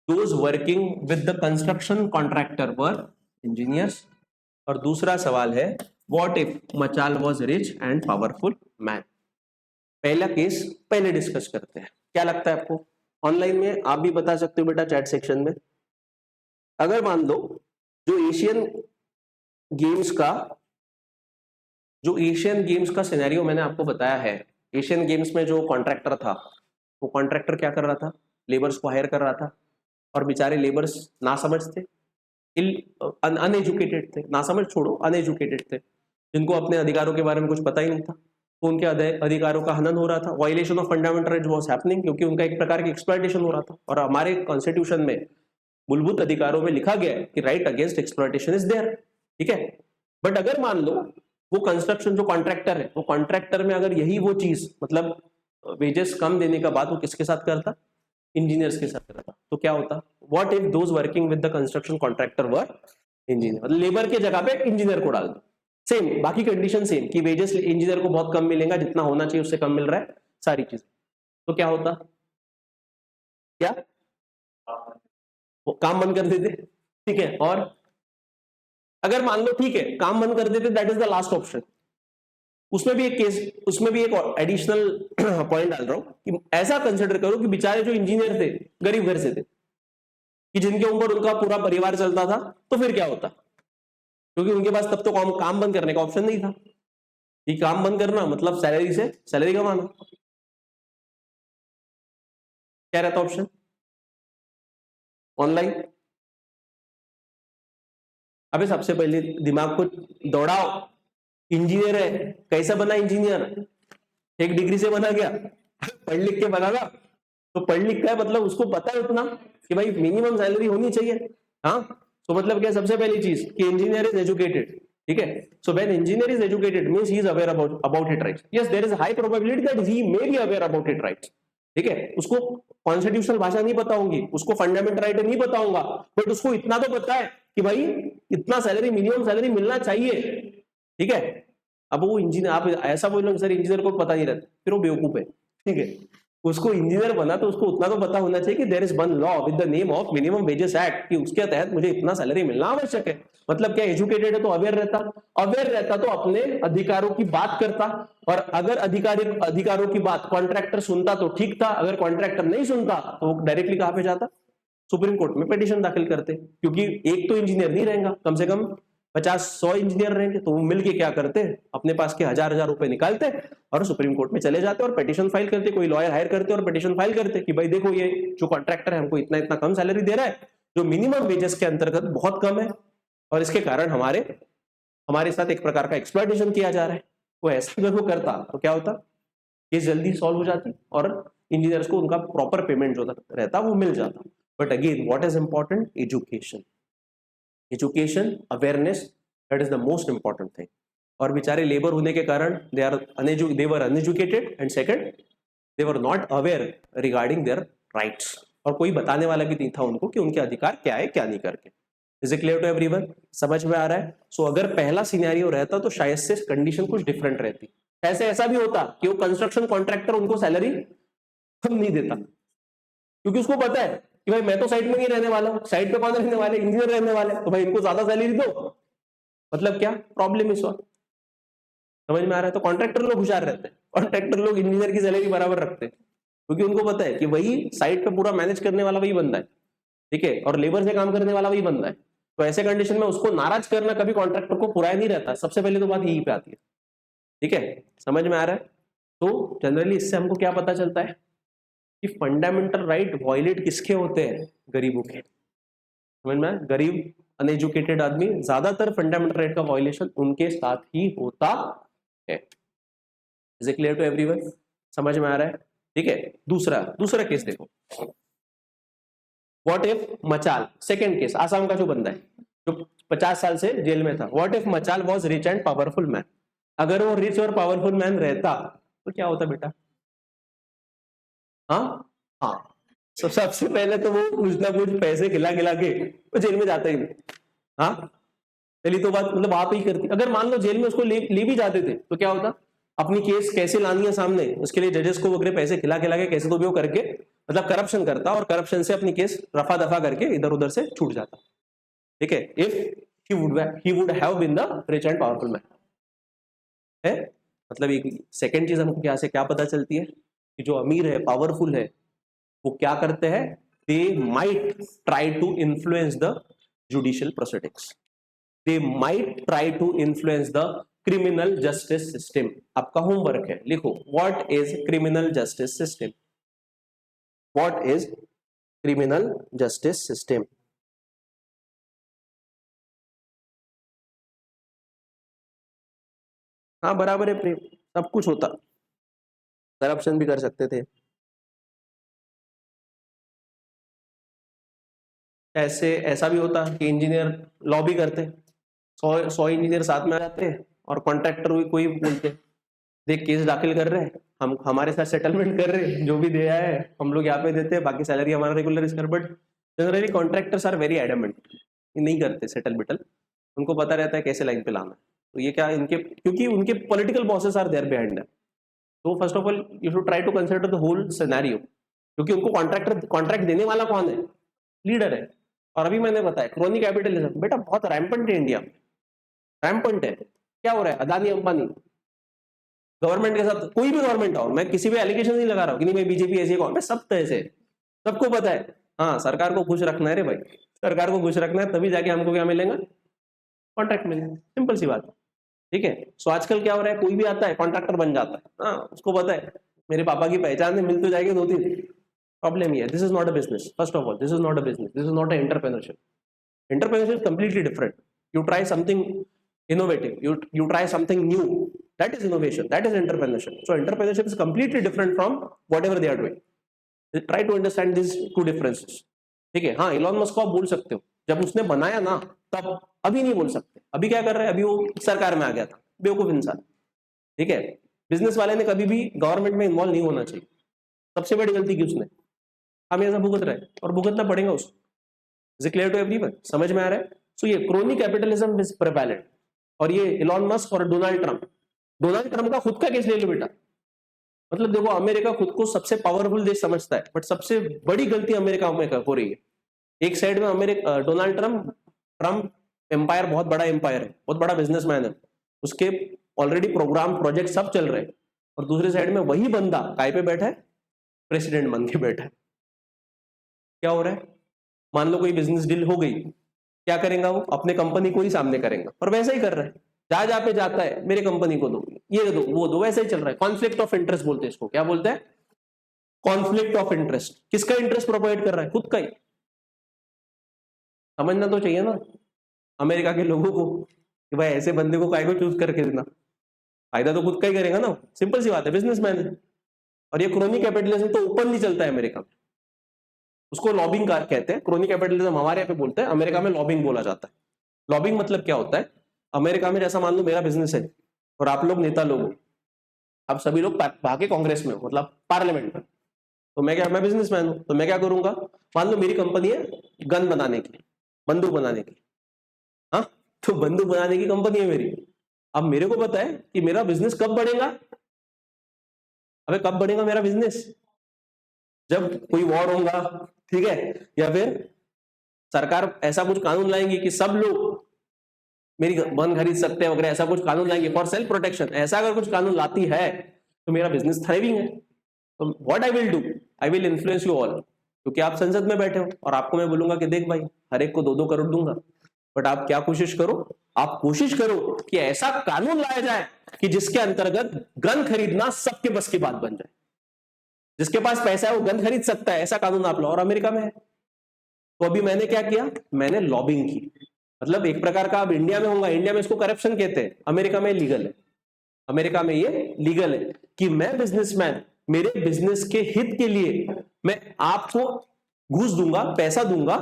S1: those working with the construction contractor were engineers, और दूसरा सवाल है, what if Machal was rich and powerful man. पहला केस पहले डिस्कस करते हैं, क्या लगता है आपको? ऑनलाइन में आप भी बता सकते हो बेटा चैट सेक्शन में। अगर मान लो जो एशियन गेम्स का सिनेरियो मैंने आपको बताया है, एशियन गेम्स में जो कॉन्ट्रैक्टर था, वो कॉन्ट्रैक्टर क्या कर रहा था? लेबर्स को हायर कर रहा था, और बेचारे लेबर्स ना समझ थे, अनएजुकेटेड थे, ना समझ छोड़ो अनएजुकेटेड थे, जिनको अपने अधिकारों के बारे में कुछ पता ही नहीं था। तो उनके अधिकारों का हनन हो रहा था, violation of fundamental rights was happening, क्योंकि उनका एक प्रकार की एक्सप्लॉयटेशन हो रहा था। और हमारे कॉन्स्टिट्यूशन में मूलभूत अधिकारों में लिखा गया है कि right against exploitation is there. ठीक है, बट अगर मान लो वो कंस्ट्रक्शन जो कॉन्ट्रैक्टर है, वो कॉन्ट्रैक्टर में अगर यही वो चीज, मतलब वेजेस कम देने का बात वो किसके साथ करता? इंजीनियर्स के साथ करता, तो क्या होता? What if those working with the construction contractor were engineer, मतलब लेबर के जगह पे इंजीनियर को डाल दो, सेम बाकी कंडीशन सेम, कि वेजेस इंजीनियर को बहुत कम मिलेगा, जितना होना चाहिए उससे कम मिल रहा है, सारी चीज, तो क्या होता? क्या वो काम बंद कर देते? ठीक है, और अगर मान लो ठीक है काम बंद कर देते, that is the last option, उसमें भी एक केस, उसमें भी एक एडिशनल पॉइंट डाल रहा हूं कि ऐसा कंसिडर करो कि बेचारे जो इंजीनियर थे गरीब घर से थे, कि जिनके ऊपर उनका पूरा परिवार चलता था, तो फिर क्या होता? क्योंकि उनके पास तब तो काम बंद करने का ऑप्शन नहीं था। ये काम बंद करना मतलब सैलरी कमाना, क्या रहता ऑप्शन? ऑनलाइन। अबे सबसे पहले दिमाग को दौड़ाओ, इंजीनियर है, कैसा बना इंजीनियर? एक डिग्री से बना क्या? पढ़ लिख के बना ना, तो पढ़ लिख का मतलब उसको पता है उतना कि भाई मिनिमम सैलरी होनी चाहिए। हाँ, तो मतलब क्या, सबसे पहली चीज कि इंजीनियर इज एजुकेटेड। ठीक है, so when engineer is educated means he is aware about it rights. Yes, there is high probability that he may be aware about it rights. ठीक है, उसको कॉन्स्टिट्यूशनल भाषा नहीं पता होगी, उसको फंडामेंटल राइट नहीं पता होगा, बट उसको इतना तो पता है कि भाई इतना सैलरी, मिनिमम सैलरी मिलना चाहिए। ठीक है, अब वो इंजीनियर, आप ऐसा बोलो सर इंजीनियर को पता नहीं रहता, फिर वो बेवकूफ है। ठीक है, उसको इंजीनियर बना तो उसको उतना तो पता होना चाहिए कि there is one law with the name of minimum wages act, कि उसके तहत मुझे इतना सैलरी मिलना आवश्यक है। मतलब क्या, एजुकेटेड है तो अवेयर रहता तो अपने अधिकारों की बात करता, और अगर अधिकारों की बात कॉन्ट्रैक्टर सुनता तो ठीक था, अगर कॉन्ट्रैक्टर नहीं सुनता तो वो डायरेक्टली कहां पे जाता? सुप्रीम कोर्ट में पिटीशन दाखिल करते, क्योंकि एक तो इंजीनियर नहीं रहेगा, कम से कम 50-100 इंजीनियर रहेंगे तो वो मिलके क्या करते, अपने पास के 1000 रुपए निकालते और सुप्रीम कोर्ट में चले जाते और पिटीशन फाइल करते, कोई लॉयर हायर करते और पिटीशन फाइल करते कि भाई देखो ये जो कॉन्ट्रैक्टर है हमको इतना इतना कम सैलरी दे रहा है, जो मिनिमम वेजेस के अंतर्गत बहुत कम है, और इसके कारण हमारे साथ एक प्रकार का एक्सप्लॉयटेशन किया जा रहा है। वो ऐसा अगर वो करता तो क्या होता, केस जल्दी सॉल्व हो जाती और इंजीनियर्स को उनका प्रॉपर पेमेंट जो रहता वो मिल जाता। But again what is important, education awareness, that is the most important thing. और बेचारे लेबर होने के कारण they were uneducated and second they were not aware regarding their rights, और कोई बताने वाला भी नहीं था उनको कि उनके अधिकार क्या है क्या नहीं करके। Is it clear to everyone? समझ में आ रहा है? सो अगर पहला सिनेरियो रहता तो शायद से कंडीशन कुछ डिफरेंट रहती। ऐसा भी होता कि वो कंस्ट्रक्शन कॉन्ट्रैक्टर उनको सैलरी कम नहीं देता, क्योंकि उसको पता है कि भाई मैं तो साइट में नहीं रहने वाला हूँ, साइट पे कौन रहने वाले, इंजीनियर रहने वाले, तो भाई इनको ज्यादा सैलरी दो, मतलब क्या प्रॉब्लम इस वक्त। समझ में आ रहा है? तो कॉन्ट्रैक्टर लोग होशियार रहते हैं, कॉन्ट्रैक्टर लोग इंजीनियर की सैलरी बराबर रखते हैं, क्योंकि उनको पता है कि वही साइट पे पूरा मैनेज करने वाला वही बंदा है, ठीक है, और लेबर से काम करने वाला वही बंदा है। तो ऐसे कंडीशन में उसको नाराज करना कभी कॉन्ट्रैक्टर को पुराया नहीं रहता। सबसे पहले तो बात यही पे आती है, ठीक है, समझ में आ रहा है? तो जनरली इससे हमको क्या पता चलता है कि फंडामेंटल राइट वायलेट किसके होते हैं, गरीबों के। समझ में? गरीब अनएजुकेटेड आदमी ज्यादातर फंडामेंटल राइट का वायलेशन उनके साथ ही होता है। Is it clear to everyone? समझ में आ रहा है? ठीक है, दूसरा केस देखो, what if Machal, second case, Assam का जो बंदा है जो 50 साल से जेल में था, what if Machal was rich and powerful man. अगर वो रिच और पावरफुल मैन रहता तो क्या होता बेटा? हाँ, तो सबसे पहले तो वो कुछ ना कुछ पैसे खिला के वो जेल में जाता ही नहीं। हाँ, पहली तो बात मतलब आप ही करती। अगर मान लो जेल में उसको ले भी जाते थे तो क्या होता, अपनी केस कैसे लानी है सामने, उसके लिए जजेस को वगैरह पैसे खिला के कैसे तो भी वो करके मतलब करप्शन करता और करप्शन से अपनी केस रफा दफा करके इधर उधर से छूट जाता। ठीक है, if he would have been the rich and powerful man. है मतलब एक सेकंड चीज हमको क्या पता चलती है कि जो अमीर है, पावरफुल है, वो क्या करते हैं, they might try to influence the judicial proceedings, they might try to influence the criminal justice system. आपका होमवर्क है, लिखो what is criminal justice system, what is criminal justice system. हाँ बराबर है प्रेम, सब कुछ होता, करप्शन भी कर सकते थे। ऐसा भी होता कि इंजीनियर लॉबी करते, 100 इंजीनियर साथ में आ जाते और कॉन्ट्रैक्टर कोई बोलते, देख केस दाखिल कर रहे हैं, हम हमारे साथ सेटलमेंट कर रहे हैं, जो भी दिया है हम लोग यहाँ पे देते हैं, बाकी सैलरी हमारा रेगुलर कर। But generally contractors are very adamant, नहीं करते सेटल बिटल, उनको पता रहता है कैसे लाइन पे लाना है। तो ये क्या इनके, क्योंकि उनके political bosses are there behind them, तो first of all you should try to consider the whole scenario, क्योंकि उनको कॉन्ट्रैक्ट देने वाला कौन है, लीडर है। और अभी मैंने बताया क्रोनी कैपिटलिज्म बेटा बहुत रैम्पेंट है इंडिया में, रैम्पेंट है। क्या हो रहा है, अदानी अंबानी गवर्नमेंट के साथ, कोई भी गवर्नमेंट हो, मैं किसी पे एलिगेशन नहीं लगा रहा हूँ कि नहीं भाई बीजेपी ऐसी है, सब तो ऐसे, सबको पता है। हाँ सरकार को खुश रखना है रे भाई, सरकार को खुश रखना है, तभी जाके हमको क्या मिलेगा, कॉन्ट्रैक्ट मिलेगा, सिंपल सी बात है। ठीक है, सो आजकल क्या हो रहा है, कोई भी आता है कॉन्ट्रैक्टर बन जाता है, हाँ उसको पता है मेरे पापा की पहचान है, मिल तो जाएगी 2-3। प्रॉब्लम ये है, this is not a business, first of all this is not a business, this is not a entrepreneurship. Entrepreneurship is completely different. You try something innovative, you try something new, that is innovation, that is entrepreneurship. So entrepreneurship is completely different from whatever they are doing. Try to understand these two differences. ठीक है, हाँ Elon Musk को आप बोल सकते हो, जब उसने बनाया ना तब, अभी नहीं बोल सकते। अभी क्या कर रहे हैं, अभी वो सरकार में आ गया था, बेवकूफ इंसान। ठीक है, बिजनेस वाले ने कभी भी गवर्नमेंट में इन्वॉल्व नहीं होना चाहिए, सबसे बड़ी गलती की उसने, हम ऐसा भुगत रहे और भुगतना पड़ेगा उसको। Is it clear to everyone? समझ में आ रहा है? सो ये क्रोनी कैपिटलिज्म इज प्रेवैलेंट, और ये इलॉन मस्क और डोनाल्ड ट्रंप का खुद का केस ले लो बेटा। मतलब देखो अमेरिका खुद को सबसे पावरफुल देश समझता है, बट सबसे बड़ी गलती अमेरिका में हो रही है। एक साइड में अमेरिका डोनाल्ड ट्रंप एम्पायर, बहुत बड़ा एम्पायर है, बहुत बड़ा बिजनेसमैन है, उसके ऑलरेडी प्रोग्राम प्रोजेक्ट सब चल रहे हैं, और दूसरे साइड में वही बंदा काय पे बैठा है, प्रेसिडेंट बन के बैठा है। क्या हो रहा है, मान लो कोई बिजनेस डील हो गई, क्या करेगा वो? अपने कंपनी को ही सामने करेगा, और वैसा ही कर रहा है। जहां पे जाता है मेरे कंपनी को दो, ये दो, वो दो, वैसा ही चल रहा है। कॉन्फ्लिक्ट ऑफ इंटरेस्ट बोलते हैं इसको। क्या बोलते हैं? Conflict of interest. किसका इंटरेस्ट प्रोवाइड कर रहा है? खुद का ही। समझना तो चाहिए ना अमेरिका के लोगों को कि भाई ऐसे बंदे को काय को चूज करके देना, फायदा तो खुद का ही करेगा ना। सिंपल सी बात है, बिजनेसमैन है। और ये क्रोनी कैपिटलिज्म तो ओपनली चलता है अमेरिका में, उसको लॉबिंग कहते हैं। क्रोनी कैपिटलिज्म हमारे यहाँ पे बोलते हैं, अमेरिका में लॉबिंग बोला जाता है। लॉबिंग मतलब क्या होता है? अमेरिका में जैसा मान लो मेरा बिजनेस है और आप लोग नेता लोग हो, आप सभी लोग भागे कांग्रेस में, मतलब पार्लियामेंट में, तो मैं बिजनेसमैन हूं, तो मैं क्या करूंगा? मान लो मेरी कंपनी है गन बनाने की, बंदूक बनाने की, हाँ, तो बंदूक बनाने की कंपनी है मेरी। अब मेरे को पता है कि मेरा बिजनेस कब बढ़ेगा। अबे कब बढ़ेगा मेरा बिजनेस? जब कोई वॉर होगा, ठीक है, या फिर सरकार ऐसा कुछ कानून लाएंगी कि सब लोग मेरी गन खरीद सकते हैं वगैरह, ऐसा कुछ कानून लाएंगे फॉर सेल्फ प्रोटेक्शन। ऐसा अगर कुछ कानून लाती है तो मेरा बिजनेस थ्राइविंग है। तो what I will do, I will influence you all, क्योंकि आप संसद में बैठे हो और आपको मैं बोलूंगा कि देख भाई हर एक को 2-2 करोड़ दूंगा, बट आप क्या कोशिश करो, आप कोशिश करो कि ऐसा कानून लाया जाए कि जिसके अंतर्गत गन खरीदना सबके बस की बात बन जाए। जिसके पास पैसा है वो गन खरीद सकता है, ऐसा कानून आप लो, और अमेरिका में है। तो अभी मैंने क्या किया? मैंने लॉबिंग की। मतलब एक प्रकार का, अब इंडिया में होगा, इंडिया में इसको करप्शन कहते हैं, अमेरिका में लीगल है। अमेरिका में ये लीगल है कि मैं बिजनेसमैन, मेरे बिजनेस के हित के लिए मैं आपको घूस दूंगा, पैसा दूंगा।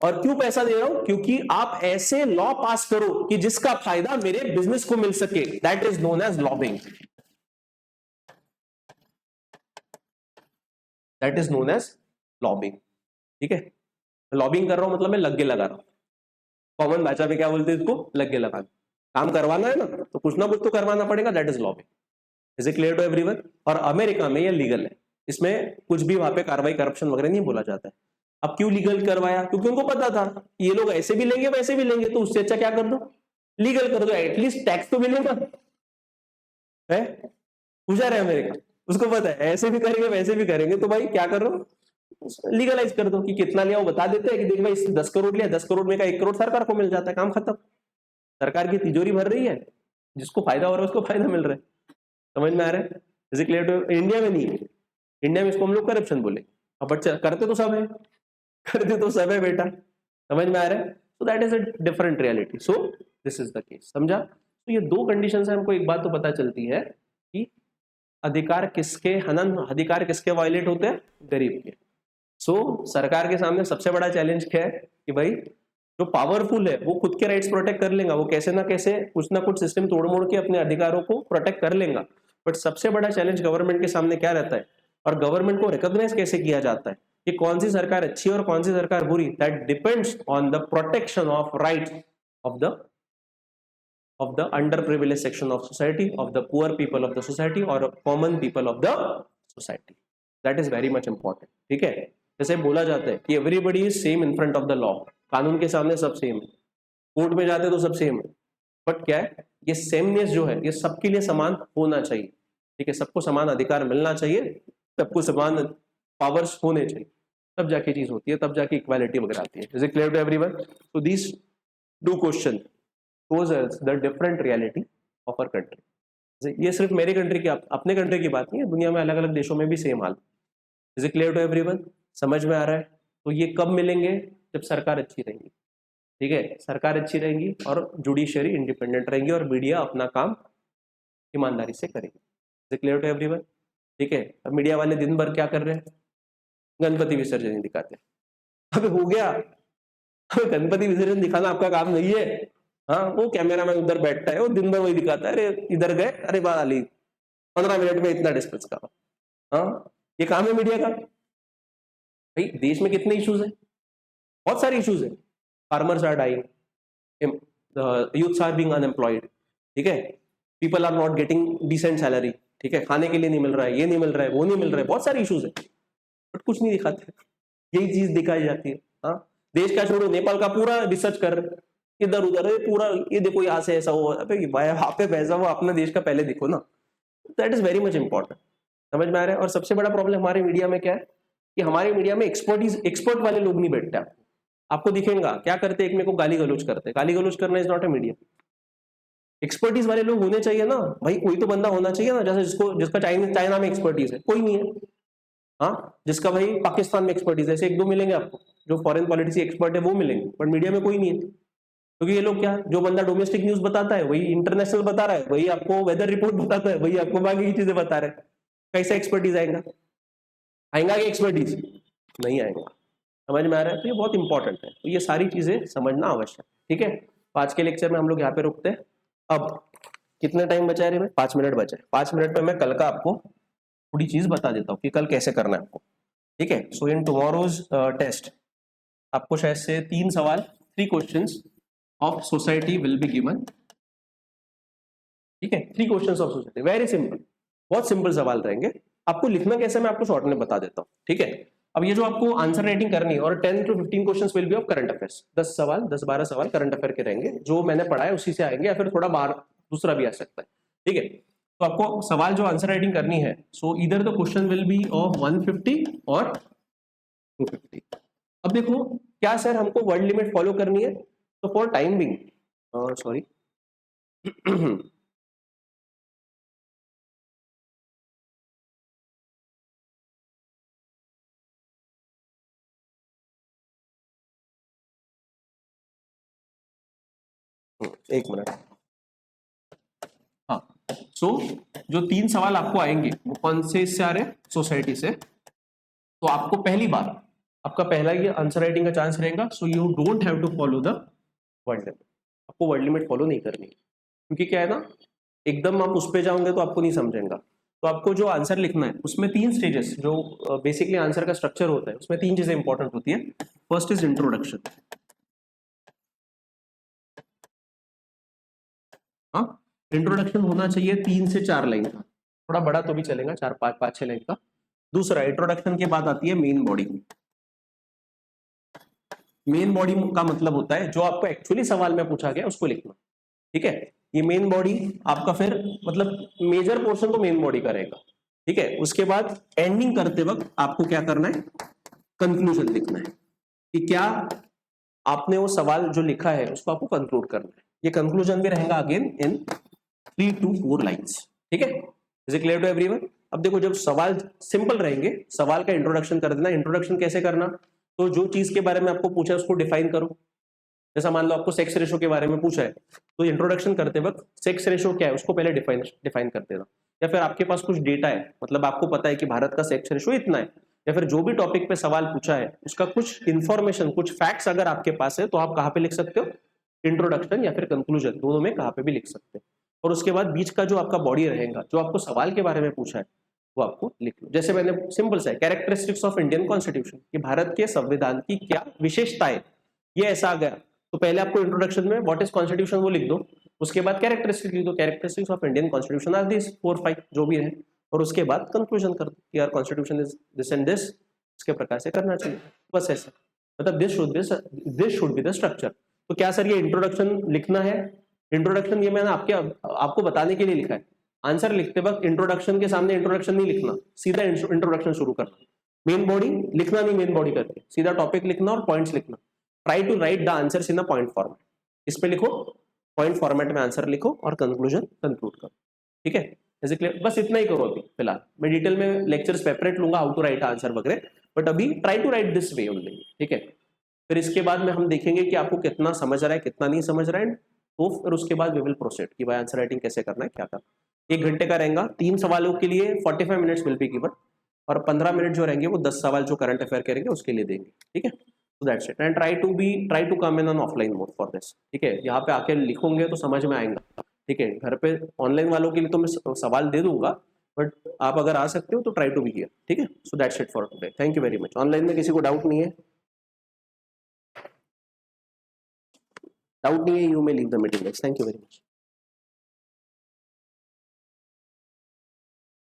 S1: और क्यों पैसा दे रहा हूं? क्योंकि आप ऐसे लॉ पास करो कि जिसका फायदा मेरे बिजनेस को मिल सके। That is known as lobbying. That is known as lobbying. ठीक है, लॉबिंग कर रहा हूं मतलब मैं लग्गे लगा रहा हूं। कॉमन भाषा में क्या बोलते हैं इसको? लग्गे लगाना। काम करवाना है ना, तो कुछ ना कुछ तो करवाना पड़ेगा। That is lobbying. Is it clear to everyone? और अमेरिका में ये लीगल है, इसमें कुछ भी वहां पे कार्रवाई, करप्शन वगैरह नहीं बोला जाता है। अब क्यों लीगल करवाया? क्योंकि उनको पता था ये लोग ऐसे भी लेंगे वैसे भी लेंगे, तो उससे अच्छा क्या कर दो, लीगल कर दो, एटलीस्ट टैक्स तो मिलेगा। है होशियार है अमेरिका, उसको पता है ऐसे भी करेंगे वैसे भी करेंगे, तो भाई क्या कर रहे हो, लीगलाइज कर दो कि कितना लिया वो बता देते हैं कि देख भाई 10 करोड़ लिया, 10 करोड़ में का 1 करोड़ सरकार को मिल जाता है, काम खत्म। सरकार की तिजोरी भर रही है, जिसको फायदा हो रहा है उसको फायदा मिल रहा है। समझ में आ रहा है? Is clear to? इंडिया में नहीं है, इंडिया में इसको हम लोग करप्शन बोले। अब बच्चा करते तो सब है, करते तो सब है बेटा। समझ में आ रहा है? So that is a different reality. So this is the case. समझा? तो ये दो कंडीशन से हमको एक बात तो पता चलती है कि अधिकार किसके हनन, अधिकार किसके वायलेट होते हैं? गरीब के। सो सरकार के सामने सबसे बड़ा चैलेंज क्या है कि भाई जो पावरफुल है वो खुद के राइट्स प्रोटेक्ट कर लेगा, वो कैसे ना कैसे कुछ ना कुछ सिस्टम तोड़ मोड़ के अपने अधिकारों को प्रोटेक्ट कर लेगा। बट सबसे बड़ा चैलेंज गवर्नमेंट के सामने क्या रहता है, और गवर्नमेंट को रिकॉग्नाइज कैसे किया जाता है कि कौन सी सरकार अच्छी है और कौन सी सरकार बुरी? That depends on the protection of rights of the underprivileged section of society, of the poor people of the society, or common people of the society. That is very much important. ठीक है, जैसे बोला जाता है कि everybody is same in front of the law, कानून के सामने सब सेम है, कोर्ट में जाते तो सब सेम है। बट क्या है, ये सेमनेस जो है ये सबके लिए समान होना चाहिए। ठीक है, सबको समान अधिकार मिलना चाहिए, सबको समान पावर्स होने चाहिए, तब जाके चीज होती है, तब जाके इक्वालिटी वगैरह आती है। Is it clear to everyone? So these two question shows us the different reality of our country। ये सिर्फ मेरी कंट्री की, अपने कंट्री की बात नहीं है, दुनिया में अलग अलग देशों में भी सेम हाल। Is it clear to everyone? समझ में आ रहा है? तो ये कब मिलेंगे? जब सरकार अच्छी रहेगी। ठीक है, सरकार अच्छी रहेगी और जुडिशरी इंडिपेंडेंट रहेंगी और मीडिया अपना काम ईमानदारी से करेगी। Is it clear to everyone? ठीक है, अब मीडिया वाले दिन भर क्या कर रहे हैं? गणपति विसर्जन दिखाते हैं। अबे हो गया, गणपति विसर्जन दिखाना आपका काम नहीं है। हाँ, वो कैमरा मैन उधर बैठता है, वो दिन भर वही दिखाता है, अरे इधर गए, अरे बात आली 15 मिनट में इतना डिस्कस करा। हाँ, ये काम है मीडिया का। भाई देश में कितने इश्यूज हैं? बहुत सारे इश्यूज हैं। Farmers are dying, youths are being unemployed, ठीक है, people are not getting decent salary, ठीक है, खाने के लिए नहीं मिल रहा है, ये नहीं मिल रहा है, वो नहीं मिल रहा है, बहुत सारे इश्यूज है, बट कुछ नहीं दिखाते। यही चीज दिखाई जाती है। हाँ, देश का छोड़ो, नेपाल का पूरा रिसर्च कर रहे, इधर उधर पूरा, ये देखो यहाँ से ऐसा हुआ, वहां पे वैसा हुआ, अपने देश का पहले देखो ना। That is very much important. समझ में आ रहा है? और सबसे बड़ा प्रॉब्लम हमारे मीडिया में क्या है कि हमारे मीडिया में एक्सपर्ट वाले लोग नहीं बैठते। आपको दिखेगा क्या करते, एक मेरे को गाली गलौज करते, गाली गलौज करना is not a medium. Expertise वाले लोग होने चाहिए ना भाई, कोई तो बंदा होना चाहिए ना, जैसे जिसका चाइना में एक्सपर्टीज है, कोई नहीं है। हाँ, जिसका भाई पाकिस्तान में एक्सपर्टीज है, ऐसे एक दो मिलेंगे आपको, जो फॉरेन पॉलिटिक्स एक्सपर्ट है वो मिलेंगे, बट मीडिया में कोई नहीं है। क्योंकि ये लोग क्या, जो बंदा डोमेस्टिक न्यूज बताता है वही इंटरनेशनल बता रहा है, वही आपको वेदर रिपोर्ट बताता है, वही आपको बाकी की चीजें बता रहा है। कैसा एक्सपर्टीज आएगा? आएगा कि एक्सपर्टीज नहीं आएगा। समझ में आ रहा है? तो ये बहुत इंपॉर्टेंट है, तो ये सारी चीजें समझना आवश्यक। ठीक है, तो आज के लेक्चर में हम लोग यहाँ पे रुकते हैं। अब कितने टाइम बचा है रे में? 5 मिनट बचा है। 5 मिनट में मैं कल का आपको थोड़ी चीज बता देता हूँ कि कल कैसे करना है आपको। ठीक है, सो इन टुमारोज टेस्ट आपको शायद से 3 सवाल, 3 questions of society will be given. ठीक है, 3 questions of society, very simple, बहुत सिंपल सवाल रहेंगे। आपको लिखना कैसे मैं आपको शॉर्ट में बता देता हूँ। ठीक है, अब ये जो आपको आंसर राइटिंग करनी है, और 10 to 15 questions will be of current affairs. 10 सवाल, 10-12 सवाल करंट अफेयर के रहेंगे, जो मैंने पढ़ा है उसी से आएंगे, या फिर थोड़ा बाहर दूसरा भी आ सकता है। ठीक है, तो आपको सवाल जो आंसर राइटिंग करनी है, सो इधर the question will be of 150 और 250। अब देखो क्या सर हमको वर्ड लिमिट फॉलो करनी है, तो फॉर टाइम बिंग, सॉरी एक मिनट। हाँ, सो जो 3 सवाल आपको आएंगे वो कौन से इससे आ रहे हैं? सोसाइटी से। तो आपको पहली बार आपका पहला ये आंसर राइटिंग का चांस रहेगा, so you don't have to follow the word limit. आपको वर्ड लिमिट फॉलो नहीं करनी है, क्योंकि क्या है ना, एकदम आप उस पे जाओगे तो आपको नहीं समझेगा। तो आपको जो आंसर लिखना है उसमें 3 स्टेजेस, जो बेसिकली आंसर का स्ट्रक्चर होता है, उसमें 3 चीजें इंपॉर्टेंट होती है। First is introduction. हाँ, इंट्रोडक्शन होना चाहिए 3 से 4 लाइन का, थोड़ा बड़ा तो भी चलेगा, 4-5-5-6 लाइन का। दूसरा, इंट्रोडक्शन के बाद आती है मेन बॉडी। मेन बॉडी का मतलब होता है जो आपको एक्चुअली सवाल में पूछा गया उसको लिखना। ठीक है, ये मेन बॉडी आपका फिर मतलब मेजर पोर्शन तो मेन बॉडी का रहेगा। ठीक है, उसके बाद एंडिंग करते वक्त आपको क्या करना है? कंक्लूजन लिखना है, कि क्या आपने वो सवाल जो लिखा है उसको आपको कंक्लूड करना है। ये कंक्लूजन भी रहेगा अगेन इन 3 to 4 लाइन्स। ठीक है, is it clear to everyone? अब देखो, जब सवाल सिंपल रहेंगे, सवाल का इंट्रोडक्शन कर देना। इंट्रोडक्शन कैसे करना? तो जो चीज के बारे में आपको पूछा है उसको डिफाइन करो। जैसा मान लो आपको सेक्स रेशो के बारे में पूछा है, तो इंट्रोडक्शन करते वक्त सेक्स रेशो क्या है उसको पहले डिफाइन कर देना। या फिर आपके पास कुछ डेटा है, मतलब आपको पता है कि भारत का सेक्स रेशो इतना है, या फिर जो भी टॉपिक पे सवाल पूछा है उसका कुछ इंफॉर्मेशन, कुछ फैक्ट्स अगर आपके पास है, तो आप कहाँ पे लिख सकते हो? इंट्रोडक्शन या फिर कंक्लूजन, दोनों में कहाँ पे भी लिख सकते हो। और उसके बाद बीच का जो आपका बॉडी रहेगा, जो आपको सवाल के बारे में पूछा है वो आपको लिख लो। जैसे मैंने सिंपल सा है, कैरेक्टरिस्टिक्स ऑफ इंडियन कॉन्स्टिट्यूशन, कि भारत के संविधान की क्या विशेषताएं, ये ऐसा आ गया, तो पहले आपको इंट्रोडक्शन में व्हाट इज कॉन्स्टिट्यूशन वो लिख दो, उसके बाद कैरेक्टरिस्टिक लिख दो, characteristics of Indian constitution are this 4-5 जो भी है, और उसके बाद कंक्लूजन कर दो कि यार constitution is this and this, इसके प्रकार से करना चाहिए। बस ऐसा, मतलब this should be the structure. तो क्या सर ये इंट्रोडक्शन लिखना है? इंट्रोडक्शन ये मैंने आपको बताने के लिए लिखा है। आंसर लिखते वक्त इंट्रोडक्शन के सामने इंट्रोडक्शन नहीं लिखना, सीधा इंट्रोडक्शन शुरू करना। मेन बॉडी लिखना नहीं, मेन बॉडी करके सीधा टॉपिक लिखना और पॉइंट्स लिखना। Try to write the answers in a point format. इस पे लिखो, पॉइंट फॉर्मेट में आंसर लिखो और कंक्लूजन कंक्लूड करो। ठीक है, ऐसे क्लियर? बस इतना ही करो अभी फिलहाल। मैं डिटेल में लेक्चर सेपरेट लूंगा, हाउ टू राइट आंसर वगैरह, बट अभी try to write this way only. ठीक है, फिर इसके बाद में हम देखेंगे कि आपको कितना समझ रहा है, कितना नहीं समझ रहा है, तो फिर उसके बाद वी विल प्रोसीड कि भाई आंसर राइटिंग कैसे करना है, क्या करना। 1 घंटे का रहेगा, 3 सवालों के लिए 45 मिनट्स विल बी गिवन, और 15 मिनट जो रहेंगे वो 10 सवाल जो करंट अफेयर करेंगे उसके लिए देंगे। ठीक है, so that's it, and try to come in on offline mode for this। ठीक है, यहाँ पे आके लिखोगे तो समझ में आएगा। ठीक है, घर पे ऑनलाइन वालों के लिए तो मैं सवाल दे दूंगा, बट आप अगर आ सकते हो तो ट्राई टू बी हियर। ठीक है, so that's it for today, thank you very much. Online में किसी को डाउट नहीं है? डाउट नहीं है, you may leave the meeting. Thank you very much.